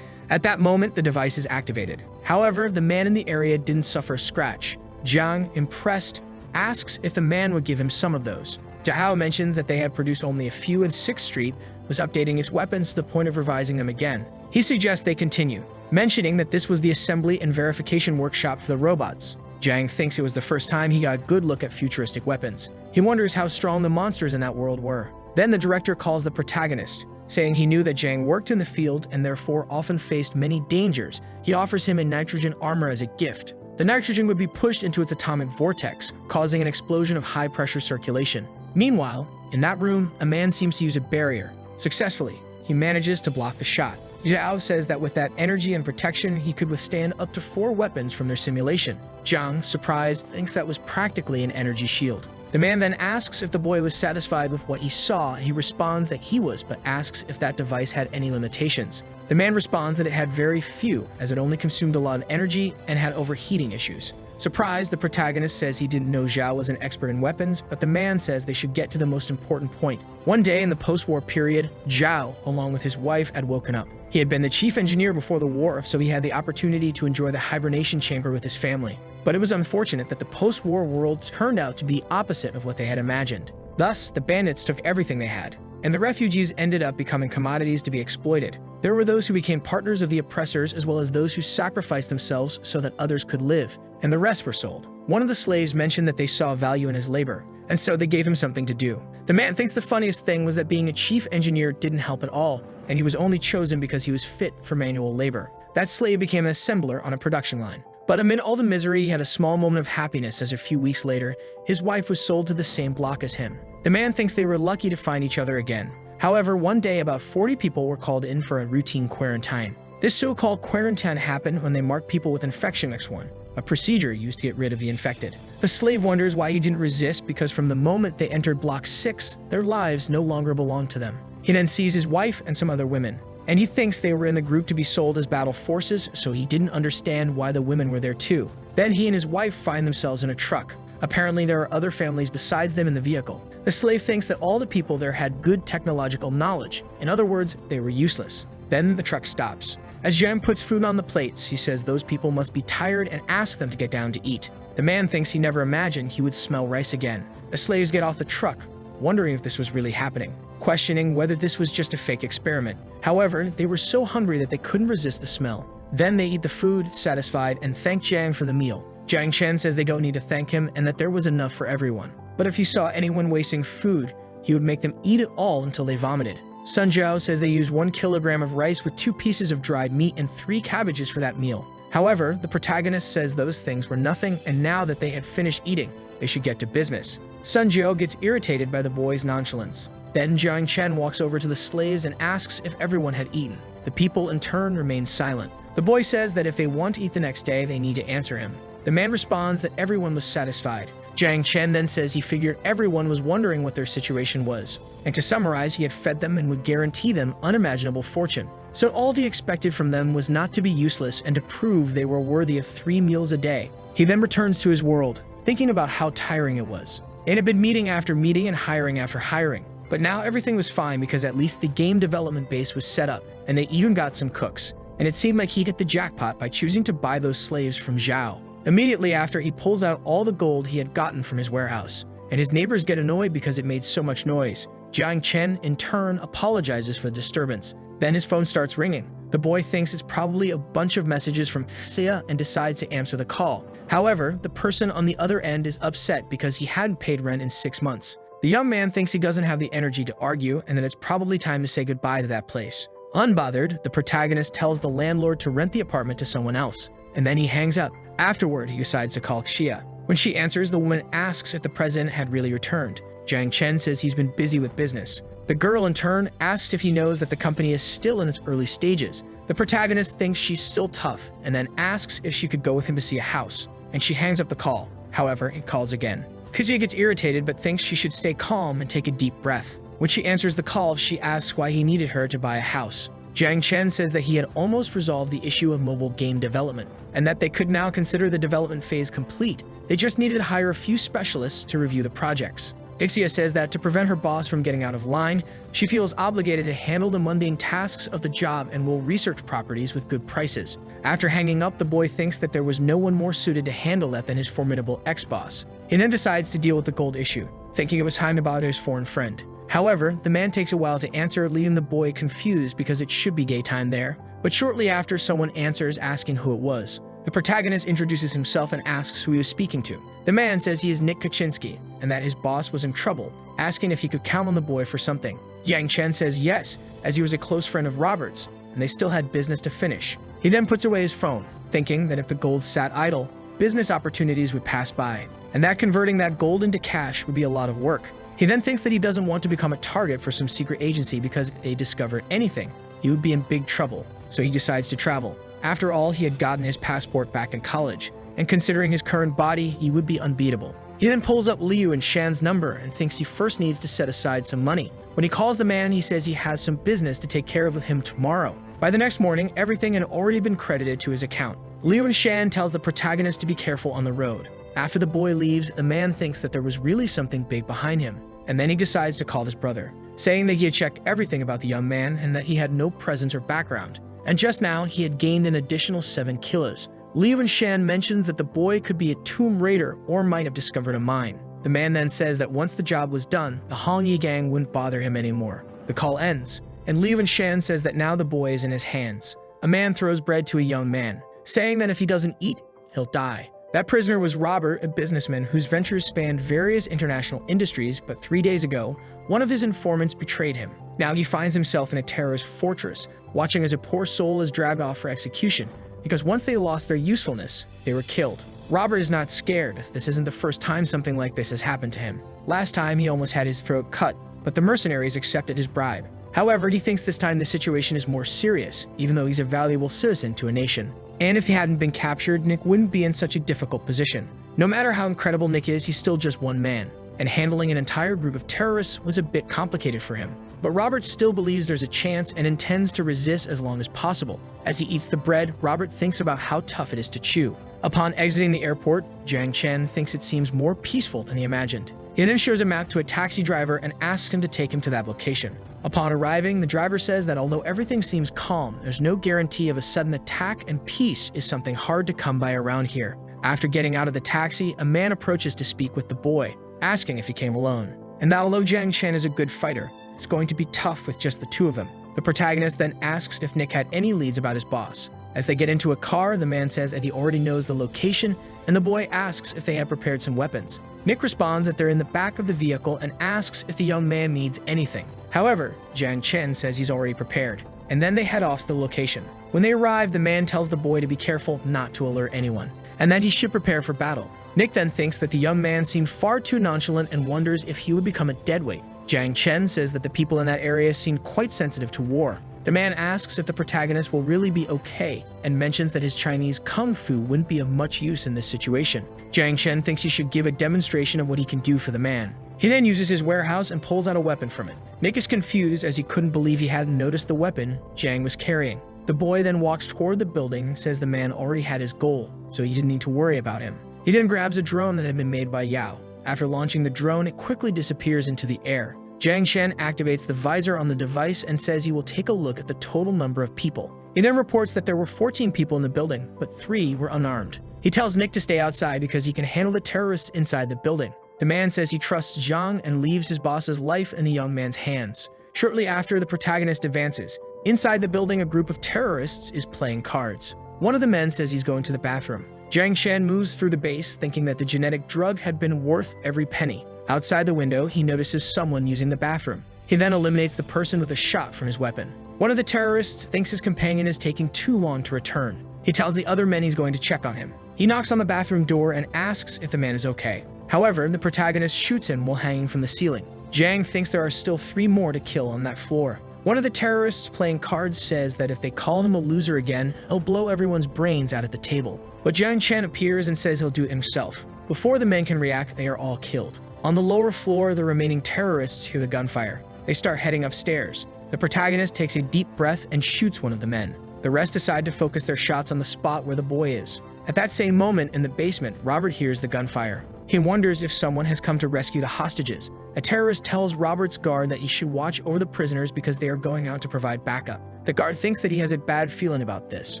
At that moment, the device is activated. However, the man in the area didn't suffer a scratch. Zhang, impressed, asks if the man would give him some of those. Zhao mentions that they had produced only a few and 6th Street was updating its weapons to the point of revising them again. He suggests they continue, mentioning that this was the assembly and verification workshop for the robots. Zhang thinks it was the first time he got a good look at futuristic weapons. He wonders how strong the monsters in that world were. Then the director calls the protagonist, saying he knew that Zhang worked in the field and therefore often faced many dangers. He offers him a nitrogen armor as a gift. The nitrogen would be pushed into its atomic vortex, causing an explosion of high-pressure circulation. Meanwhile, in that room, a man seems to use a barrier. Successfully, he manages to block the shot. Zhao says that with that energy and protection, he could withstand up to 4 weapons from their simulation. Zhang, surprised, thinks that was practically an energy shield. The man then asks if the boy was satisfied with what he saw. He responds that he was, but asks if that device had any limitations. The man responds that it had very few, as it only consumed a lot of energy and had overheating issues. Surprised, the protagonist says he didn't know Zhao was an expert in weapons, but the man says they should get to the most important point. One day in the post-war period, Zhao, along with his wife, had woken up. He had been the chief engineer before the war, so he had the opportunity to enjoy the hibernation chamber with his family. But it was unfortunate that the post-war world turned out to be the opposite of what they had imagined. Thus, the bandits took everything they had, and the refugees ended up becoming commodities to be exploited. There were those who became partners of the oppressors, as well as those who sacrificed themselves so that others could live, and the rest were sold. One of the slaves mentioned that they saw value in his labor, and so they gave him something to do. The man thinks the funniest thing was that being a chief engineer didn't help at all, and he was only chosen because he was fit for manual labor. That slave became an assembler on a production line. But amid all the misery, he had a small moment of happiness as a few weeks later, his wife was sold to the same block as him. The man thinks they were lucky to find each other again. However, one day about 40 people were called in for a routine quarantine. This so-called quarantine happened when they marked people with infection X1, a procedure used to get rid of the infected. The slave wonders why he didn't resist, because from the moment they entered Block 6, their lives no longer belonged to them. He then sees his wife and some other women, and he thinks they were in the group to be sold as battle forces, so he didn't understand why the women were there too. Then he and his wife find themselves in a truck. Apparently there are other families besides them in the vehicle. The slave thinks that all the people there had good technological knowledge. In other words, they were useless. Then the truck stops. As Jem puts food on the plates, he says those people must be tired and asks them to get down to eat. The man thinks he never imagined he would smell rice again. The slaves get off the truck, wondering if this was really happening, questioning whether this was just a fake experiment. However, they were so hungry that they couldn't resist the smell. Then they eat the food, satisfied, and thank Jiang for the meal. Jiang Chen says they don't need to thank him and that there was enough for everyone. But if he saw anyone wasting food, he would make them eat it all until they vomited. Sun Zhao says they used 1 kilogram of rice with 2 pieces of dried meat and 3 cabbages for that meal. However, the protagonist says those things were nothing, and now that they had finished eating, they should get to business. Sun Zhao gets irritated by the boy's nonchalance. Then Jiang Chen walks over to the slaves and asks if everyone had eaten. The people in turn remain silent. The boy says that if they want to eat the next day, they need to answer him. The man responds that everyone was satisfied. Jiang Chen then says he figured everyone was wondering what their situation was. And to summarize, he had fed them and would guarantee them unimaginable fortune. So all he expected from them was not to be useless and to prove they were worthy of 3 meals a day. He then returns to his world, thinking about how tiring it was. It had been meeting after meeting and hiring after hiring. But now everything was fine because at least the game development base was set up, and they even got some cooks. And it seemed like he hit the jackpot by choosing to buy those slaves from Zhao. Immediately after, he pulls out all the gold he had gotten from his warehouse, and his neighbors get annoyed because it made so much noise. Jiang Chen, in turn, apologizes for the disturbance. Then his phone starts ringing. The boy thinks it's probably a bunch of messages from Xia and decides to answer the call. However, the person on the other end is upset because he hadn't paid rent in 6 months. The young man thinks he doesn't have the energy to argue and that it's probably time to say goodbye to that place. Unbothered, the protagonist tells the landlord to rent the apartment to someone else. and then he hangs up. Afterward, he decides to call Xia. When she answers, the woman asks if the president had really returned. Jiang Chen says he's been busy with business. The girl, in turn, asks if he knows that the company is still in its early stages. The protagonist thinks she's still tough, and then asks if she could go with him to see a house, and she hangs up the call. However, he calls again. Xia gets irritated but thinks she should stay calm and take a deep breath. When she answers the call, she asks why he needed her to buy a house. Jiang Chen says that he had almost resolved the issue of mobile game development, and that they could now consider the development phase complete. They just needed to hire a few specialists to review the projects. Xia says that to prevent her boss from getting out of line, she feels obligated to handle the mundane tasks of the job and will research properties with good prices. After hanging up, the boy thinks that there was no one more suited to handle that than his formidable ex-boss. He then decides to deal with the gold issue, thinking it was time to bother his foreign friend. However, the man takes a while to answer, leaving the boy confused because it should be gay time there. But shortly after, someone answers asking who it was. The protagonist introduces himself and asks who he was speaking to. The man says he is Nick Kaczynski and that his boss was in trouble, asking if he could count on the boy for something. Yang Chen says yes, as he was a close friend of Robert's, and they still had business to finish. He then puts away his phone, thinking that if the gold sat idle, business opportunities would pass by, and that converting that gold into cash would be a lot of work. He then thinks that he doesn't want to become a target for some secret agency because if they discovered anything, he would be in big trouble, so he decides to travel. After all, he had gotten his passport back in college, and considering his current body, he would be unbeatable. He then pulls up Liu and Shan's number and thinks he first needs to set aside some money. When he calls the man, he says he has some business to take care of with him tomorrow. By the next morning, everything had already been credited to his account. Liu and Shan tells the protagonist to be careful on the road. After the boy leaves, the man thinks that there was really something big behind him, and then he decides to call his brother, saying that he had checked everything about the young man and that he had no presence or background. And just now, he had gained an additional 7 kilos. Liu and Shan mentions that the boy could be a tomb raider or might have discovered a mine. The man then says that once the job was done, the Hongyi gang wouldn't bother him anymore. The call ends, and Liu and Shan says that now the boy is in his hands. A man throws bread to a young man, saying that if he doesn't eat, he'll die. That prisoner was Robert, a businessman whose ventures spanned various international industries, but 3 days ago, one of his informants betrayed him. Now he finds himself in a terrorist fortress, watching as a poor soul is dragged off for execution, because once they lost their usefulness, they were killed. Robert is not scared. This isn't the first time something like this has happened to him. Last time, he almost had his throat cut, but the mercenaries accepted his bribe. However, he thinks this time the situation is more serious, even though he's a valuable citizen to a nation. And if he hadn't been captured, Nick wouldn't be in such a difficult position. No matter how incredible Nick is, he's still just one man, and handling an entire group of terrorists was a bit complicated for him. But Robert still believes there's a chance and intends to resist as long as possible. As he eats the bread, Robert thinks about how tough it is to chew. Upon exiting the airport, Jiang Chen thinks it seems more peaceful than he imagined. He then shows a map to a taxi driver and asks him to take him to that location. Upon arriving, the driver says that although everything seems calm, there's no guarantee of a sudden attack, and peace is something hard to come by around here. After getting out of the taxi, a man approaches to speak with the boy, asking if he came alone. And that although Jiang Chen is a good fighter, it's going to be tough with just the two of them. The protagonist then asks if Nick had any leads about his boss. As they get into a car, the man says that he already knows the location, and the boy asks if they have prepared some weapons. Nick responds that they're in the back of the vehicle and asks if the young man needs anything. However, Jiang Chen says he's already prepared, and then they head off to the location. When they arrive, the man tells the boy to be careful not to alert anyone, and that he should prepare for battle. Nick then thinks that the young man seemed far too nonchalant and wonders if he would become a deadweight. Jiang Chen says that the people in that area seem quite sensitive to war. The man asks if the protagonist will really be okay, and mentions that his Chinese kung fu wouldn't be of much use in this situation. Jiang Chen thinks he should give a demonstration of what he can do for the man. He then uses his warehouse and pulls out a weapon from it. Nick is confused as he couldn't believe he hadn't noticed the weapon Jiang was carrying. The boy then walks toward the building and says the man already had his goal, so he didn't need to worry about him. He then grabs a drone that had been made by Yao. After launching the drone, it quickly disappears into the air. Jiang Chen activates the visor on the device and says he will take a look at the total number of people. He then reports that there were 14 people in the building, but 3 were unarmed. He tells Nick to stay outside because he can handle the terrorists inside the building. The man says he trusts Zhang and leaves his boss's life in the young man's hands. Shortly after, the protagonist advances. Inside the building, a group of terrorists is playing cards. One of the men says he's going to the bathroom. Jiang Chen moves through the base, thinking that the genetic drug had been worth every penny. Outside the window, he notices someone using the bathroom. He then eliminates the person with a shot from his weapon. One of the terrorists thinks his companion is taking too long to return. He tells the other men he's going to check on him. He knocks on the bathroom door and asks if the man is okay. However, the protagonist shoots him while hanging from the ceiling. Jang thinks there are still 3 more to kill on that floor. One of the terrorists playing cards says that if they call him a loser again, he'll blow everyone's brains out at the table. But Jiang Chen appears and says he'll do it himself. Before the men can react, they are all killed. On the lower floor, the remaining terrorists hear the gunfire. They start heading upstairs. The protagonist takes a deep breath and shoots one of the men. The rest decide to focus their shots on the spot where the boy is. At that same moment, in the basement, Robert hears the gunfire. He wonders if someone has come to rescue the hostages. A terrorist tells Robert's guard that he should watch over the prisoners because they are going out to provide backup. The guard thinks that he has a bad feeling about this.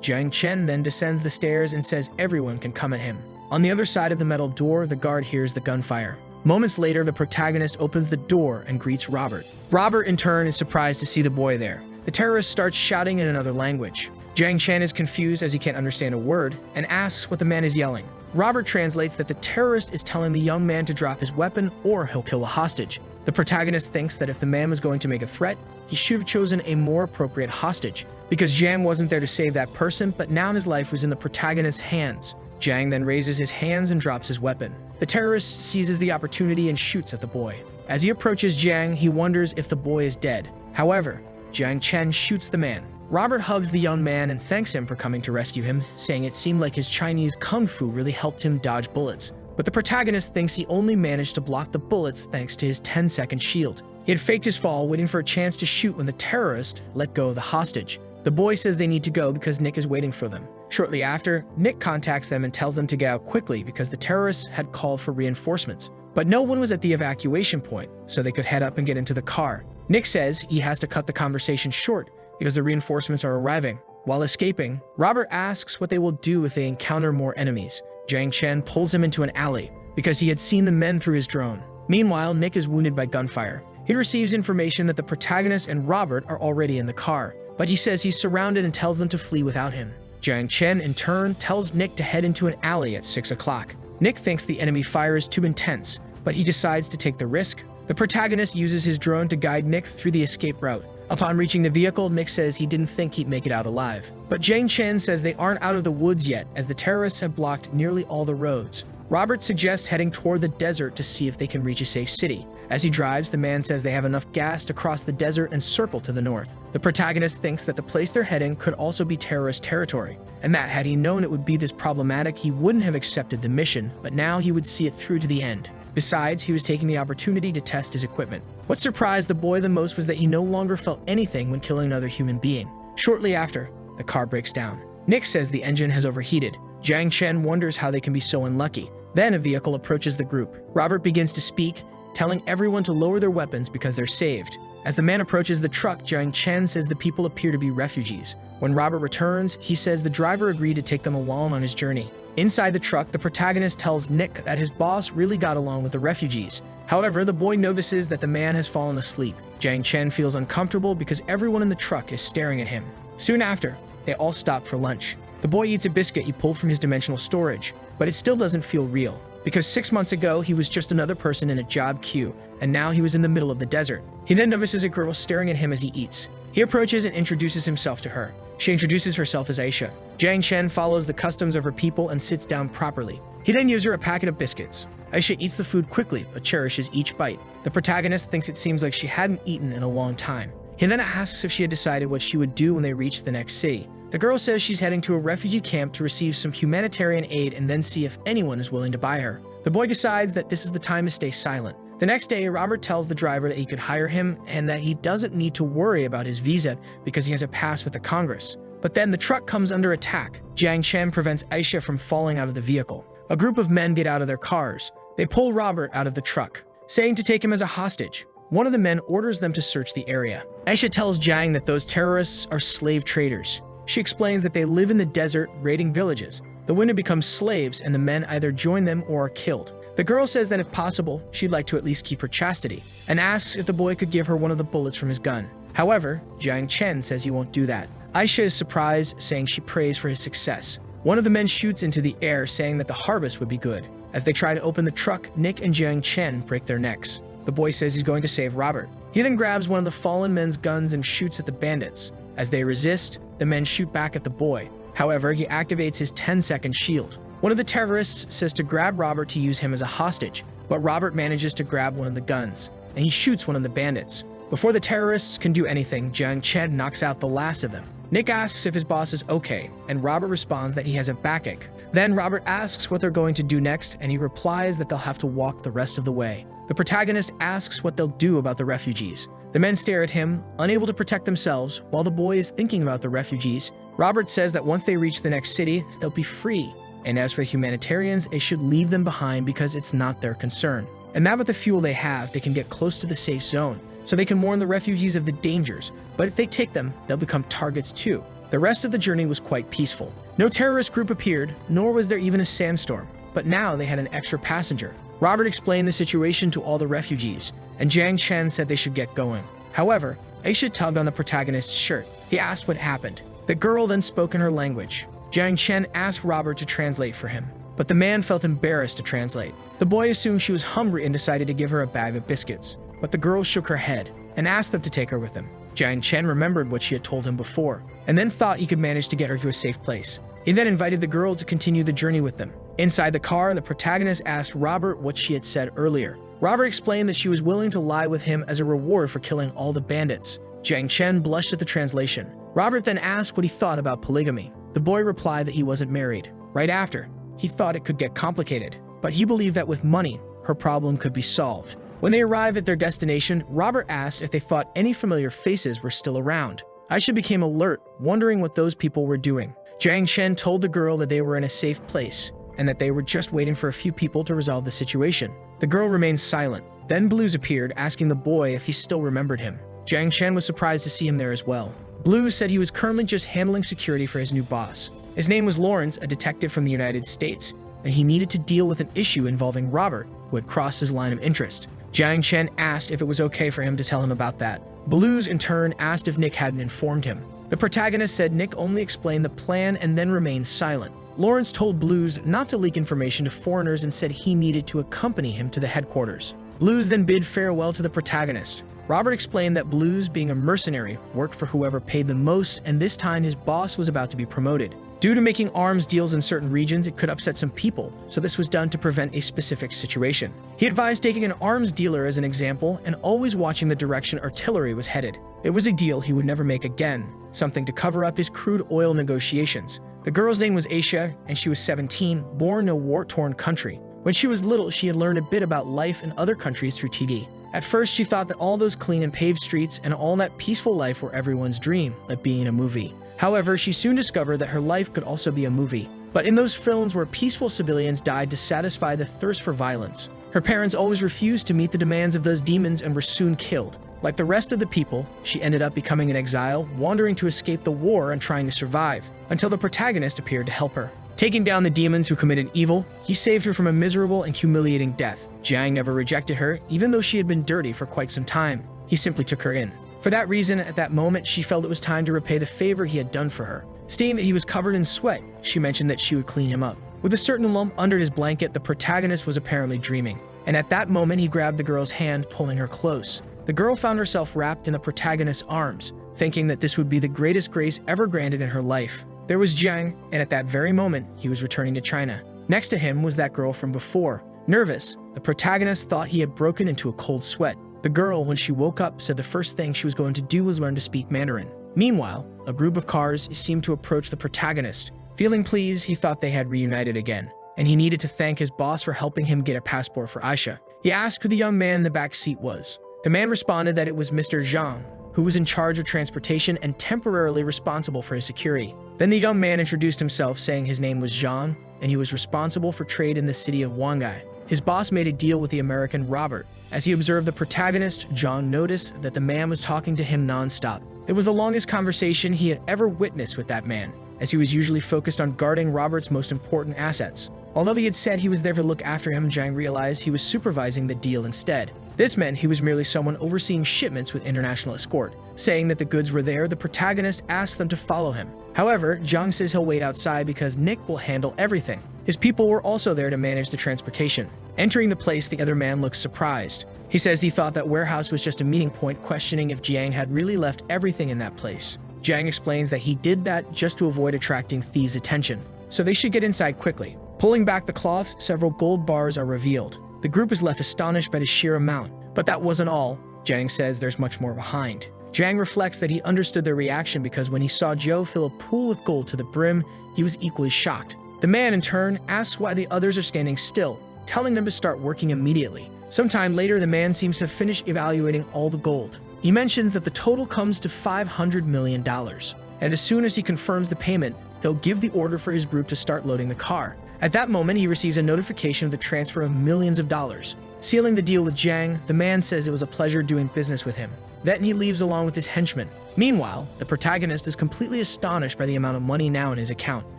Jiang Chen then descends the stairs and says everyone can come at him. On the other side of the metal door, the guard hears the gunfire. Moments later, the protagonist opens the door and greets Robert. Robert, in turn, is surprised to see the boy there. The terrorist starts shouting in another language. Jiang Chen is confused as he can't understand a word and asks what the man is yelling. Robert translates that the terrorist is telling the young man to drop his weapon or he'll kill a hostage. The protagonist thinks that if the man was going to make a threat, he should have chosen a more appropriate hostage, because Jiang wasn't there to save that person, but now his life was in the protagonist's hands. Jiang then raises his hands and drops his weapon. The terrorist seizes the opportunity and shoots at the boy. As he approaches Jiang, he wonders if the boy is dead. However, Jiang Chen shoots the man. Robert hugs the young man and thanks him for coming to rescue him, saying it seemed like his Chinese kung fu really helped him dodge bullets. But the protagonist thinks he only managed to block the bullets thanks to his 10-second shield. He had faked his fall, waiting for a chance to shoot when the terrorist let go of the hostage. The boy says they need to go because Nick is waiting for them. Shortly after, Nick contacts them and tells them to get out quickly because the terrorists had called for reinforcements. But no one was at the evacuation point, so they could head up and get into the car. Nick says he has to cut the conversation short because the reinforcements are arriving. While escaping, Robert asks what they will do if they encounter more enemies. Jiang Chen pulls him into an alley because he had seen the men through his drone. Meanwhile, Nick is wounded by gunfire. He receives information that the protagonist and Robert are already in the car, but he says he's surrounded and tells them to flee without him. Jiang Chen, in turn, tells Nick to head into an alley at 6 o'clock. Nick thinks the enemy fire is too intense, but he decides to take the risk. The protagonist uses his drone to guide Nick through the escape route. Upon reaching the vehicle, Nick says he didn't think he'd make it out alive. But Jiang Chen says they aren't out of the woods yet, as the terrorists have blocked nearly all the roads. Robert suggests heading toward the desert to see if they can reach a safe city. As he drives, the man says they have enough gas to cross the desert and circle to the north. The protagonist thinks that the place they're heading could also be terrorist territory, and that had he known it would be this problematic, he wouldn't have accepted the mission, but now he would see it through to the end. Besides, he was taking the opportunity to test his equipment. What surprised the boy the most was that he no longer felt anything when killing another human being. Shortly after, the car breaks down. Nick says the engine has overheated. Jiang Chen wonders how they can be so unlucky. Then a vehicle approaches the group. Robert begins to speak, telling everyone to lower their weapons because they're saved. As the man approaches the truck, Jiang Chen says the people appear to be refugees. When Robert returns, he says the driver agreed to take them along on his journey. Inside the truck, the protagonist tells Nick that his boss really got along with the refugees. However, the boy notices that the man has fallen asleep. Jiang Chen feels uncomfortable because everyone in the truck is staring at him. Soon after, they all stop for lunch. The boy eats a biscuit he pulled from his dimensional storage, but it still doesn't feel real, because 6 months ago he was just another person in a job queue, and now he was in the middle of the desert. He then notices a girl staring at him as he eats. He approaches and introduces himself to her. She introduces herself as Aisha. Jiang Chen follows the customs of her people and sits down properly. He then gives her a packet of biscuits. Aisha eats the food quickly, but cherishes each bite. The protagonist thinks it seems like she hadn't eaten in a long time. He then asks if she had decided what she would do when they reach the next city. The girl says she's heading to a refugee camp to receive some humanitarian aid and then see if anyone is willing to buy her. The boy decides that this is the time to stay silent. The next day, Robert tells the driver that he could hire him and that he doesn't need to worry about his visa because he has a pass with the Congress. But then the truck comes under attack. Jiang Chen prevents Aisha from falling out of the vehicle. A group of men get out of their cars. They pull Robert out of the truck, saying to take him as a hostage. One of the men orders them to search the area. Aisha tells Jiang that those terrorists are slave traders. She explains that they live in the desert, raiding villages. The women become slaves, and the men either join them or are killed. The girl says that if possible, she'd like to at least keep her chastity, and asks if the boy could give her one of the bullets from his gun. However, Jiang Chen says he won't do that. Aisha is surprised, saying she prays for his success. One of the men shoots into the air, saying that the harvest would be good. As they try to open the truck, Nick and Jiang Chen break their necks. The boy says he's going to save Robert. He then grabs one of the fallen men's guns and shoots at the bandits. As they resist, the men shoot back at the boy. However, he activates his 10-second shield. One of the terrorists says to grab Robert to use him as a hostage, but Robert manages to grab one of the guns, and he shoots one of the bandits. Before the terrorists can do anything, Jiang Chen knocks out the last of them. Nick asks if his boss is okay, and Robert responds that he has a backache. Then Robert asks what they're going to do next, and he replies that they'll have to walk the rest of the way. The protagonist asks what they'll do about the refugees. The men stare at him, unable to protect themselves, while the boy is thinking about the refugees. Robert says that once they reach the next city, they'll be free. And as for the humanitarians, it should leave them behind because it's not their concern. And that with the fuel they have, they can get close to the safe zone, so they can warn the refugees of the dangers. But if they take them, they'll become targets too. The rest of the journey was quite peaceful. No terrorist group appeared, nor was there even a sandstorm. But now they had an extra passenger. Robert explained the situation to all the refugees, and Jiang Chen said they should get going. However, Aisha tugged on the protagonist's shirt. He asked what happened. The girl then spoke in her language. Jiang Chen asked Robert to translate for him, but the man felt embarrassed to translate. The boy assumed she was hungry and decided to give her a bag of biscuits, but the girl shook her head and asked them to take her with him. Jiang Chen remembered what she had told him before, and then thought he could manage to get her to a safe place. He then invited the girl to continue the journey with them. Inside the car, the protagonist asked Robert what she had said earlier. Robert explained that she was willing to lie with him as a reward for killing all the bandits. Jiang Chen blushed at the translation. Robert then asked what he thought about polygamy. The boy replied that he wasn't married. Right after, he thought it could get complicated, but he believed that with money, her problem could be solved. When they arrived at their destination, Robert asked if they thought any familiar faces were still around. Aisha became alert, wondering what those people were doing. Jiang Chen told the girl that they were in a safe place, and that they were just waiting for a few people to resolve the situation. The girl remained silent. Then Blues appeared, asking the boy if he still remembered him. Jiang Chen was surprised to see him there as well. Blues said he was currently just handling security for his new boss. His name was Lawrence, a detective from the United States, and he needed to deal with an issue involving Robert, who had crossed his line of interest. Jiang Chen asked if it was okay for him to tell him about that. Blues, in turn, asked if Nick hadn't informed him. The protagonist said Nick only explained the plan and then remained silent. Lawrence told Blues not to leak information to foreigners and said he needed to accompany him to the headquarters. Blues then bid farewell to the protagonist. Robert explained that Blues, being a mercenary, worked for whoever paid the most, and this time his boss was about to be promoted. Due to making arms deals in certain regions, it could upset some people, so this was done to prevent a specific situation. He advised taking an arms dealer as an example and always watching the direction artillery was headed. It was a deal he would never make again, something to cover up his crude oil negotiations. The girl's name was Aisha, and she was 17, born in a war-torn country. When she was little, she had learned a bit about life in other countries through TV. At first, she thought that all those clean and paved streets and all that peaceful life were everyone's dream, like being in a movie. However, she soon discovered that her life could also be a movie, but in those films where peaceful civilians died to satisfy the thirst for violence. Her parents always refused to meet the demands of those demons and were soon killed. Like the rest of the people, she ended up becoming an exile, wandering to escape the war and trying to survive, until the protagonist appeared to help her. Taking down the demons who committed evil, he saved her from a miserable and humiliating death. Jiang never rejected her, even though she had been dirty for quite some time. He simply took her in. For that reason, at that moment, she felt it was time to repay the favor he had done for her. Seeing that he was covered in sweat, she mentioned that she would clean him up. With a certain lump under his blanket, the protagonist was apparently dreaming. And at that moment, he grabbed the girl's hand, pulling her close. The girl found herself wrapped in the protagonist's arms, thinking that this would be the greatest grace ever granted in her life. There was Jiang, and at that very moment, he was returning to China. Next to him was that girl from before. Nervous, the protagonist thought he had broken into a cold sweat. The girl, when she woke up, said the first thing she was going to do was learn to speak Mandarin. Meanwhile, a group of cars seemed to approach the protagonist. Feeling pleased, he thought they had reunited again, and he needed to thank his boss for helping him get a passport for Aisha. He asked who the young man in the back seat was. The man responded that it was Mr. Zhang, who was in charge of transportation and temporarily responsible for his security. Then the young man introduced himself, saying his name was Zhang, and he was responsible for trade in the city of Wangai. His boss made a deal with the American Robert. As he observed the protagonist, Zhang noticed that the man was talking to him non-stop. It was the longest conversation he had ever witnessed with that man, as he was usually focused on guarding Robert's most important assets. Although he had said he was there to look after him, Zhang realized he was supervising the deal instead. This meant he was merely someone overseeing shipments with international escort. Saying that the goods were there, the protagonist asked them to follow him. However, Zhang says he'll wait outside because Nick will handle everything. His people were also there to manage the transportation. Entering the place, the other man looks surprised. He says he thought that warehouse was just a meeting point, questioning if Jiang had really left everything in that place. Jiang explains that he did that just to avoid attracting thieves' attention, so they should get inside quickly. Pulling back the cloths, several gold bars are revealed. The group is left astonished by the sheer amount, but that wasn't all. Jiang says there's much more behind. Jiang reflects that he understood their reaction because when he saw Joe fill a pool with gold to the brim, he was equally shocked. The man, in turn, asks why the others are standing still, telling them to start working immediately. Sometime later, the man seems to finish evaluating all the gold. He mentions that the total comes to $500 million, and as soon as he confirms the payment, they'll give the order for his group to start loading the car. At that moment, he receives a notification of the transfer of millions of dollars. Sealing the deal with Jiang, the man says it was a pleasure doing business with him. Then he leaves along with his henchmen. Meanwhile, the protagonist is completely astonished by the amount of money now in his account.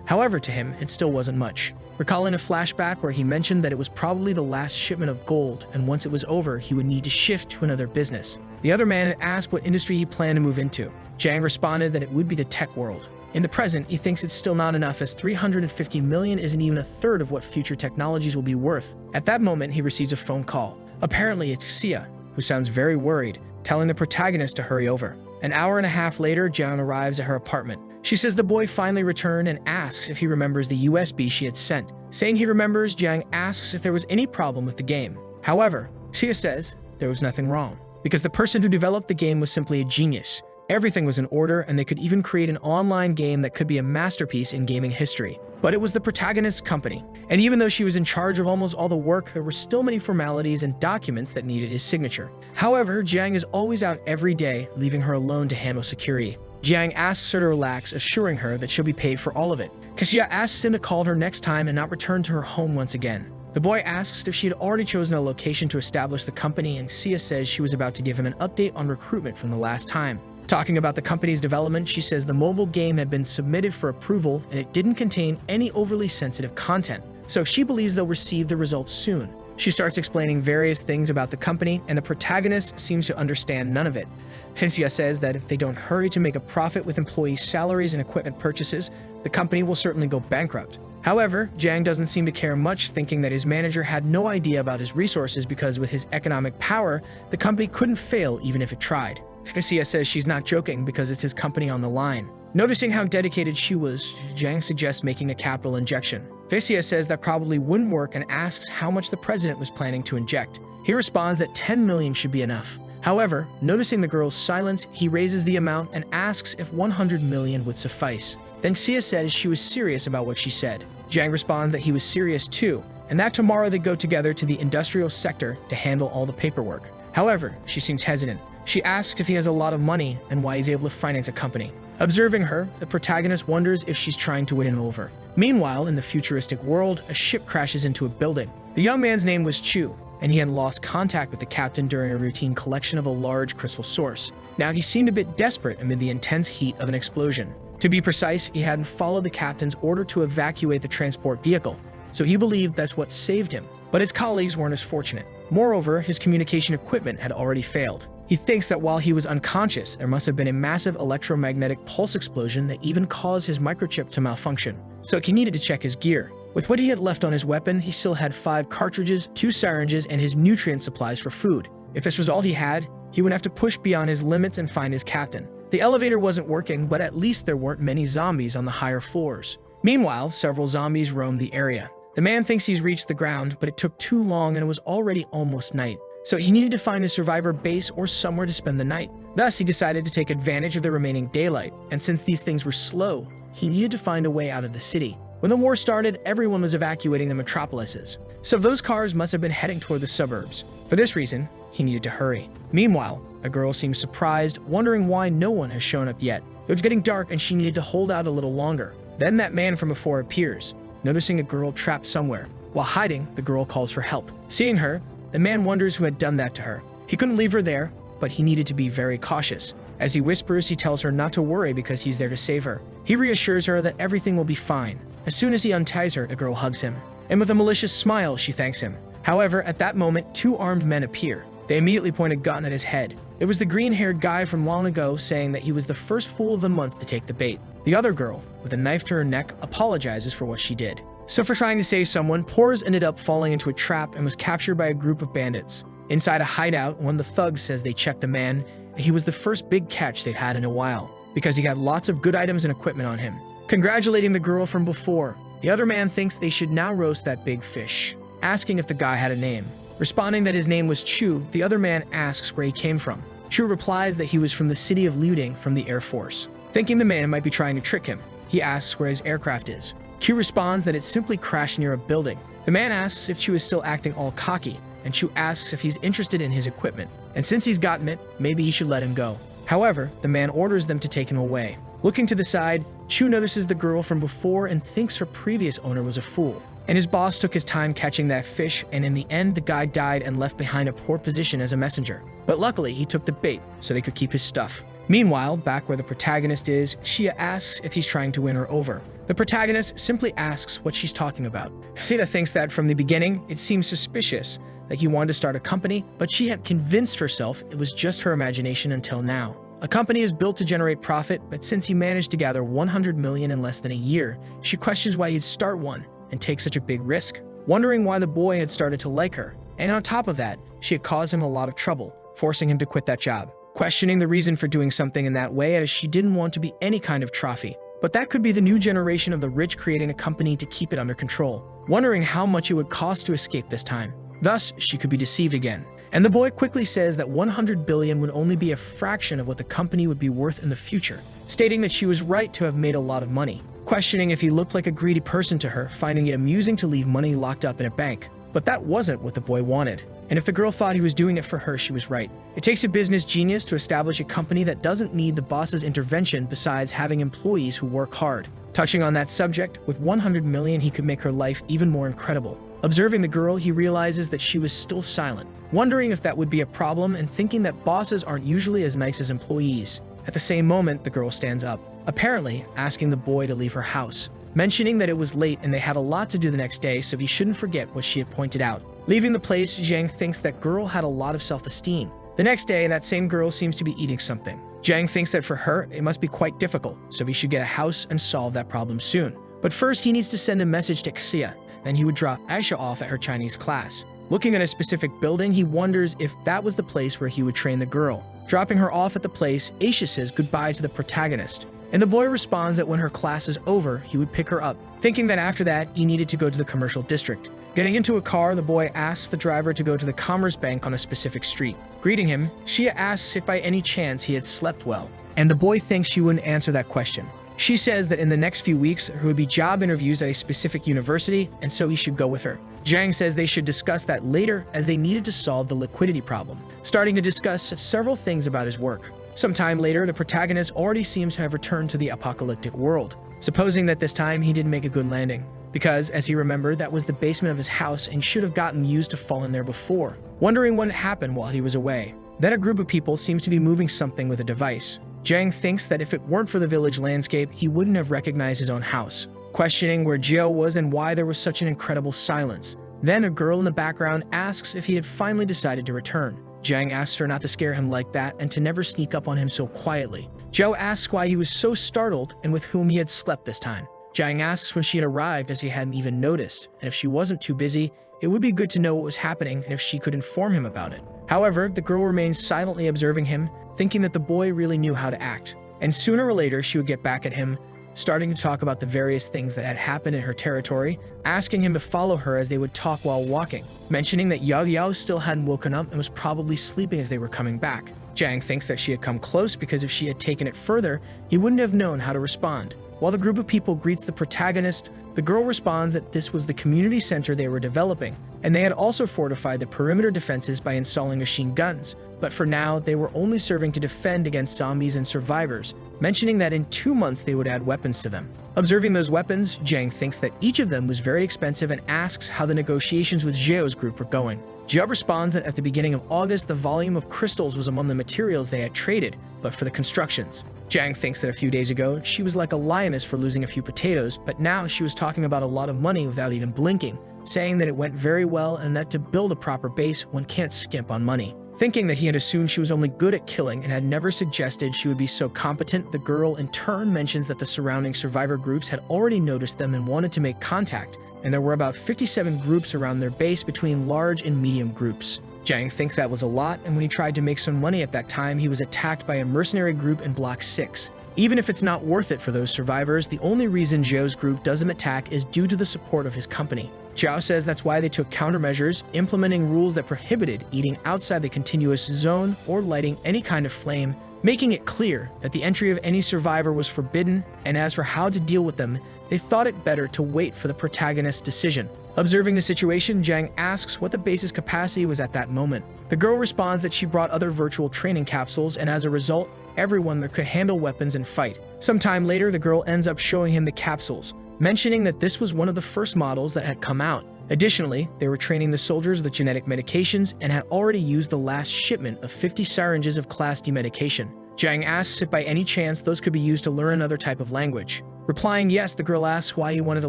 However, to him, it still wasn't much. Recalling a flashback where he mentioned that it was probably the last shipment of gold, and once it was over, he would need to shift to another business. The other man had asked what industry he planned to move into. Jiang responded that it would be the tech world. In the present, he thinks it's still not enough as 350 million isn't even a third of what future technologies will be worth. At that moment, he receives a phone call. Apparently, it's Xia, who sounds very worried, telling the protagonist to hurry over. An hour and a half later, Jiang arrives at her apartment. She says the boy finally returned and asks if he remembers the USB she had sent. Saying he remembers, Jiang asks if there was any problem with the game. However, Xia says there was nothing wrong, because the person who developed the game was simply a genius. Everything was in order, and they could even create an online game that could be a masterpiece in gaming history. But it was the protagonist's company, and even though she was in charge of almost all the work, there were still many formalities and documents that needed his signature. However, Jiang is always out every day, leaving her alone to handle security. Jiang asks her to relax, assuring her that she'll be paid for all of it. Xia asks him to call her next time and not return to her home once again. The boy asks if she had already chosen a location to establish the company, and Xia says she was about to give him an update on recruitment from the last time. Talking about the company's development, she says the mobile game had been submitted for approval and it didn't contain any overly sensitive content, so she believes they'll receive the results soon. She starts explaining various things about the company, and the protagonist seems to understand none of it. Xia says that if they don't hurry to make a profit with employees' salaries and equipment purchases, the company will certainly go bankrupt. However, Jiang doesn't seem to care much, thinking that his manager had no idea about his resources because with his economic power, the company couldn't fail even if it tried. Xia says she's not joking because it's his company on the line. Noticing how dedicated she was, Jiang suggests making a capital injection. Xia says that probably wouldn't work and asks how much the president was planning to inject. He responds that 10 million should be enough. However, noticing the girl's silence, he raises the amount and asks if 100 million would suffice. Then Xia says she was serious about what she said. Jiang responds that he was serious too, and that tomorrow they go together to the industrial sector to handle all the paperwork. However, she seems hesitant. She asks if he has a lot of money and why he's able to finance a company. Observing her, the protagonist wonders if she's trying to win him over. Meanwhile, in the futuristic world, a ship crashes into a building. The young man's name was Chu, and he had lost contact with the captain during a routine collection of a large crystal source. Now he seemed a bit desperate amid the intense heat of an explosion. To be precise, he hadn't followed the captain's order to evacuate the transport vehicle, so he believed that's what saved him. But his colleagues weren't as fortunate. Moreover, his communication equipment had already failed. He thinks that while he was unconscious, there must have been a massive electromagnetic pulse explosion that even caused his microchip to malfunction. So he needed to check his gear. With what he had left on his weapon, he still had 5 cartridges, 2 syringes, and his nutrient supplies for food. If this was all he had, he would have to push beyond his limits and find his captain. The elevator wasn't working, but at least there weren't many zombies on the higher floors. Meanwhile, several zombies roamed the area. The man thinks he's reached the ground, but it took too long and it was already almost night. So he needed to find a survivor base or somewhere to spend the night. Thus, he decided to take advantage of the remaining daylight, and since these things were slow, he needed to find a way out of the city. When the war started, everyone was evacuating the metropolises, so those cars must have been heading toward the suburbs. For this reason, he needed to hurry. Meanwhile, a girl seems surprised, wondering why no one has shown up yet. It was getting dark and she needed to hold out a little longer. Then that man from before appears, noticing a girl trapped somewhere. While hiding, the girl calls for help. Seeing her, the man wonders who had done that to her. He couldn't leave her there, but he needed to be very cautious. As he whispers, he tells her not to worry because he's there to save her. He reassures her that everything will be fine. As soon as he unties her, the girl hugs him, and with a malicious smile, she thanks him. However, at that moment, 2 armed men appear. They immediately point a gun at his head. It was the green-haired guy from long ago saying that he was the first fool of the month to take the bait. The other girl, with a knife to her neck, apologizes for what she did. So for trying to save someone, Pores ended up falling into a trap and was captured by a group of bandits. Inside a hideout, one of the thugs says they checked the man, and he was the first big catch they'd had in a while. because he had lots of good items and equipment on him. Congratulating the girl from before, the other man thinks they should now roast that big fish, asking if the guy had a name. Responding that his name was Chu, the other man asks where he came from. Chu replies that he was from the city of Liuding from the Air Force. Thinking the man might be trying to trick him, he asks where his aircraft is. Chu responds that it simply crashed near a building. The man asks if Chu is still acting all cocky, and Chu asks if he's interested in his equipment, and since he's gotten it, maybe he should let him go. However, the man orders them to take him away. Looking to the side, Chu notices the girl from before and thinks her previous owner was a fool. And his boss took his time catching that fish, and in the end, the guy died and left behind a poor position as a messenger. But luckily, he took the bait so they could keep his stuff. Meanwhile, back where the protagonist is, Shia asks if he's trying to win her over. The protagonist simply asks what she's talking about. Shia thinks that from the beginning, it seems suspicious, like he wanted to start a company, but she had convinced herself it was just her imagination until now. A company is built to generate profit, but since he managed to gather 100 million in less than a year, she questions why he'd start one and take such a big risk, wondering why the boy had started to like her. And on top of that, she had caused him a lot of trouble, forcing him to quit that job. Questioning the reason for doing something in that way, as she didn't want to be any kind of trophy. But that could be the new generation of the rich creating a company to keep it under control, wondering how much it would cost to escape this time. Thus, she could be deceived again. And the boy quickly says that 100 billion would only be a fraction of what the company would be worth in the future, stating that she was right to have made a lot of money. Questioning if he looked like a greedy person to her, finding it amusing to leave money locked up in a bank. But that wasn't what the boy wanted. And if the girl thought he was doing it for her, she was right. It takes a business genius to establish a company that doesn't need the boss's intervention besides having employees who work hard. Touching on that subject, with 100 million, he could make her life even more incredible. Observing the girl, he realizes that she was still silent, wondering if that would be a problem and thinking that bosses aren't usually as nice as employees. At the same moment, the girl stands up, apparently asking the boy to leave her house, mentioning that it was late and they had a lot to do the next day, so he shouldn't forget what she had pointed out. Leaving the place, Zhang thinks that girl had a lot of self-esteem. The next day, that same girl seems to be eating something. Zhang thinks that for her, it must be quite difficult, so he should get a house and solve that problem soon. But first, he needs to send a message to Xia, then he would drop Aisha off at her Chinese class. Looking at a specific building, he wonders if that was the place where he would train the girl. Dropping her off at the place, Aisha says goodbye to the protagonist, and the boy responds that when her class is over, he would pick her up, thinking that after that, he needed to go to the commercial district. Getting into a car, the boy asks the driver to go to the Commerce Bank on a specific street. Greeting him, Shia asks if by any chance he had slept well, and the boy thinks she wouldn't answer that question. She says that in the next few weeks, there would be job interviews at a specific university, and so he should go with her. Zhang says they should discuss that later as they needed to solve the liquidity problem, starting to discuss several things about his work. Sometime later, the protagonist already seems to have returned to the apocalyptic world, supposing that this time he didn't make a good landing, because, as he remembered, that was the basement of his house and should have gotten used to fall in there before, wondering what had happened while he was away. Then a group of people seems to be moving something with a device. Zhang thinks that if it weren't for the village landscape, he wouldn't have recognized his own house, questioning where Jiao was and why there was such an incredible silence. Then a girl in the background asks if he had finally decided to return. Zhang asks her not to scare him like that and to never sneak up on him so quietly. Jiao asks why he was so startled and with whom he had slept this time. Zhang asks when she had arrived, as he hadn't even noticed, and if she wasn't too busy, it would be good to know what was happening and if she could inform him about it. However, the girl remains silently observing him, thinking that the boy really knew how to act. And sooner or later, she would get back at him, starting to talk about the various things that had happened in her territory, asking him to follow her as they would talk while walking, mentioning that Yao still hadn't woken up and was probably sleeping as they were coming back. Zhang thinks that she had come close because if she had taken it further, he wouldn't have known how to respond. While the group of people greets the protagonist, the girl responds that this was the community center they were developing, and they had also fortified the perimeter defenses by installing machine guns, but for now, they were only serving to defend against zombies and survivors, mentioning that in 2 months they would add weapons to them. Observing those weapons, Zhang thinks that each of them was very expensive and asks how the negotiations with Zhao's group were going. Zhao responds that at the beginning of August, the volume of crystals was among the materials they had traded, but for the constructions. Zhang thinks that a few days ago, she was like a lioness for losing a few potatoes, but now she was talking about a lot of money without even blinking, saying that it went very well and that to build a proper base, one can't skimp on money. Thinking that he had assumed she was only good at killing and had never suggested she would be so competent, the girl in turn mentions that the surrounding survivor groups had already noticed them and wanted to make contact, and there were about 57 groups around their base between large and medium groups. Zhang thinks that was a lot, and when he tried to make some money at that time, he was attacked by a mercenary group in Block 6, Even if it's not worth it for those survivors, the only reason Zhao's group doesn't attack is due to the support of his company. Zhao says that's why they took countermeasures, implementing rules that prohibited eating outside the continuous zone or lighting any kind of flame, making it clear that the entry of any survivor was forbidden, and as for how to deal with them, they thought it better to wait for the protagonist's decision. Observing the situation, Zhang asks what the base's capacity was at that moment. The girl responds that she brought other virtual training capsules, and as a result, everyone that could handle weapons and fight. Sometime later, the girl ends up showing him the capsules, mentioning that this was one of the first models that had come out. Additionally, they were training the soldiers with genetic medications and had already used the last shipment of 50 syringes of Class D medication. Zhang asks if by any chance those could be used to learn another type of language. Replying yes, the girl asks why he wanted to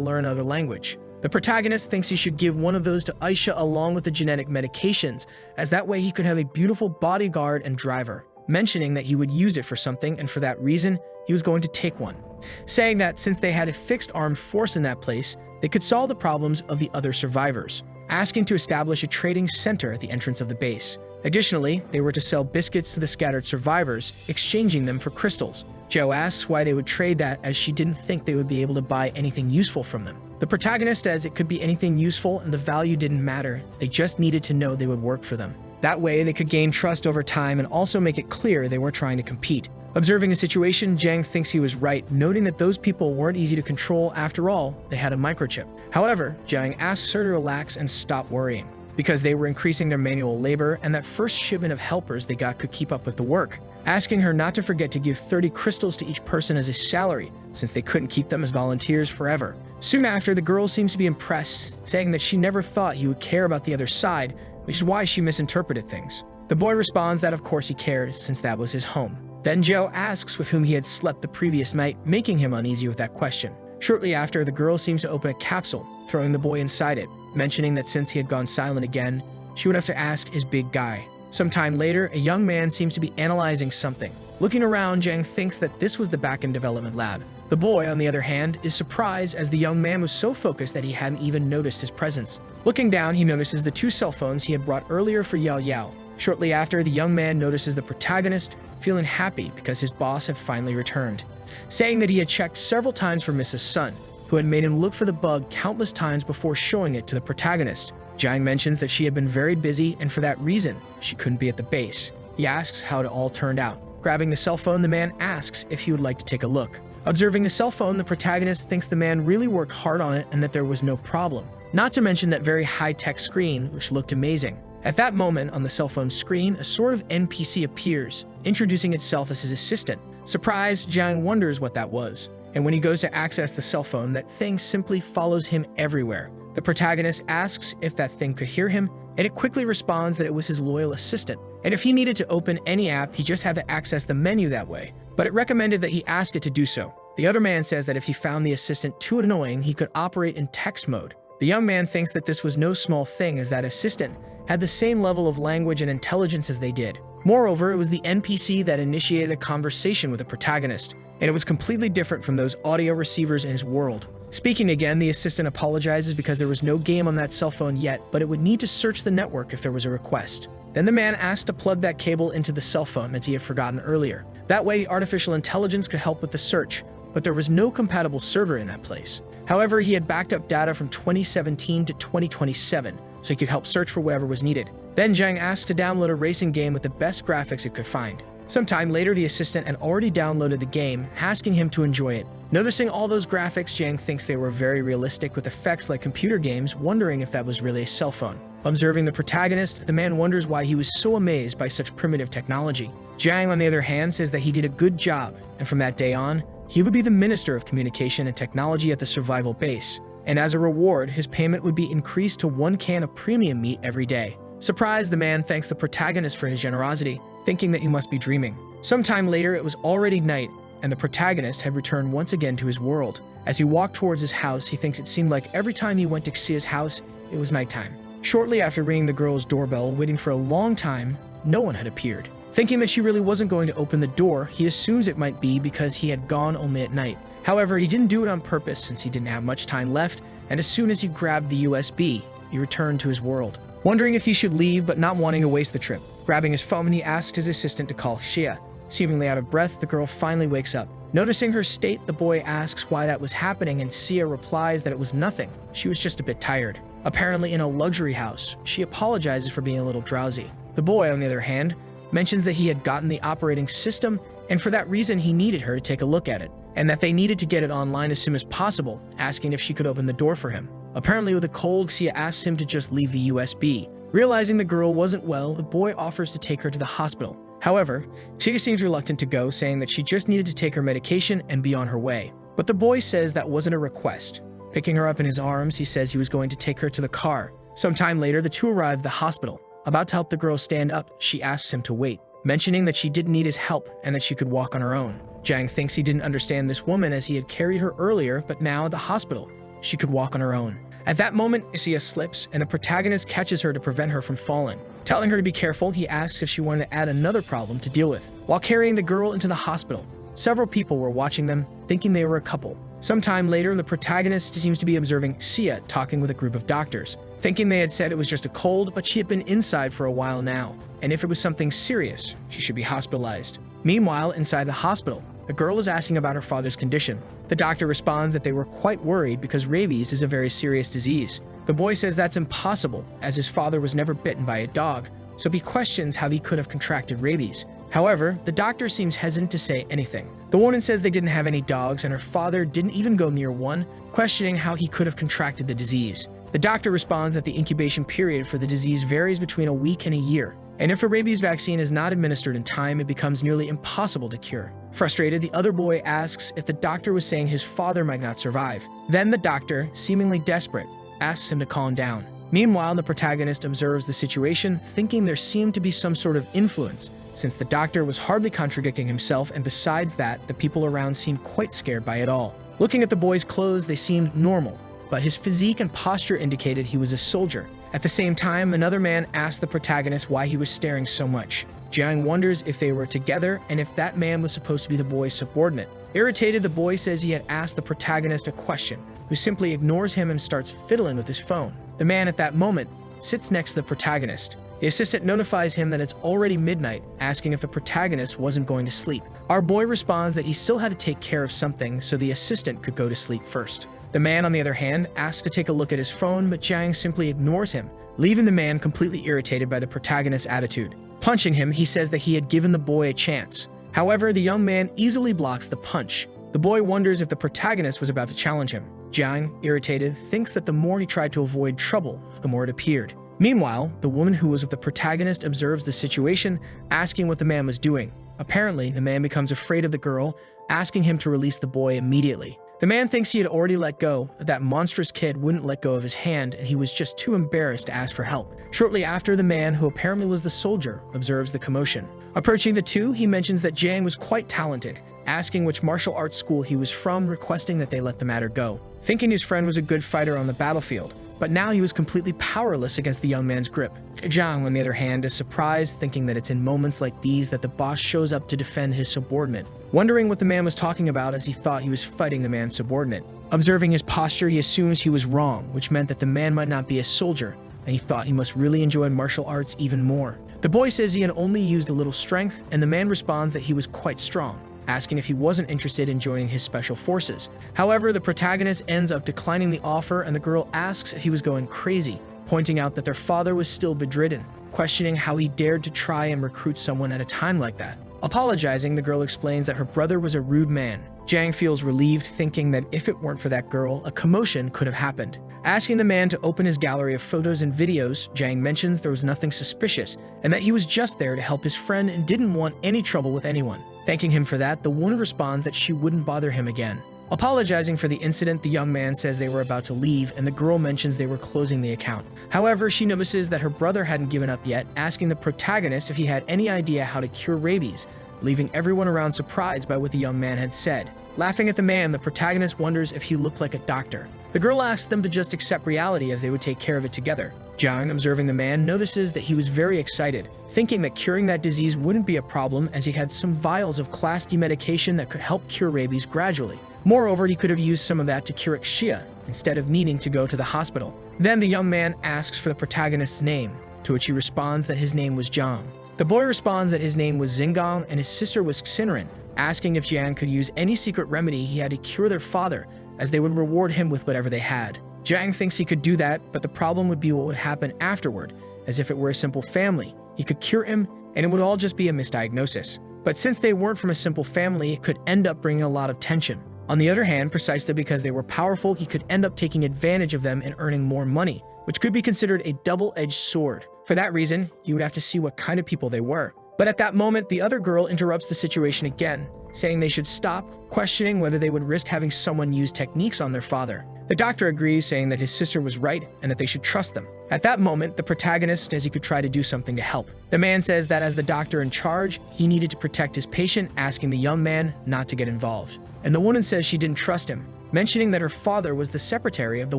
learn another language. The protagonist thinks he should give one of those to Aisha along with the genetic medications, as that way he could have a beautiful bodyguard and driver, mentioning that he would use it for something, and for that reason, he was going to take one. Saying that since they had a fixed armed force in that place, they could solve the problems of the other survivors, asking to establish a trading center at the entrance of the base. Additionally, they were to sell biscuits to the scattered survivors, exchanging them for crystals. Zhao asks why they would trade that, as she didn't think they would be able to buy anything useful from them. The protagonist says it could be anything useful and the value didn't matter, they just needed to know they would work for them. That way, they could gain trust over time and also make it clear they were trying to compete. Observing the situation, Zhang thinks he was right, noting that those people weren't easy to control. After all, they had a microchip. However, Zhang asks her to relax and stop worrying, because they were increasing their manual labor and that first shipment of helpers they got could keep up with the work, asking her not to forget to give 30 crystals to each person as a salary, since they couldn't keep them as volunteers forever. Soon after, the girl seems to be impressed, saying that she never thought he would care about the other side, which is why she misinterpreted things. The boy responds that of course he cares, since that was his home. Then Zhao asks with whom he had slept the previous night, making him uneasy with that question. Shortly after, the girl seems to open a capsule, throwing the boy inside it, mentioning that since he had gone silent again, she would have to ask his big guy. Sometime later, a young man seems to be analyzing something. Looking around, Zhang thinks that this was the back-end development lab. The boy, on the other hand, is surprised as the young man was so focused that he hadn't even noticed his presence. Looking down, he notices the 2 cell phones he had brought earlier for Yahello. Shortly after, the young man notices the protagonist, feeling happy because his boss had finally returned, saying that he had checked several times for Mrs. Sun, who had made him look for the bug countless times before showing it to the protagonist. Zhang mentions that she had been very busy and for that reason, she couldn't be at the base. He asks how it all turned out. Grabbing the cell phone, the man asks if he would like to take a look. Observing the cell phone, the protagonist thinks the man really worked hard on it and that there was no problem. Not to mention that very high-tech screen, which looked amazing. At that moment, on the cell phone screen, a sort of NPC appears, introducing itself as his assistant. Surprised, Zhang wonders what that was. And when he goes to access the cell phone, that thing simply follows him everywhere. The protagonist asks if that thing could hear him, and it quickly responds that it was his loyal assistant. And if he needed to open any app, he just had to access the menu that way. But it recommended that he ask it to do so. The other man says that if he found the assistant too annoying, he could operate in text mode. The young man thinks that this was no small thing, as that assistant had the same level of language and intelligence as they did. Moreover, it was the NPC that initiated a conversation with the protagonist, and it was completely different from those audio receivers in his world. Speaking again, the assistant apologizes because there was no game on that cell phone yet, but it would need to search the network if there was a request. Then the man asked to plug that cable into the cell phone, as he had forgotten earlier. That way, artificial intelligence could help with the search, but there was no compatible server in that place. However, he had backed up data from 2017 to 2027, so he could help search for whatever was needed. Then Zhang asked to download a racing game with the best graphics it could find. Sometime later, the assistant had already downloaded the game, asking him to enjoy it. Noticing all those graphics, Zhang thinks they were very realistic with effects like computer games, wondering if that was really a cell phone. Observing the protagonist, the man wonders why he was so amazed by such primitive technology. Zhang, on the other hand, says that he did a good job, and from that day on, he would be the Minister of Communication and Technology at the survival base. And as a reward, his payment would be increased to 1 can of premium meat every day. Surprised, the man thanks the protagonist for his generosity, thinking that he must be dreaming. Sometime later, it was already night, and the protagonist had returned once again to his world. As he walked towards his house, he thinks it seemed like every time he went to see his house, it was nighttime. Shortly after ringing the girl's doorbell, waiting for a long time, no one had appeared. Thinking that she really wasn't going to open the door, he assumes it might be because he had gone only at night. However, he didn't do it on purpose since he didn't have much time left, and as soon as he grabbed the USB, he returned to his world. Wondering if he should leave, but not wanting to waste the trip. Grabbing his phone, he asks his assistant to call Xia. Seemingly out of breath, the girl finally wakes up. Noticing her state, the boy asks why that was happening, and Sia replies that it was nothing. She was just a bit tired. Apparently in a luxury house, she apologizes for being a little drowsy. The boy, on the other hand, mentions that he had gotten the operating system, and for that reason he needed her to take a look at it, and that they needed to get it online as soon as possible, asking if she could open the door for him. Apparently with a cold, Sia asks him to just leave the USB. Realizing the girl wasn't well, the boy offers to take her to the hospital. However, Sia seems reluctant to go, saying that she just needed to take her medication and be on her way. But the boy says that wasn't a request. Picking her up in his arms, he says he was going to take her to the car. Sometime later, the two arrive at the hospital. About to help the girl stand up, she asks him to wait, mentioning that she didn't need his help and that she could walk on her own. Jiang thinks he didn't understand this woman as he had carried her earlier, but now at the hospital, she could walk on her own. At that moment, Isia slips, and the protagonist catches her to prevent her from falling. Telling her to be careful, he asks if she wanted to add another problem to deal with. While carrying the girl into the hospital, several people were watching them, thinking they were a couple. Sometime later, the protagonist seems to be observing Sia talking with a group of doctors, thinking they had said it was just a cold, but she had been inside for a while now, and if it was something serious, she should be hospitalized. Meanwhile, inside the hospital, the girl is asking about her father's condition. The doctor responds that they were quite worried because rabies is a very serious disease. The boy says that's impossible, as his father was never bitten by a dog, so he questions how he could have contracted rabies. However, the doctor seems hesitant to say anything. The woman says they didn't have any dogs and her father didn't even go near one, questioning how he could have contracted the disease. The doctor responds that the incubation period for the disease varies between a week and a year, and if a rabies vaccine is not administered in time, it becomes nearly impossible to cure. Frustrated, the other boy asks if the doctor was saying his father might not survive. Then the doctor, seemingly desperate, asks him to calm down. Meanwhile, the protagonist observes the situation, thinking there seemed to be some sort of influence, since the doctor was hardly contradicting himself, and besides that, the people around seemed quite scared by it all. Looking at the boy's clothes, they seemed normal, but his physique and posture indicated he was a soldier. At the same time, another man asked the protagonist why he was staring so much. Jiang wonders if they were together and if that man was supposed to be the boy's subordinate. Irritated, the boy says he had asked the protagonist a question, who simply ignores him and starts fiddling with his phone. The man at that moment sits next to the protagonist. The assistant notifies him that it's already midnight, asking if the protagonist wasn't going to sleep. Our boy responds that he still had to take care of something, so the assistant could go to sleep first. The man, on the other hand, asks to take a look at his phone, but Jiang simply ignores him, leaving the man completely irritated by the protagonist's attitude. Punching him, he says that he had given the boy a chance. However, the young man easily blocks the punch. The boy wonders if the protagonist was about to challenge him. Jiang, irritated, thinks that the more he tried to avoid trouble, the more it appeared. Meanwhile, the woman who was with the protagonist observes the situation, asking what the man was doing. Apparently, the man becomes afraid of the girl, asking him to release the boy immediately. The man thinks he had already let go, but that monstrous kid wouldn't let go of his hand, and he was just too embarrassed to ask for help. Shortly after, the man, who apparently was the soldier, observes the commotion. Approaching the two, he mentions that Jiang was quite talented, asking which martial arts school he was from, requesting that they let the matter go. Thinking his friend was a good fighter on the battlefield, but now he was completely powerless against the young man's grip. Jiang, on the other hand, is surprised, thinking that it's in moments like these that the boss shows up to defend his subordinate, wondering what the man was talking about as he thought he was fighting the man's subordinate. Observing his posture, he assumes he was wrong, which meant that the man might not be a soldier, and he thought he must really enjoy martial arts even more. The boy says he had only used a little strength, and the man responds that he was quite strong, asking if he wasn't interested in joining his special forces. However, the protagonist ends up declining the offer, and the girl asks if he was going crazy, pointing out that their father was still bedridden, questioning how he dared to try and recruit someone at a time like that. Apologizing, the girl explains that her brother was a rude man. Jiang feels relieved, thinking that if it weren't for that girl, a commotion could have happened. Asking the man to open his gallery of photos and videos, Jiang mentions there was nothing suspicious, and that he was just there to help his friend and didn't want any trouble with anyone. Thanking him for that, the woman responds that she wouldn't bother him again. Apologizing for the incident, the young man says they were about to leave, and the girl mentions they were closing the account. However, she notices that her brother hadn't given up yet, asking the protagonist if he had any idea how to cure rabies, leaving everyone around surprised by what the young man had said. Laughing at the man, the protagonist wonders if he looked like a doctor. The girl asks them to just accept reality as they would take care of it together. Jiang, observing the man, notices that he was very excited, thinking that curing that disease wouldn't be a problem as he had some vials of Class D medication that could help cure rabies gradually. Moreover, he could have used some of that to cure Aisha instead of needing to go to the hospital. Then the young man asks for the protagonist's name, to which he responds that his name was Jiang. The boy responds that his name was Xingong and his sister was Xinren, asking if Jiang could use any secret remedy he had to cure their father, as they would reward him with whatever they had. Jiang thinks he could do that, but the problem would be what would happen afterward, as if it were a simple family. He could cure him, and it would all just be a misdiagnosis. But since they weren't from a simple family, it could end up bringing a lot of tension. On the other hand, precisely because they were powerful, he could end up taking advantage of them and earning more money, which could be considered a double-edged sword. For that reason, you would have to see what kind of people they were. But at that moment, the other girl interrupts the situation again, saying they should stop, questioning whether they would risk having someone use techniques on their father. The doctor agrees, saying that his sister was right and that they should trust them. At that moment, the protagonist says he could try to do something to help. The man says that as the doctor in charge, he needed to protect his patient, asking the young man not to get involved. And the woman says she didn't trust him, mentioning that her father was the secretary of the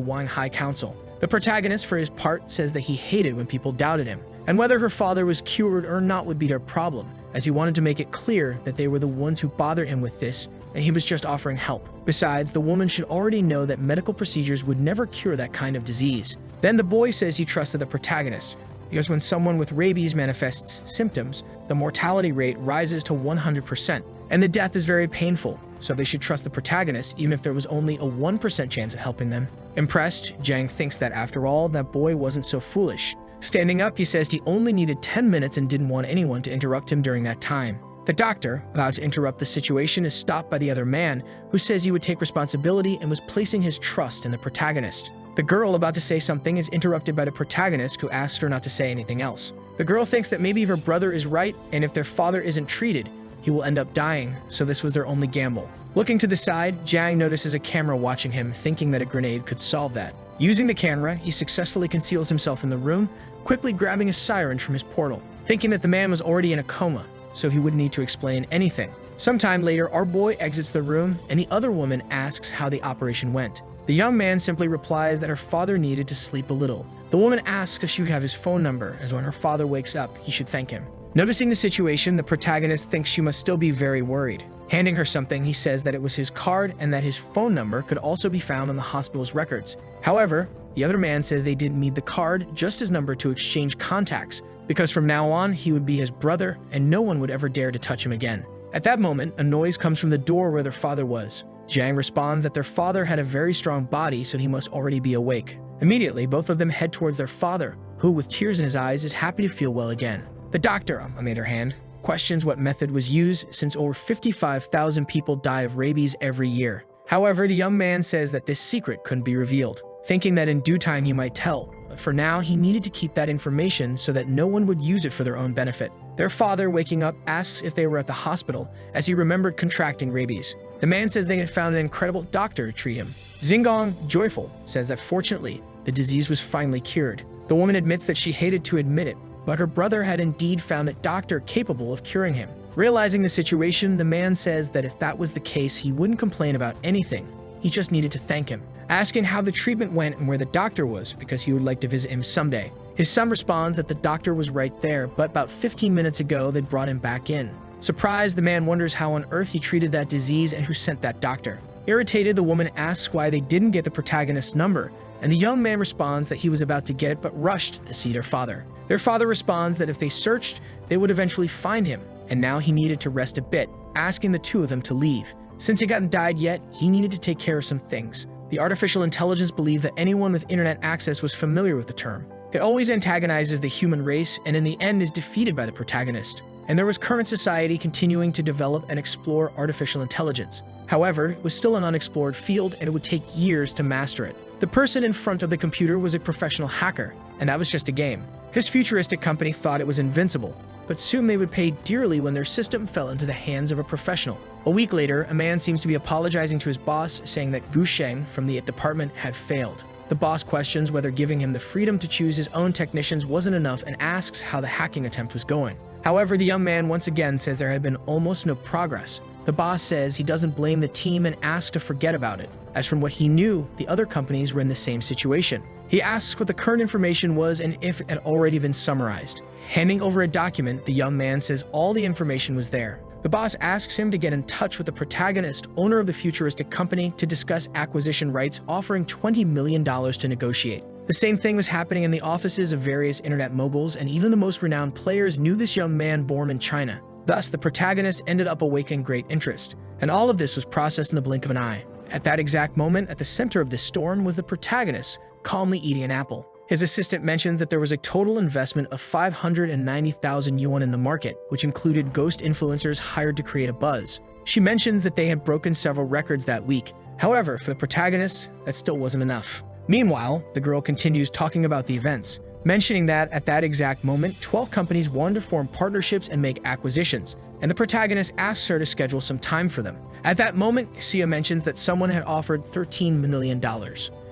Wang High Council. The protagonist, for his part, says that he hated when people doubted him, and whether her father was cured or not would be their problem, as he wanted to make it clear that they were the ones who bothered him with this, and he was just offering help. Besides, the woman should already know that medical procedures would never cure that kind of disease. Then the boy says he trusted the protagonist, because when someone with rabies manifests symptoms, the mortality rate rises to 100%, and the death is very painful, so they should trust the protagonist even if there was only a 1% chance of helping them. Impressed, Jiang thinks that after all, that boy wasn't so foolish. Standing up, he says he only needed 10 minutes and didn't want anyone to interrupt him during that time. The doctor, about to interrupt the situation, is stopped by the other man, who says he would take responsibility and was placing his trust in the protagonist. The girl, about to say something, is interrupted by the protagonist, who asks her not to say anything else. The girl thinks that maybe her brother is right, and if their father isn't treated, he will end up dying, so this was their only gamble. Looking to the side, Jiang notices a camera watching him, thinking that a grenade could solve that. Using the camera, he successfully conceals himself in the room, quickly grabbing a siren from his portal, thinking that the man was already in a coma, so he wouldn't need to explain anything. Sometime later, our boy exits the room, and the other woman asks how the operation went. The young man simply replies that her father needed to sleep a little. The woman asks if she would have his phone number, as when her father wakes up, he should thank him. Noticing the situation, the protagonist thinks she must still be very worried. Handing her something, he says that it was his card and that his phone number could also be found on the hospital's records. However, the other man says they didn't need the card, just his number to exchange contacts, because from now on, he would be his brother and no one would ever dare to touch him again. At that moment, a noise comes from the door where their father was. Jiang responds that their father had a very strong body, so he must already be awake. Immediately, both of them head towards their father, who, with tears in his eyes, is happy to feel well again. The doctor, on the other hand, questions what method was used, since over 55,000 people die of rabies every year. However, the young man says that this secret couldn't be revealed, thinking that in due time he might tell, but for now he needed to keep that information so that no one would use it for their own benefit. Their father, waking up, asks if they were at the hospital, as he remembered contracting rabies. The man says they had found an incredible doctor to treat him. Xingong, joyful, says that fortunately, the disease was finally cured. The woman admits that she hated to admit it, but her brother had indeed found a doctor capable of curing him. Realizing the situation, the man says that if that was the case, he wouldn't complain about anything. He just needed to thank him, asking how the treatment went and where the doctor was, because he would like to visit him someday. His son responds that the doctor was right there, but about 15 minutes ago, they'd brought him back in. Surprised, the man wonders how on earth he treated that disease and who sent that doctor. Irritated, the woman asks why they didn't get the protagonist's number, and the young man responds that he was about to get it but rushed to see their father. Their father responds that if they searched, they would eventually find him, and now he needed to rest a bit, asking the two of them to leave. Since he hadn't died yet, he needed to take care of some things. The artificial intelligence believed that anyone with internet access was familiar with the term. It always antagonizes the human race and in the end is defeated by the protagonist. And there was current society continuing to develop and explore artificial intelligence. However, it was still an unexplored field and it would take years to master it. The person in front of the computer was a professional hacker, and that was just a game. His futuristic company thought it was invincible, but soon they would pay dearly when their system fell into the hands of a professional. A week later, a man seems to be apologizing to his boss, saying that Gu Sheng from the department had failed. The boss questions whether giving him the freedom to choose his own technicians wasn't enough and asks how the hacking attempt was going. However, the young man once again says there had been almost no progress. The boss says he doesn't blame the team and asks to forget about it, as from what he knew, the other companies were in the same situation. He asks what the current information was and if it had already been summarized. Handing over a document, the young man says all the information was there. The boss asks him to get in touch with the protagonist, owner of the futuristic company, to discuss acquisition rights, offering $20 million to negotiate. The The same thing was happening in the offices of various internet moguls, and even the most renowned players knew this young man born in China. Thus, the protagonist ended up awakening great interest, and all of this was processed in the blink of an eye. At that exact moment, at the center of this storm was the protagonist, calmly eating an apple. His assistant mentions that there was a total investment of 590,000 yuan in the market, which included ghost influencers hired to create a buzz. She mentions that they had broken several records that week. However, for the protagonist, that still wasn't enough. Meanwhile, the girl continues talking about the events, mentioning that at that exact moment, 12 companies wanted to form partnerships and make acquisitions, and the protagonist asks her to schedule some time for them. At that moment, Sia mentions that someone had offered $13 million.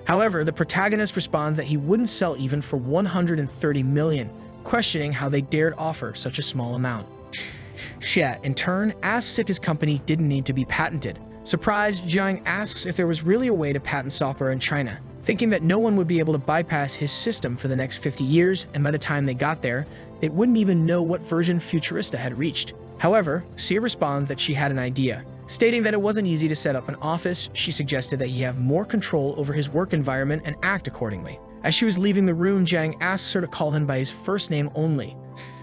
However, the protagonist responds that he wouldn't sell even for $130 million, questioning how they dared offer such a small amount. Xie, in turn, asks if his company didn't need to be patented. Surprised, Jiang asks if there was really a way to patent software in China, thinking that no one would be able to bypass his system for the next 50 years, and by the time they got there, they wouldn't even know what version Futuristic had reached. However, Sia responds that she had an idea. Stating that it wasn't easy to set up an office, she suggested that he have more control over his work environment and act accordingly. As she was leaving the room, Jiang asks her to call him by his first name only.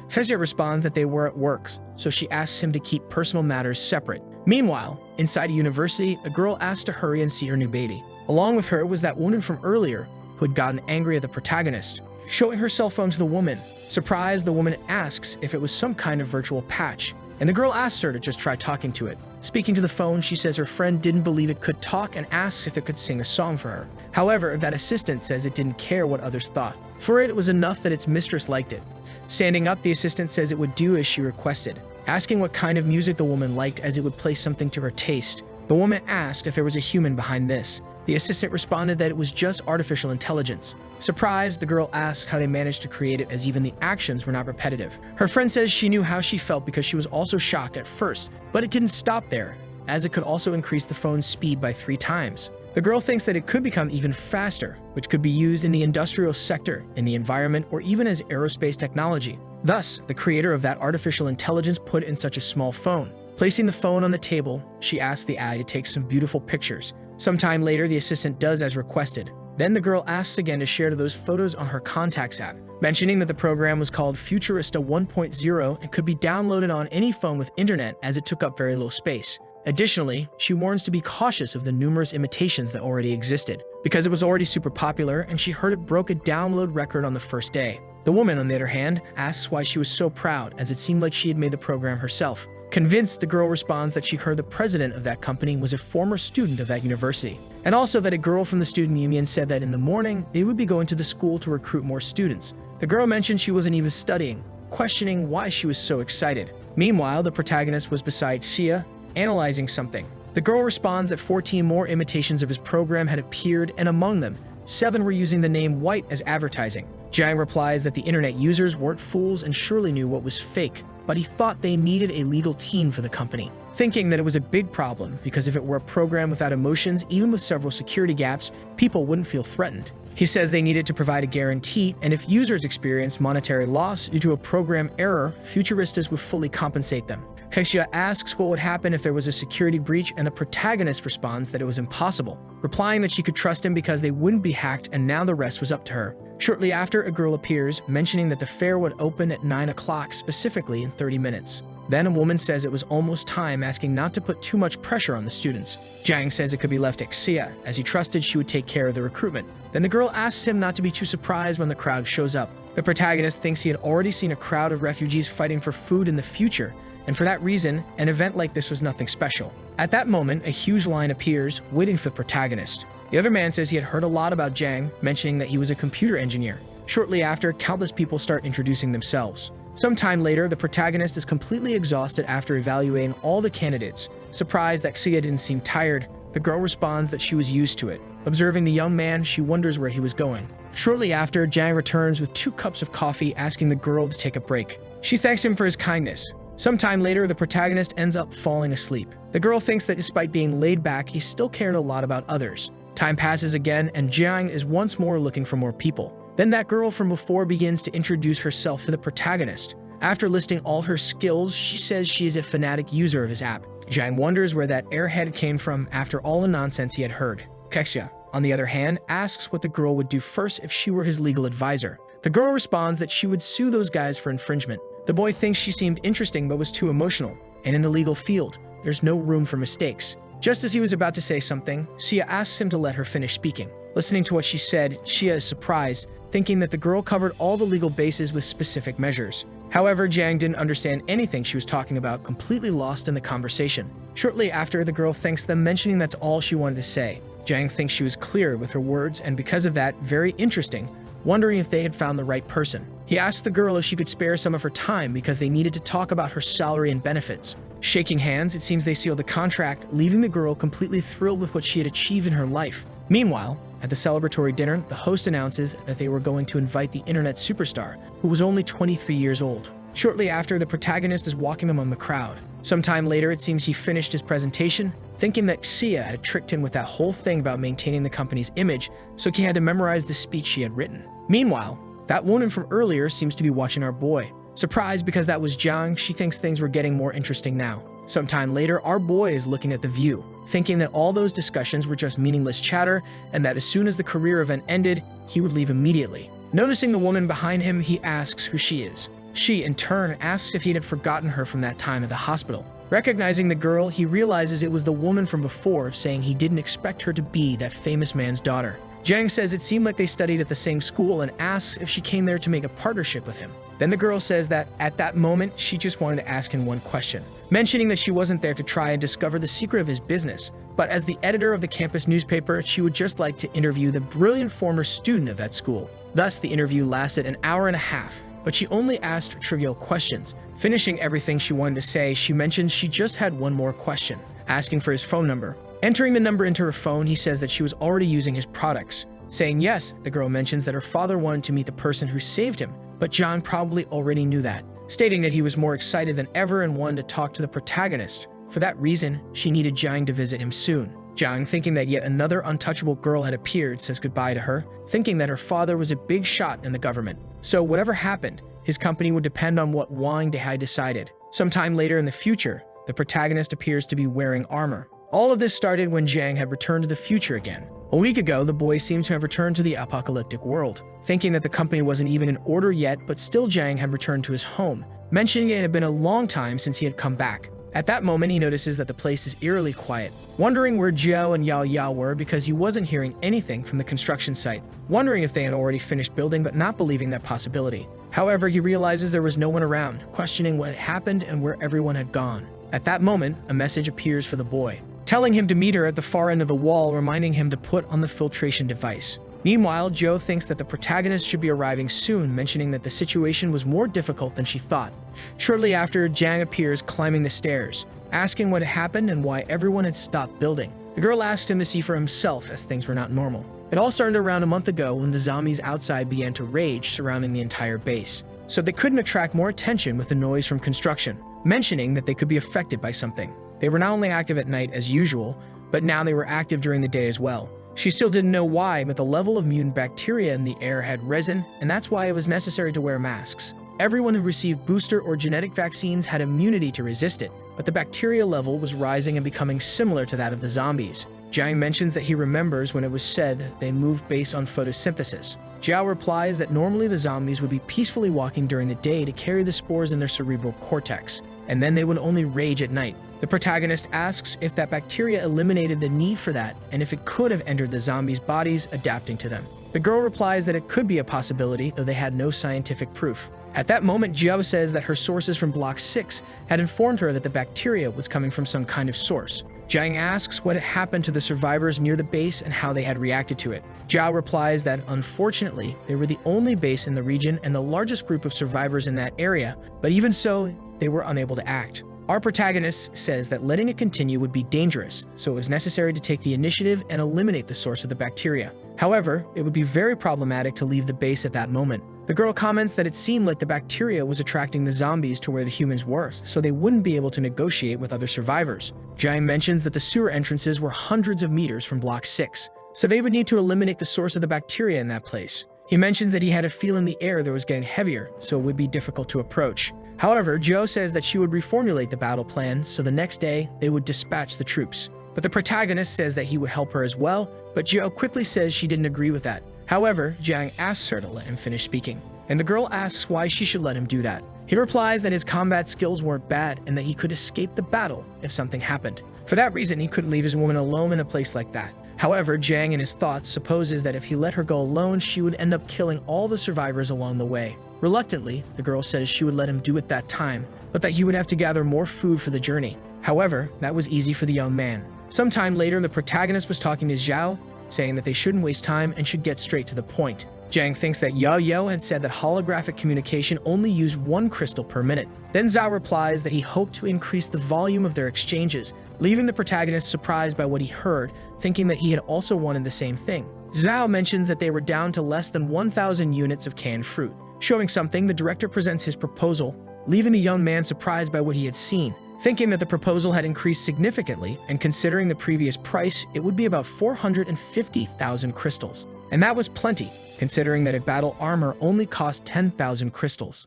Fezia responds that they were at work, so she asks him to keep personal matters separate. Meanwhile, inside a university, a girl asks to hurry and see her new baby. Along with her was that woman from earlier, who had gotten angry at the protagonist, showing her cell phone to the woman. Surprised, the woman asks if it was some kind of virtual patch, and the girl asks her to just try talking to it. Speaking to the phone, she says her friend didn't believe it could talk and asks if it could sing a song for her. However, that assistant says it didn't care what others thought. For it was enough that its mistress liked it. Standing up, the assistant says it would do as she requested, asking what kind of music the woman liked as it would play something to her taste. The woman asked if there was a human behind this. The assistant responded that it was just artificial intelligence. Surprised, the girl asked how they managed to create it as even the actions were not repetitive. Her friend says she knew how she felt because she was also shocked at first, but it didn't stop there, as it could also increase the phone's speed by 3 times. The girl thinks that it could become even faster, which could be used in the industrial sector, in the environment, or even as aerospace technology. Thus, the creator of that artificial intelligence put it in such a small phone. Placing the phone on the table, she asked the AI to take some beautiful pictures. Sometime later, the assistant does as requested. Then the girl asks again to share those photos on her contacts app, mentioning that the program was called Futurista 1.0 and could be downloaded on any phone with internet as it took up very little space. Additionally, she warns to be cautious of the numerous imitations that already existed, because it was already super popular and she heard it broke a download record on the first day. The woman, on the other hand, asks why she was so proud, as it seemed like she had made the program herself. Convinced, the girl responds that she heard the president of that company was a former student of that university, and also that a girl from the student union said that in the morning they would be going to the school to recruit more students. The girl mentioned she wasn't even studying, questioning why she was so excited. Meanwhile, the protagonist was beside Xia, analyzing something. The girl responds that 14 more imitations of his program had appeared, and among them, 7 were using the name White as advertising. Jiang replies that the internet users weren't fools and surely knew what was fake, but he thought they needed a legal team for the company, thinking that it was a big problem because if it were a program without emotions, even with several security gaps, people wouldn't feel threatened. He says they needed to provide a guarantee, and if users experienced monetary loss due to a program error, Futuristas would fully compensate them. Kexia asks what would happen if there was a security breach, and the protagonist responds that it was impossible, replying that she could trust him because they wouldn't be hacked and now the rest was up to her. Shortly after, a girl appears, mentioning that the fair would open at 9 o'clock, specifically in 30 minutes. Then a woman says it was almost time, asking not to put too much pressure on the students. Jiang says it could be left to Xia, as he trusted she would take care of the recruitment. Then the girl asks him not to be too surprised when the crowd shows up. The protagonist thinks he had already seen a crowd of refugees fighting for food in the future, and for that reason, an event like this was nothing special. At that moment, a huge line appears, waiting for the protagonist. The other man says he had heard a lot about Jiang, mentioning that he was a computer engineer. Shortly after, countless people start introducing themselves. Sometime later, the protagonist is completely exhausted after evaluating all the candidates. Surprised that Xia didn't seem tired, the girl responds that she was used to it. Observing the young man, she wonders where he was going. Shortly after, Jiang returns with 2 cups of coffee, asking the girl to take a break. She thanks him for his kindness. Sometime later, the protagonist ends up falling asleep. The girl thinks that despite being laid back, he still cared a lot about others. Time passes again, and Jiang is once more looking for more people. Then that girl from before begins to introduce herself to the protagonist. After listing all her skills, she says she is a fanatic user of his app. Jiang wonders where that airhead came from after all the nonsense he had heard. Kexia, on the other hand, asks what the girl would do first if she were his legal advisor. The girl responds that she would sue those guys for infringement. The boy thinks she seemed interesting but was too emotional, and in the legal field, there's no room for mistakes. Just as he was about to say something, Sia asks him to let her finish speaking. Listening to what she said, Sia is surprised, thinking that the girl covered all the legal bases with specific measures. However, Jiang didn't understand anything she was talking about, completely lost in the conversation. Shortly after, the girl thanks them, mentioning that's all she wanted to say. Jiang thinks she was clear with her words, and because of that, very interesting, wondering if they had found the right person. He asked the girl if she could spare some of her time because they needed to talk about her salary and benefits. Shaking hands, it seems they sealed the contract, leaving the girl completely thrilled with what she had achieved in her life. Meanwhile, at the celebratory dinner, the host announces that they were going to invite the internet superstar, who was only 23 years old. Shortly after, the protagonist is walking among the crowd. Sometime later, it seems he finished his presentation, thinking that Sia had tricked him with that whole thing about maintaining the company's image, so he had to memorize the speech she had written. Meanwhile, that woman from earlier seems to be watching our boy. Surprised because that was Jiang, she thinks things were getting more interesting now. Sometime later, our boy is looking at the view, thinking that all those discussions were just meaningless chatter and that as soon as the career event ended, he would leave immediately. Noticing the woman behind him, he asks who she is. She, in turn, asks if he had forgotten her from that time at the hospital. Recognizing the girl, he realizes it was the woman from before, saying he didn't expect her to be that famous man's daughter. Jiang says it seemed like they studied at the same school and asks if she came there to make a partnership with him. Then the girl says that at that moment, she just wanted to ask him one question, mentioning that she wasn't there to try and discover the secret of his business, but as the editor of the campus newspaper, she would just like to interview the brilliant former student of that school. Thus, the interview lasted an hour and a half, but she only asked trivial questions. Finishing everything she wanted to say, she mentioned she just had one more question, asking for his phone number. Entering the number into her phone, he says that she was already using his products. Saying yes, the girl mentions that her father wanted to meet the person who saved him, but Jiang probably already knew that, stating that he was more excited than ever and wanted to talk to the protagonist. For that reason, she needed Jiang to visit him soon. Jiang, thinking that yet another untouchable girl had appeared, says goodbye to her, thinking that her father was a big shot in the government. So whatever happened, his company would depend on what Wang Dehai decided. Sometime later in the future, the protagonist appears to be wearing armor. All of this started when Jiang had returned to the future again. A week ago, the boy seems to have returned to the apocalyptic world, thinking that the company wasn't even in order yet, but still Jiang had returned to his home, mentioning it had been a long time since he had come back. At that moment, he notices that the place is eerily quiet, wondering where Jiao and Yao Yao were because he wasn't hearing anything from the construction site, wondering if they had already finished building but not believing that possibility. However, he realizes there was no one around, questioning what had happened and where everyone had gone. At that moment, a message appears for the boy, telling him to meet her at the far end of the wall, reminding him to put on the filtration device. Meanwhile, Joe thinks that the protagonist should be arriving soon, mentioning that the situation was more difficult than she thought. Shortly after, Jiang appears climbing the stairs, asking what had happened and why everyone had stopped building. The girl asked him to see for himself as things were not normal. It all started around a month ago when the zombies outside began to rage, surrounding the entire base, so they couldn't attract more attention with the noise from construction, mentioning that they could be affected by something. They were not only active at night as usual, but now they were active during the day as well. She still didn't know why, but the level of mutant bacteria in the air had risen, and that's why it was necessary to wear masks. Everyone who received booster or genetic vaccines had immunity to resist it, but the bacteria level was rising and becoming similar to that of the zombies. Jiang mentions that he remembers when it was said they moved based on photosynthesis. Jiao replies that normally the zombies would be peacefully walking during the day to carry the spores in their cerebral cortex, and then they would only rage at night. The protagonist asks if that bacteria eliminated the need for that and if it could have entered the zombies' bodies, adapting to them. The girl replies that it could be a possibility, though they had no scientific proof. At that moment, Jiao says that her sources from Block 6 had informed her that the bacteria was coming from some kind of source. Jiang asks what had happened to the survivors near the base and how they had reacted to it. Jiao replies that, unfortunately, they were the only base in the region and the largest group of survivors in that area, but even so, they were unable to act. Our protagonist says that letting it continue would be dangerous, so it was necessary to take the initiative and eliminate the source of the bacteria. However, it would be very problematic to leave the base at that moment. The girl comments that it seemed like the bacteria was attracting the zombies to where the humans were, so they wouldn't be able to negotiate with other survivors. Jiang mentions that the sewer entrances were hundreds of meters from Block 6, so they would need to eliminate the source of the bacteria in that place. He mentions that he had a feel in the air that was getting heavier, so it would be difficult to approach. However, Joe says that she would reformulate the battle plan, so the next day, they would dispatch the troops. but the protagonist says that he would help her as well, but Jiao quickly says she didn't agree with that. However, Jiang asks her to let him finish speaking, and the girl asks why she should let him do that. He replies that his combat skills weren't bad and that he could escape the battle if something happened. For that reason, he couldn't leave his woman alone in a place like that. However, Jiang in his thoughts supposes that if he let her go alone, she would end up killing all the survivors along the way. Reluctantly, the girl says she would let him do it that time, but that he would have to gather more food for the journey. However, that was easy for the young man. Sometime later, the protagonist was talking to Zhao, saying that they shouldn't waste time and should get straight to the point. Jiang thinks that Yahello had said that holographic communication only used 1 crystal per minute. Then Zhao replies that he hoped to increase the volume of their exchanges, leaving the protagonist surprised by what he heard, thinking that he had also wanted the same thing. Zhao mentions that they were down to less than 1,000 units of canned fruit. Showing something, the director presents his proposal, leaving the young man surprised by what he had seen. Thinking that the proposal had increased significantly, and considering the previous price, it would be about 450,000 crystals. And that was plenty, considering that a battle armor only cost 10,000 crystals.